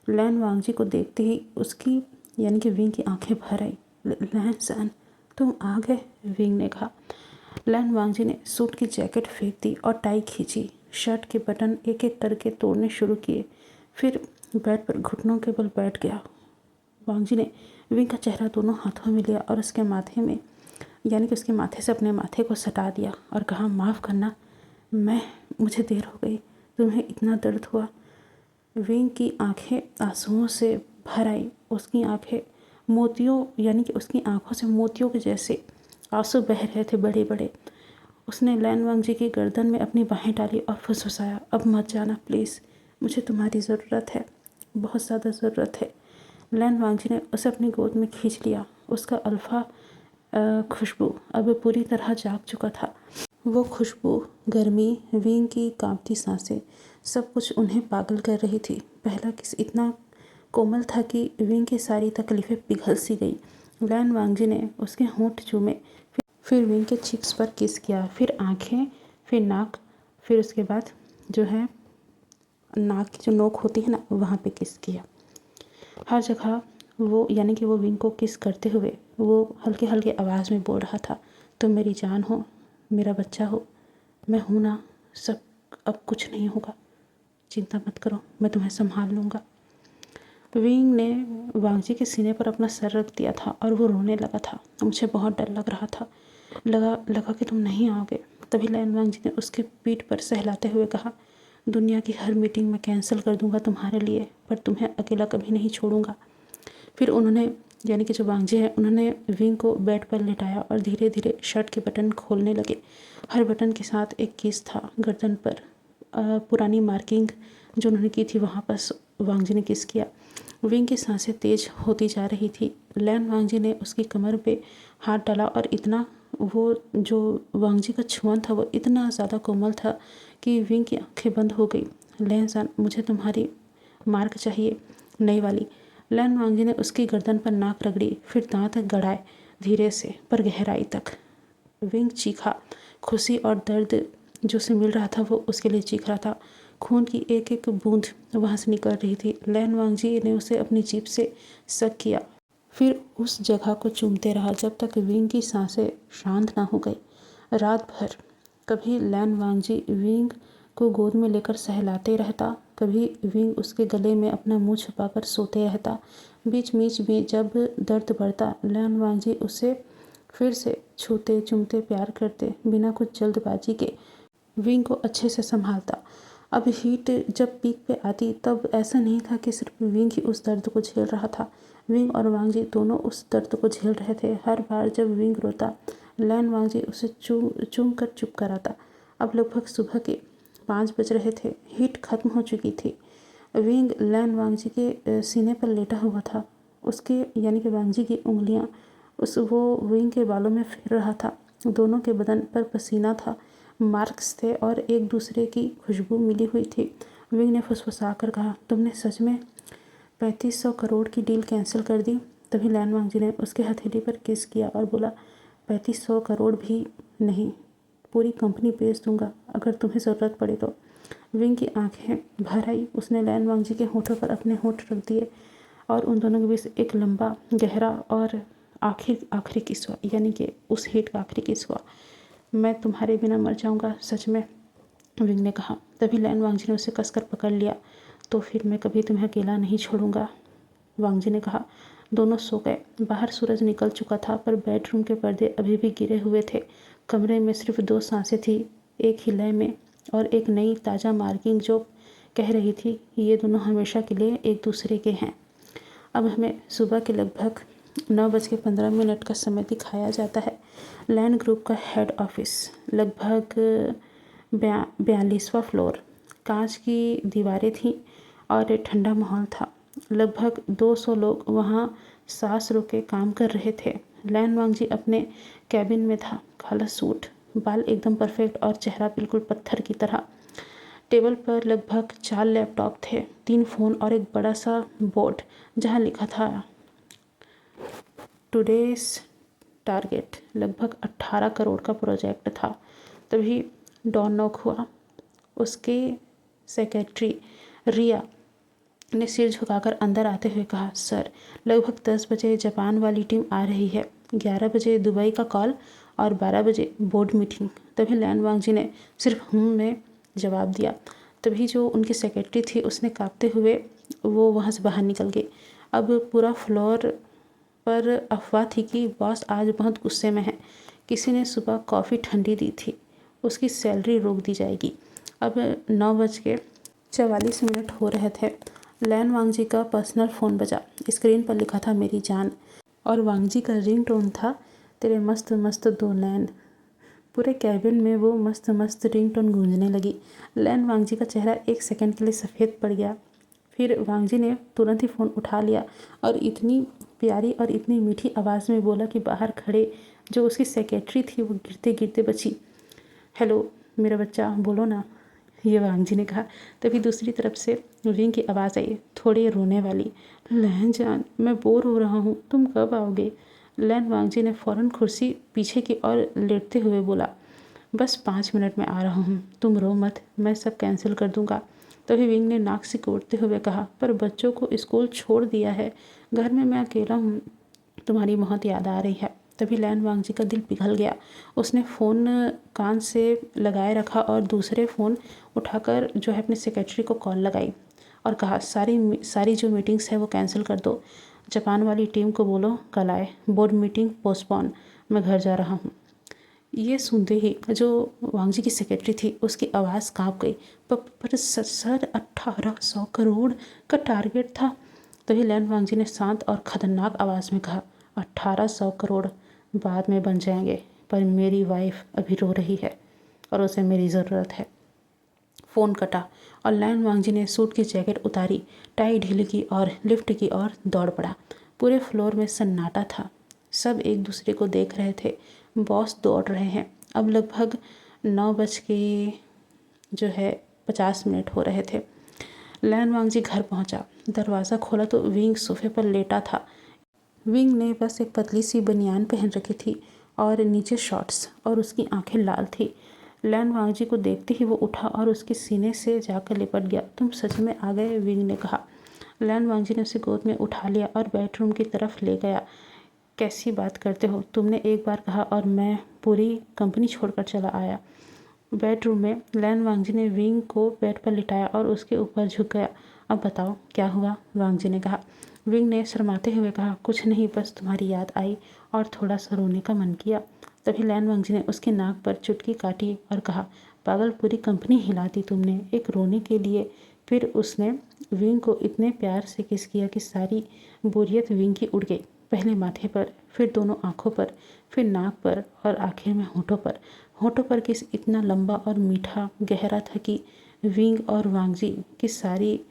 लैन वांग जी को देखते ही उसकी यानी कि विंग की आंखें भर आई। लैन सन, तुम आ गए, विंग ने कहा। लैन वांग जी ने सूट की जैकेट फेंक दी और टाई खींची। शर्ट के बटन एक एक करके तोड़ने शुरू किए, फिर बेड पर घुटनों के बल बैठ गया। वांग जी ने विंग का चेहरा दोनों हाथों में लिया और उसके माथे में यानी कि उसके माथे से अपने माथे को सटा दिया और कहा, माफ़ करना, मुझे देर हो गई, तुम्हें इतना दर्द हुआ। विंग की आंखें आंसुओं से भर आई। उसकी आंखें मोतियों यानी कि उसकी आंखों से मोतियों के जैसे आंसू बह रहे थे बड़े बड़े। उसने लैन वांग जी की गर्दन में अपनी बाहें डाली और फुसफुसाया, अब मत जाना प्लीज़, मुझे तुम्हारी ज़रूरत है, बहुत ज़्यादा ज़रूरत है। लैन वांग जी ने उसे अपनी गोद में खींच लिया। उसका अल्फा खुशबू अब पूरी तरह जाग चुका था। वो खुशबू, गर्मी, विंग की कांपती सांसें, सब कुछ उन्हें पागल कर रही थी। पहला किस इतना कोमल था कि विंग की सारी तकलीफ़ें पिघल सी गई। लैन वांग जी ने उसके होंठ चूमे, फिर विंग के चिक्स पर किस किया, फिर आँखें, फिर नाक, फिर उसके बाद जो है नाक की जो नोक होती है ना, वहाँ पे किस किया। हर जगह वो यानी कि वो विंग को किस करते हुए वो हल्के हल्के आवाज़ में बोल रहा था, तुम मेरी जान हो, मेरा बच्चा हो, मैं हूँ ना, सब अब कुछ नहीं होगा, चिंता मत करो, मैं तुम्हें संभाल लूँगा। विंग ने वांग जी के सीने पर अपना सर रख दिया था और वो रोने लगा था। मुझे बहुत डर लग रहा था, लगा कि तुम नहीं आओगे। तभी लैन वांग जी ने उसके पीठ पर सहलाते हुए कहा, दुनिया की हर मीटिंग मैं कैंसिल कर दूंगा तुम्हारे लिए, पर तुम्हें अकेला कभी नहीं छोड़ूंगा। फिर उन्होंने यानी कि जो वांग जी है, उन्होंने विंग को बेड पर लेटाया और धीरे धीरे शर्ट के बटन खोलने लगे। हर बटन के साथ एक किस था। गर्दन पर पुरानी मार्किंग जो उन्होंने की थी वहाँ पर वांग जी ने किस किया। विंग की सांसें तेज होती जा रही थी। लैन वांग जी ने उसकी कमर पे हाथ डाला और इतना वो जो वांग जी का छुअन था वो इतना ज़्यादा कोमल था कि विंग की आंखें बंद हो गई। लैन सन, मुझे तुम्हारी मार्क चाहिए, नई वाली। लैन वांग जी ने उसकी गर्दन पर नाक रगड़ी, फिर दांत गड़ाए धीरे से पर गहराई तक। विंग चीखा। खुशी और दर्द जो उसे मिल रहा था वो उसके लिए चीख रहा था। खून की एक एक बूंद वहाँ से निकल रही थी। लैन वांग जी ने उसे अपनी जीभ से सक किया, फिर उस जगह को चूमते रहा जब तक विंग की सांसें शांत ना हो गई। रात भर कभी लैन वांग जी विंग को गोद में लेकर सहलाते रहता, कभी विंग उसके गले में अपना मुंह छुपाकर सोते रहता। बीच बीच में जब दर्द बढ़ता, लैन वांग जी उसे फिर से छूते चूमते प्यार करते, बिना कुछ जल्दबाजी के विंग को अच्छे से संभालता। अब हीट जब पीक पे आती तब ऐसा नहीं था कि सिर्फ विंग ही उस दर्द को झेल रहा था, विंग और वांग जी दोनों उस दर्द को झेल रहे थे। हर बार जब विंग रोता, लैन वांग जी उसे चूम कर चुप कराता। अब लगभग सुबह के 5 बज रहे थे। हीट खत्म हो चुकी थी। विंग लैन वांग जी के सीने पर लेटा हुआ था। उसके यानी कि वांग जी की उंगलियां वो विंग के बालों में फेर रहा था। दोनों के बदन पर पसीना था, मार्क्स थे और एक दूसरे की खुशबू मिली हुई थी। विंग ने फुसफुसा कर कहा, तुमने सच में 3500 करोड़ की डील कैंसिल कर दी। तभी लैन वांग जी ने उसके हथेली पर किस किया और बोला, 3500 करोड़ भी नहीं, पूरी कंपनी बेच दूंगा अगर तुम्हें ज़रूरत पड़े तो। विंग की आंखें भर आई। उसने लैन वांग जी के होठों पर अपने होठ रख दिए और उन दोनों के बीच एक लंबा, गहरा और आखिरी किस हुआ, यानी कि उस हिट का आखिरी किस हुआ। मैं तुम्हारे बिना मर जाऊंगा, सच में, विंग ने कहा। तभी लैन वांग जी ने उसे कसकर पकड़ लिया। तो फिर मैं कभी तुम्हें अकेला नहीं छोड़ूंगा, वांग जी ने कहा। दोनों सो गए। बाहर सूरज निकल चुका था पर बेडरूम के पर्दे अभी भी गिरे हुए थे। कमरे में सिर्फ 2 सांसें थी, एक ही लय में और एक नई ताज़ा मार्किंग जो कह रही थी ये दोनों हमेशा के लिए एक दूसरे के हैं। अब हमें सुबह के लगभग 9:15 का समय दिखाया जाता है। लैन ग्रुप का हेड ऑफिस लगभग 42वां फ्लोर। कांच की दीवारें थीं और ठंडा माहौल था। लगभग 200 लोग वहाँ सांस रोके काम कर रहे थे। लैन वांगजी अपने कैबिन में था। काला सूट, बाल एकदम परफेक्ट और चेहरा बिल्कुल पत्थर की तरह। टेबल पर लगभग 4 लैपटॉप थे, 3 फ़ोन और एक बड़ा सा बोर्ड जहाँ लिखा था टुडेस टारगेट। लगभग 18 करोड़ का प्रोजेक्ट था। तभी डॉन नॉक हुआ। उसके सेक्रेटरी रिया ने सिर झुकाकर अंदर आते हुए कहा, सर लगभग 10 बजे जापान वाली टीम आ रही है, 11 बजे दुबई का कॉल और 12 बजे बोर्ड मीटिंग। तभी लैन वांगजी ने सिर्फ में जवाब दिया। तभी जो उनकी सेक्रेटरी थी उसने काँपते हुए वो वहाँ से बाहर निकल गई। अब पूरा फ्लोर पर अफवाह थी कि बॉस आज बहुत गुस्से में है। किसी ने सुबह कॉफ़ी ठंडी दी थी, उसकी सैलरी रोक दी जाएगी। अब 9:44 हो रहे थे। लैन वांगजी का पर्सनल फ़ोन बजा। स्क्रीन पर लिखा था मेरी जान, और वांगजी का रिंगटोन था तेरे मस्त मस्त 2 नैन। पूरे कैबिन में वो मस्त मस्त रिंगटोन गूंजने लगी। लैन वांगजी का चेहरा एक सेकंड के लिए सफ़ेद पड़ गया। फिर वांगजी ने तुरंत ही फ़ोन उठा लिया और इतनी प्यारी और इतनी मीठी आवाज़ में बोला कि बाहर खड़े जो उसकी सेक्रेटरी थी वो गिरते गिरते बची। हेलो मेरा बच्चा, बोलो ना, ये वांगजी ने कहा। तभी दूसरी तरफ से विंग की आवाज़ आई, थोड़ी रोने वाली। लैन जान, मैं बोर हो रहा हूँ, तुम कब आओगे? लैन वांगजी ने फ़ौरन कुर्सी पीछे की ओर लेटते हुए बोला, बस 5 मिनट में आ रहा हूँ, तुम रो मत, मैं सब कैंसिल कर दूँगा। तभी विंग ने नाक सिकोड़ते हुए कहा, पर बच्चों को स्कूल छोड़ दिया है, घर में मैं अकेला हूँ, तुम्हारी बहुत याद आ रही है। तभी लैन वांगजी का दिल पिघल गया। उसने फ़ोन कान से लगाए रखा और दूसरे फ़ोन उठाकर जो है अपने सेक्रेटरी को कॉल लगाई और कहा, सारी जो मीटिंग्स है वो कैंसिल कर दो। जापान वाली टीम को बोलो कल आए, बोर्ड मीटिंग पोस्टपोन, मैं घर जा रहा हूँ। ये सुनते ही जो वांगजी की सेक्रेटरी थी उसकी आवाज़ काँप गई। पर सर 1800 करोड़ का टारगेट था। तभी लैन वांगजी ने शांत और खतरनाक आवाज़ में कहा, 1800 करोड़ बाद में बन जाएंगे, पर मेरी वाइफ अभी रो रही है और उसे मेरी ज़रूरत है। फ़ोन कटा और लैन वांगजी ने सूट की जैकेट उतारी, टाई ढीली की और लिफ्ट की ओर दौड़ पड़ा। पूरे फ्लोर में सन्नाटा था। सब एक दूसरे को देख रहे थे। बॉस दौड़ रहे हैं। अब लगभग 9:50 हो रहे थे। लैन वांगजी घर पहुंचा। दरवाज़ा खोला तो विंग सोफे पर लेटा था। विंग ने बस एक पतली सी बनियान पहन रखी थी और नीचे शॉर्ट्स, और उसकी आंखें लाल थी। लैन वांगजी को देखते ही वो उठा और उसके सीने से जाकर लिपट गया। तुम सच में आ गए, विंग ने कहा। लैन वांगजी ने उसे गोद में उठा लिया और बेडरूम की तरफ ले गया। कैसी बात करते हो, तुमने एक बार कहा और मैं पूरी कंपनी छोड़कर चला आया। बेडरूम में लैन वांगजी ने विंग को बेड पर लिटाया और उसके ऊपर झुक गया। अब बताओ क्या हुआ, वांगजी ने कहा। विंग ने शर्माते हुए कहा, कुछ नहीं, बस तुम्हारी याद आई और थोड़ा सा रोने का मन किया। तभी लैन वांगजी ने उसकी नाक पर चुटकी काटी और कहा, पागल, पूरी कंपनी हिला दी तुमने एक रोने के लिए। फिर उसने विंग को इतने प्यार से किस किया कि सारी बोरियत विंग की उड़ गई। पहले माथे पर, फिर दोनों आँखों पर, फिर नाक पर और आखिर में होठों पर। होठों पर किस इतना लंबा और मीठा गहरा था कि विंग और वांगजी की सारी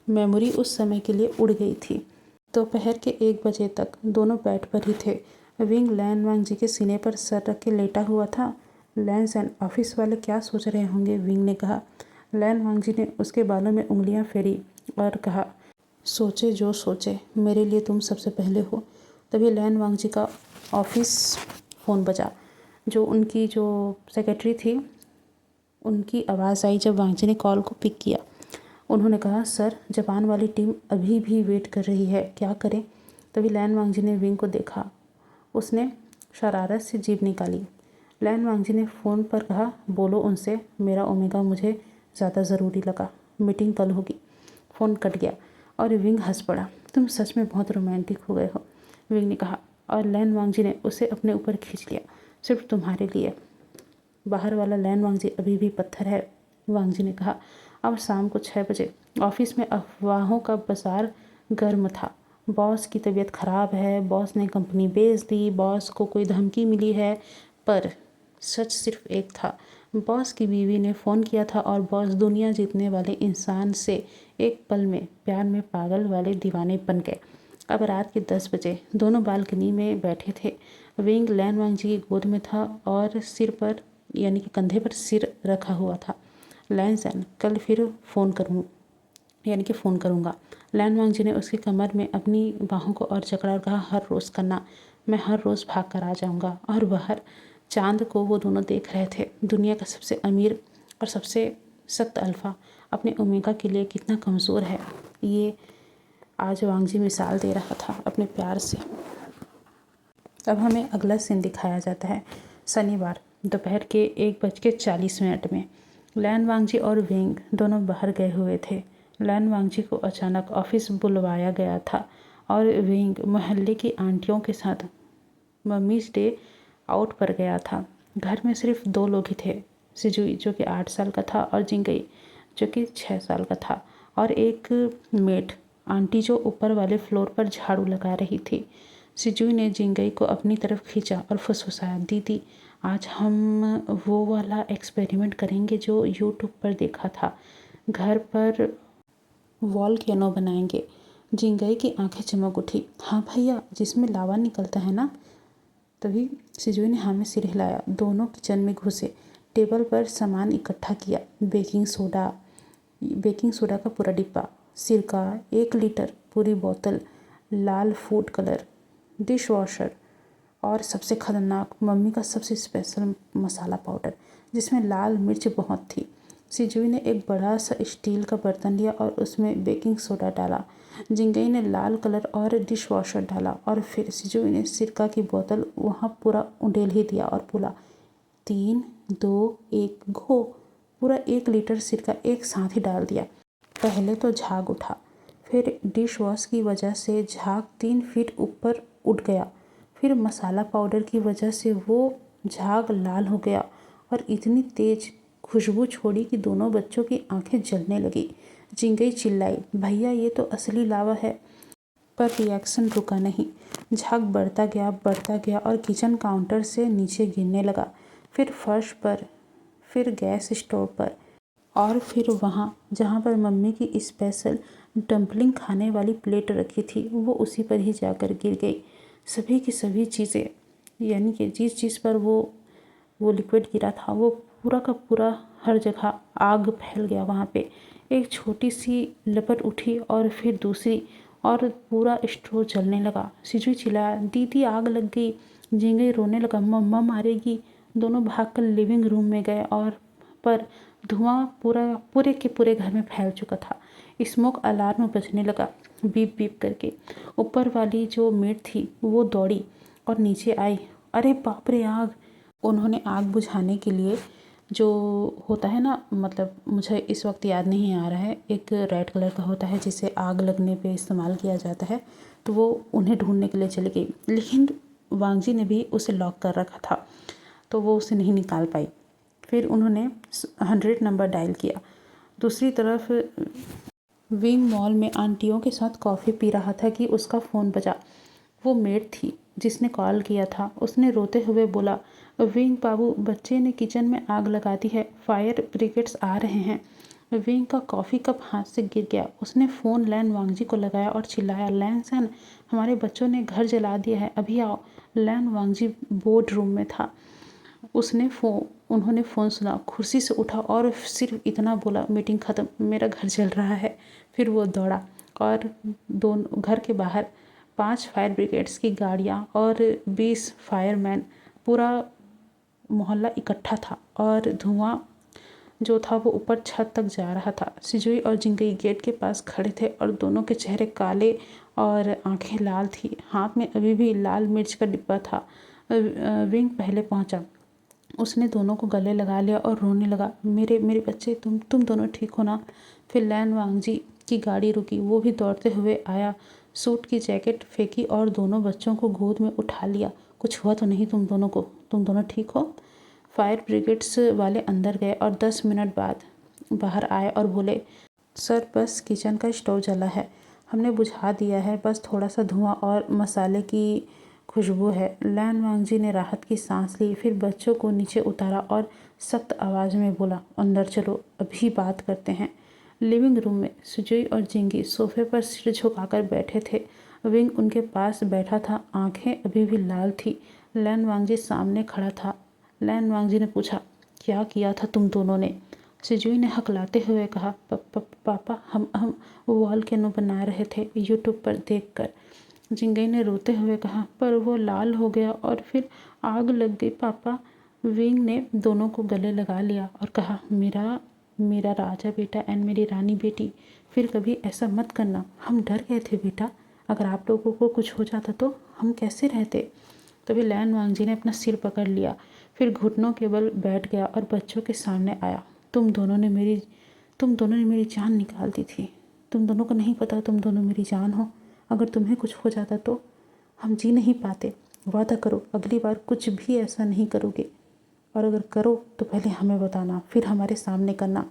मेमोरी उस समय के लिए उड़ गई थी। दोपहर के 1 बजे तक दोनों बेड पर ही थे। विंग लैन वांगजी के सीने पर सर रख के लेटा हुआ था। लैंस एंड ऑफिस वाले क्या सोच रहे होंगे, विंग ने कहा। लैन वांगजी ने उसके बालों में उंगलियां फेरी और कहा, सोचे जो सोचे, मेरे लिए तुम सबसे पहले हो। तभी लैन वांगजी का ऑफिस फ़ोन बजा। उनकी जो सेक्रेटरी थी उनकी आवाज़ आई जब वांगजी ने कॉल को पिक किया। उन्होंने कहा, सर जापान वाली टीम अभी भी वेट कर रही है, क्या करें? तभी लैन वांगजी ने विंग को देखा। उसने शरारत से जीभ निकाली। लैन वांगजी ने फ़ोन पर कहा, बोलो उनसे मेरा ओमेगा मुझे ज़्यादा ज़रूरी लगा, मीटिंग कल होगी। फ़ोन कट गया और विंग हंस पड़ा। तुम सच में बहुत रोमांटिक हो गए हो, विंग ने कहा, और लैन वांगजी ने उसे अपने ऊपर खींच लिया, सिर्फ तुम्हारे लिए। बाहर वाला लैन वांगजी अभी भी पत्थर है, वांगजी ने कहा। अब शाम को 6 बजे ऑफिस में अफवाहों का बाजार गर्म था। बॉस की तबीयत खराब है, बॉस ने कंपनी बेच दी, बॉस को कोई धमकी मिली है। पर सच सिर्फ एक था, बॉस की बीवी ने फ़ोन किया था और बॉस दुनिया जीतने वाले इंसान से एक पल में प्यार में पागल वाले दीवाने बन गए। अब रात के 10 बजे दोनों बालकनी में बैठे थे। विंग लैन वांगजी की गोद में था और सिर पर यानी कि कंधे पर सिर रखा हुआ था। लैन सैन, कल फिर फ़ोन करूँगा। लैन वांगजी ने उसकी कमर में अपनी बाहों को और जकड़ा और कहा, हर रोज़ करना, मैं हर रोज़ भाग कर आ जाऊँगा। और बाहर चांद को वो दोनों देख रहे थे। दुनिया का सबसे अमीर और सबसे सख्त अल्फा अपने ओमेगा के लिए कितना कमज़ोर है, ये आज वांगजी मिसाल दे रहा था अपने प्यार से। अब हमें अगला सीन दिखाया जाता है शनिवार दोपहर के 1:40 में। लैन वांगजी और विंग दोनों बाहर गए हुए थे। लैन वांगजी को अचानक ऑफिस बुलवाया गया था और विंग मोहल्ले की आंटियों के साथ मम्मीज़ डे आउट पर गया था। घर में सिर्फ 2 लोग ही थे, सिजुई जो कि 8 साल का था और जिंगई जो कि 6 साल का था, और एक मेड आंटी जो ऊपर वाले फ्लोर पर झाड़ू लगा रही थी। सिजुई ने जिंगई को अपनी तरफ खींचा और फुसफुसाया, दीदी आज हम वो वाला एक्सपेरिमेंट करेंगे जो यूट्यूब पर देखा था, घर पर वॉल्केनो बनाएंगे। जिंगई की आंखें चमक उठी। हाँ भैया, जिसमें लावा निकलता है ना। तभी सिजुई ने हाँ में सिर हिलाया। दोनों किचन में घुसे, टेबल पर सामान इकट्ठा किया। बेकिंग सोडा का पूरा डिब्बा, सिरका 1 लीटर, पूरी बोतल, लाल फूड कलर, डिश वॉशर और सबसे खतरनाक मम्मी का सबसे स्पेशल मसाला पाउडर जिसमें लाल मिर्च बहुत थी। सिजुई ने एक बड़ा सा स्टील का बर्तन लिया और उसमें बेकिंग सोडा डाला। जिंगई ने लाल कलर और डिश वॉशर डाला और फिर सिजुई ने सिरका की बोतल वहाँ पूरा उंडेल ही दिया और बोला, 3, 2, 1 गो। पूरा 1 लीटर सिरका एक साथ ही डाल दिया। पहले तो झाग उठा, फिर डिश वॉश की वजह से झाग 3 फीट ऊपर उठ गया, फिर मसाला पाउडर की वजह से वो झाग लाल हो गया और इतनी तेज खुशबू छोड़ी कि दोनों बच्चों की आंखें जलने लगी। जिंगई चिल्लाई, भैया ये तो असली लावा है। पर रिएक्शन रुका नहीं। झाग बढ़ता गया और किचन काउंटर से नीचे गिरने लगा, फिर फर्श पर, फिर गैस स्टोव पर और फिर वहाँ जहाँ पर मम्मी की स्पेशल डम्पलिंग खाने वाली प्लेट रखी थी वो उसी पर ही जाकर गिर गई। सभी की सभी चीज़ें, यानी कि जिस चीज़ पर वो लिक्विड गिरा था वो पूरा का पूरा हर जगह आग फैल गया। वहाँ पे एक छोटी सी लपट उठी और फिर दूसरी, और पूरा स्टोव जलने लगा। सिजुई चिल्लाया, दीदी आग लग गई। जिंगई रोने लगा, मम्मा मारेगी। दोनों भागकर लिविंग रूम में गए और पर धुआं पूरे के पूरे घर में फैल चुका था। स्मोक अलार्म बजने लगा, बीप बीप करके। ऊपर वाली जो मेड थी वो दौड़ी और नीचे आई। अरे बाप रे, आग! उन्होंने आग बुझाने के लिए जो होता है ना, मतलब मुझे इस वक्त याद नहीं आ रहा है, एक रेड कलर का होता है जिसे आग लगने पे इस्तेमाल किया जाता है, तो वो उन्हें ढूंढने के लिए चली गई। लेकिन वांगजी ने भी उसे लॉक कर रखा था तो वो उसे नहीं निकाल पाई। फिर उन्होंने 100 नंबर डायल किया। दूसरी तरफ विंग मॉल में आंटियों के साथ कॉफ़ी पी रहा था कि उसका फ़ोन बजा। वो मेड थी जिसने कॉल किया था। उसने रोते हुए बोला, विंग बाबू, बच्चे ने किचन में आग लगा दी है, फायर ब्रिगेड्स आ रहे हैं। विंग का कॉफ़ी कप हाथ से गिर गया। उसने फ़ोन लैन वांगजी को लगाया और चिल्लाया, लैन सैन, हमारे बच्चों ने घर जला दिया है, अभी आओ। लैन वांगजी बोर्ड रूम में था। उन्होंने फ़ोन सुना, कुर्सी से उठा और सिर्फ इतना बोला, मीटिंग ख़त्म, मेरा घर जल रहा है। फिर वो दौड़ा और दोनों घर के बाहर 5 फायर ब्रिगेड्स की गाड़ियाँ और 20 फायरमैन, पूरा मोहल्ला इकट्ठा था और धुआं जो था वो ऊपर छत तक जा रहा था। सिजुई और जिंगई गेट के पास खड़े थे और दोनों के चेहरे काले और आंखें लाल थी। हाथ में अभी भी लाल मिर्च का डिब्बा था। विंग पहले पहुंचा। उसने दोनों को गले लगा लिया और रोने लगा, मेरे बच्चे, तुम दोनों ठीक हो ना। फिर लैन वांगजी की गाड़ी रुकी। वो भी दौड़ते हुए आया, सूट की जैकेट फेंकी और दोनों बच्चों को गोद में उठा लिया। कुछ हुआ तो नहीं तुम दोनों को? तुम दोनों ठीक हो? फायर ब्रिगेड्स वाले अंदर गए और 10 मिनट बाद बाहर आए और बोले, सर बस किचन का स्टोव जला है, हमने बुझा दिया है, बस थोड़ा सा धुआं और मसाले की खुशबू है। लैन वांगजी ने राहत की सांस ली, फिर बच्चों को नीचे उतारा और सख्त आवाज़ में बोला, अंदर चलो, अभी बात करते हैं। लिविंग रूम में सुजुई और जिंगी सोफे पर सिर झुकाकर बैठे थे। विंग उनके पास बैठा था, आंखें अभी भी लाल थी। लैन वांगजी सामने खड़ा था। लैन वांगजी ने पूछा, क्या किया था तुम दोनों ने? सुजुई ने हकलाते हुए कहा, पापा हम वॉल्केनो बना रहे थे यूट्यूब पर देखकर। जिंगई ने रोते हुए कहा, पर वो लाल हो गया और फिर आग लग गई पापा। विंग ने दोनों को गले लगा लिया और कहा, मेरा मेरा राजा बेटा एंड मेरी रानी बेटी, फिर कभी ऐसा मत करना। हम डर गए थे बेटा, अगर आप लोगों को कुछ हो जाता तो हम कैसे रहते? तभी लैन वांगजी ने अपना सिर पकड़ लिया, फिर घुटनों के बल बैठ गया और बच्चों के सामने आया। तुम दोनों ने मेरी जान निकाल दी थी। तुम दोनों को नहीं पता तुम दोनों मेरी जान हो। अगर तुम्हें कुछ हो जाता तो हम जी नहीं पाते। वादा करो अगली बार कुछ भी ऐसा नहीं करोगे, और अगर करो तो पहले हमें बताना, फिर हमारे सामने करना।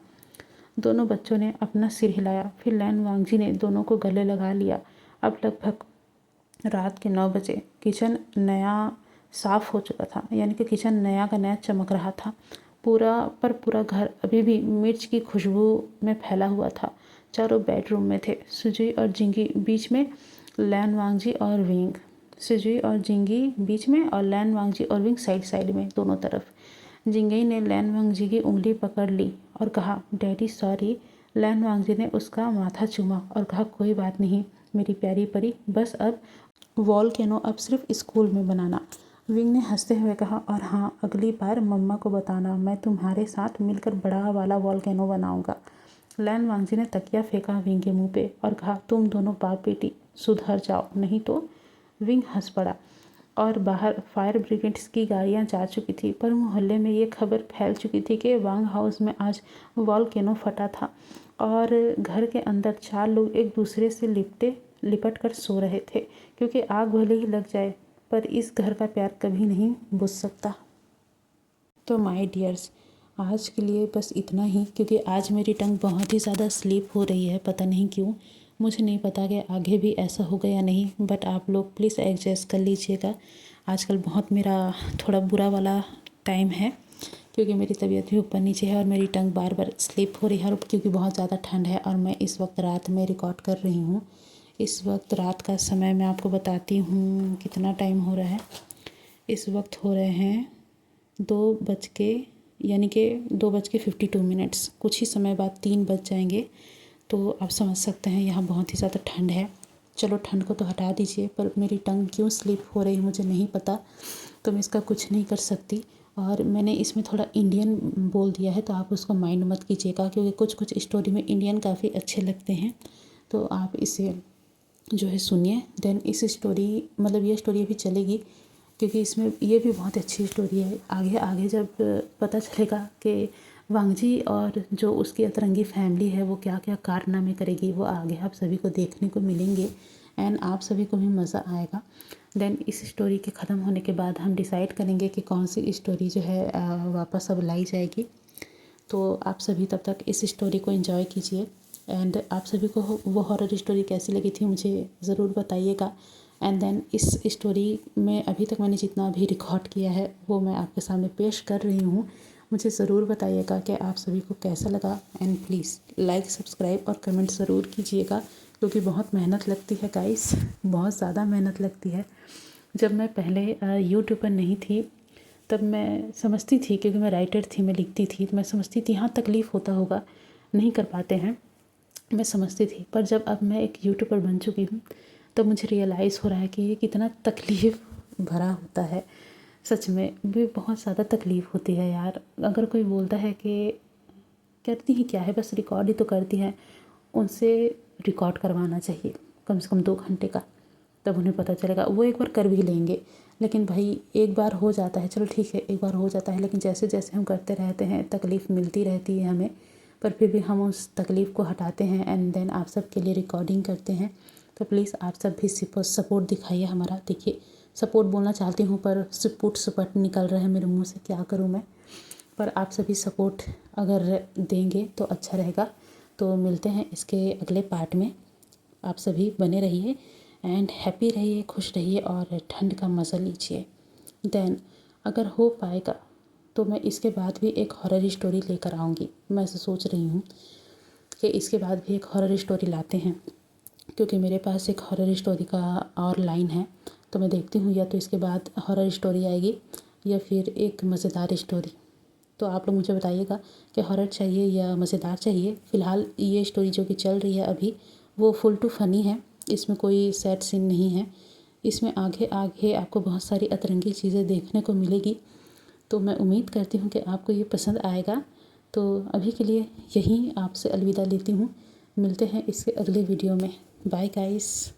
दोनों बच्चों ने अपना सिर हिलाया। फिर लैन वांगजी ने दोनों को गले लगा लिया। अब लगभग रात के 9 बजे। किचन नया साफ़ हो चुका था, यानी कि किचन नया का नया चमक रहा था। पूरा घर अभी भी मिर्च की खुशबू में फैला हुआ था। चारों बेडरूम में थे। सुजुई और जिंगी बीच में, लैन वांगजी और विंग। सुजुई और जिंगी बीच में और लैन वांगजी और विंग साइड साइड में, दोनों तरफ। जिंगई ने लैन वांगजी की उंगली पकड़ ली और कहा, डैडी सॉरी। लैन वांगजी ने उसका माथा चूमा और कहा, कोई बात नहीं मेरी प्यारी परी, बस अब वॉल्केनो अब सिर्फ स्कूल में बनाना। विंग ने हंसते हुए कहा, और हाँ, अगली बार मम्मा को बताना, मैं तुम्हारे साथ मिलकर बड़ा वाला वॉल्केनो बनाऊंगा। लैन वांगजी ने तकिया फेंका विंग के मुंह पे और कहा, तुम दोनों बाप बेटी सुधर जाओ, नहीं तो। विंग हंस पड़ा और बाहर फायर ब्रिगेड्स की गाड़ियां जा चुकी थी, पर मोहल्ले में ये खबर फैल चुकी थी कि वांग हाउस में आज वॉल्केनो फटा था और घर के अंदर 4 लोग एक दूसरे से लिपट कर सो रहे थे, क्योंकि आग भले ही लग जाए पर इस घर का प्यार कभी नहीं बुझ सकता। तो माय डियर्स, आज के लिए बस इतना ही, क्योंकि आज मेरी टंग बहुत ही ज़्यादा स्लिप हो रही है, पता नहीं क्यों। मुझे नहीं पता कि आगे भी ऐसा होगा या नहीं, बट आप लोग प्लीज़ एडजस्ट कर लीजिएगा। आजकल बहुत मेरा थोड़ा बुरा वाला टाइम है, क्योंकि मेरी तबीयत भी ऊपर नीचे है और मेरी टंग बार बार स्लिप हो रही है, और क्योंकि बहुत ज़्यादा ठंड है और मैं इस वक्त रात में रिकॉर्ड कर रही हूँ। इस वक्त रात का समय मैं आपको बताती हूँ कितना टाइम हो रहा है। इस वक्त हो रहे हैं 2:52। कुछ ही समय बाद 3 बज जाएंगे, तो आप समझ सकते हैं यहाँ बहुत ही ज़्यादा ठंड है। चलो ठंड को तो हटा दीजिए, पर मेरी टंग क्यों स्लिप हो रही मुझे नहीं पता, तो मैं इसका कुछ नहीं कर सकती। और मैंने इसमें थोड़ा इंडियन बोल दिया है, तो आप उसको माइंड मत कीजिएगा, क्योंकि कुछ स्टोरी में इंडियन काफ़ी अच्छे लगते हैं, तो आप इसे जो है सुनिए। देन इस स्टोरी मतलब ये स्टोरी अभी चलेगी, क्योंकि इसमें ये भी बहुत अच्छी स्टोरी है। आगे आगे जब पता चलेगा कि वांगजी और जो उसकी अतरंगी फैमिली है वो क्या क्या कारनामे करेगी, वो आगे आप सभी को देखने को मिलेंगे एंड आप सभी को भी मज़ा आएगा। देन इस स्टोरी के ख़त्म होने के बाद हम डिसाइड करेंगे कि कौन सी स्टोरी जो है वापस अब लाई जाएगी। तो आप सभी तब तक इस स्टोरी को एंजॉय कीजिए, एंड आप सभी को वो हॉरर स्टोरी कैसी लगी थी मुझे ज़रूर बताइएगा। एंड देन इस स्टोरी में अभी तक मैंने जितना भी रिकॉर्ड किया है वो मैं आपके सामने पेश कर रही हूँ। मुझे ज़रूर बताइएगा कि आप सभी को कैसा लगा, एंड प्लीज़ लाइक, सब्सक्राइब और कमेंट ज़रूर कीजिएगा, क्योंकि बहुत मेहनत लगती है गाइस, बहुत ज़्यादा मेहनत लगती है। जब मैं पहले यूट्यूब पर नहीं थी तब मैं समझती थी, क्योंकि मैं राइटर थी, मैं लिखती थी, तो मैं समझती थी हाँ तकलीफ़ होता होगा, नहीं कर पाते हैं, मैं समझती थी। पर जब अब मैं एक यूट्यूबर बन चुकी हूँ तब मुझे रियलाइज़ हो रहा है कि ये कितना तकलीफ़ भरा होता है। सच में भी बहुत ज़्यादा तकलीफ़ होती है यार। अगर कोई बोलता है कि करती ही क्या है, बस रिकॉर्ड ही तो करती हैं, उनसे रिकॉर्ड करवाना चाहिए कम से कम 2 घंटे का, तब उन्हें पता चलेगा। वो एक बार कर भी लेंगे, लेकिन भाई एक बार हो जाता है, चलो ठीक है एक बार हो जाता है, लेकिन जैसे जैसे हम करते रहते हैं तकलीफ़ मिलती रहती है हमें, पर फिर भी हम उस तकलीफ़ को हटाते हैं एंड देन आप सब के लिए रिकॉर्डिंग करते हैं। तो प्लीज़ आप सब भी सपोर्ट दिखाइए हमारा। देखिए सपोर्ट बोलना चाहती हूँ पर सपट निकल रहा है मेरे मुँह से, क्या करूँ मैं। पर आप सभी सपोर्ट अगर देंगे तो अच्छा रहेगा। तो मिलते हैं इसके अगले पार्ट में। आप सभी बने रहिए एंड हैप्पी रहिए, खुश रहिए और ठंड का मज़ा लीजिए। देन अगर हो पाएगा तो मैं इसके बाद भी एक हॉरर स्टोरी लेकर आऊँगी, मैं ऐसा सोच रही हूँ। कि इसके बाद भी एक हॉरर स्टोरी लाते हैं, क्योंकि मेरे पास एक हॉरर स्टोरी का और लाइन है। तो मैं देखती हूँ या तो इसके बाद हॉरर स्टोरी आएगी या फिर एक मज़ेदार स्टोरी। तो आप लोग मुझे बताइएगा कि हॉरर चाहिए या मज़ेदार चाहिए। फ़िलहाल ये स्टोरी जो कि चल रही है अभी, वो फुल टू फ़नी है, इसमें कोई सैड सीन नहीं है। इसमें आगे आगे आपको बहुत सारी अतरंगी चीज़ें देखने को मिलेगी। तो मैं उम्मीद करती हूँ कि आपको ये पसंद आएगा। तो अभी के लिए यहीं आपसे अलविदा लेती हूँ। मिलते हैं इसके अगले वीडियो में। Bye guys.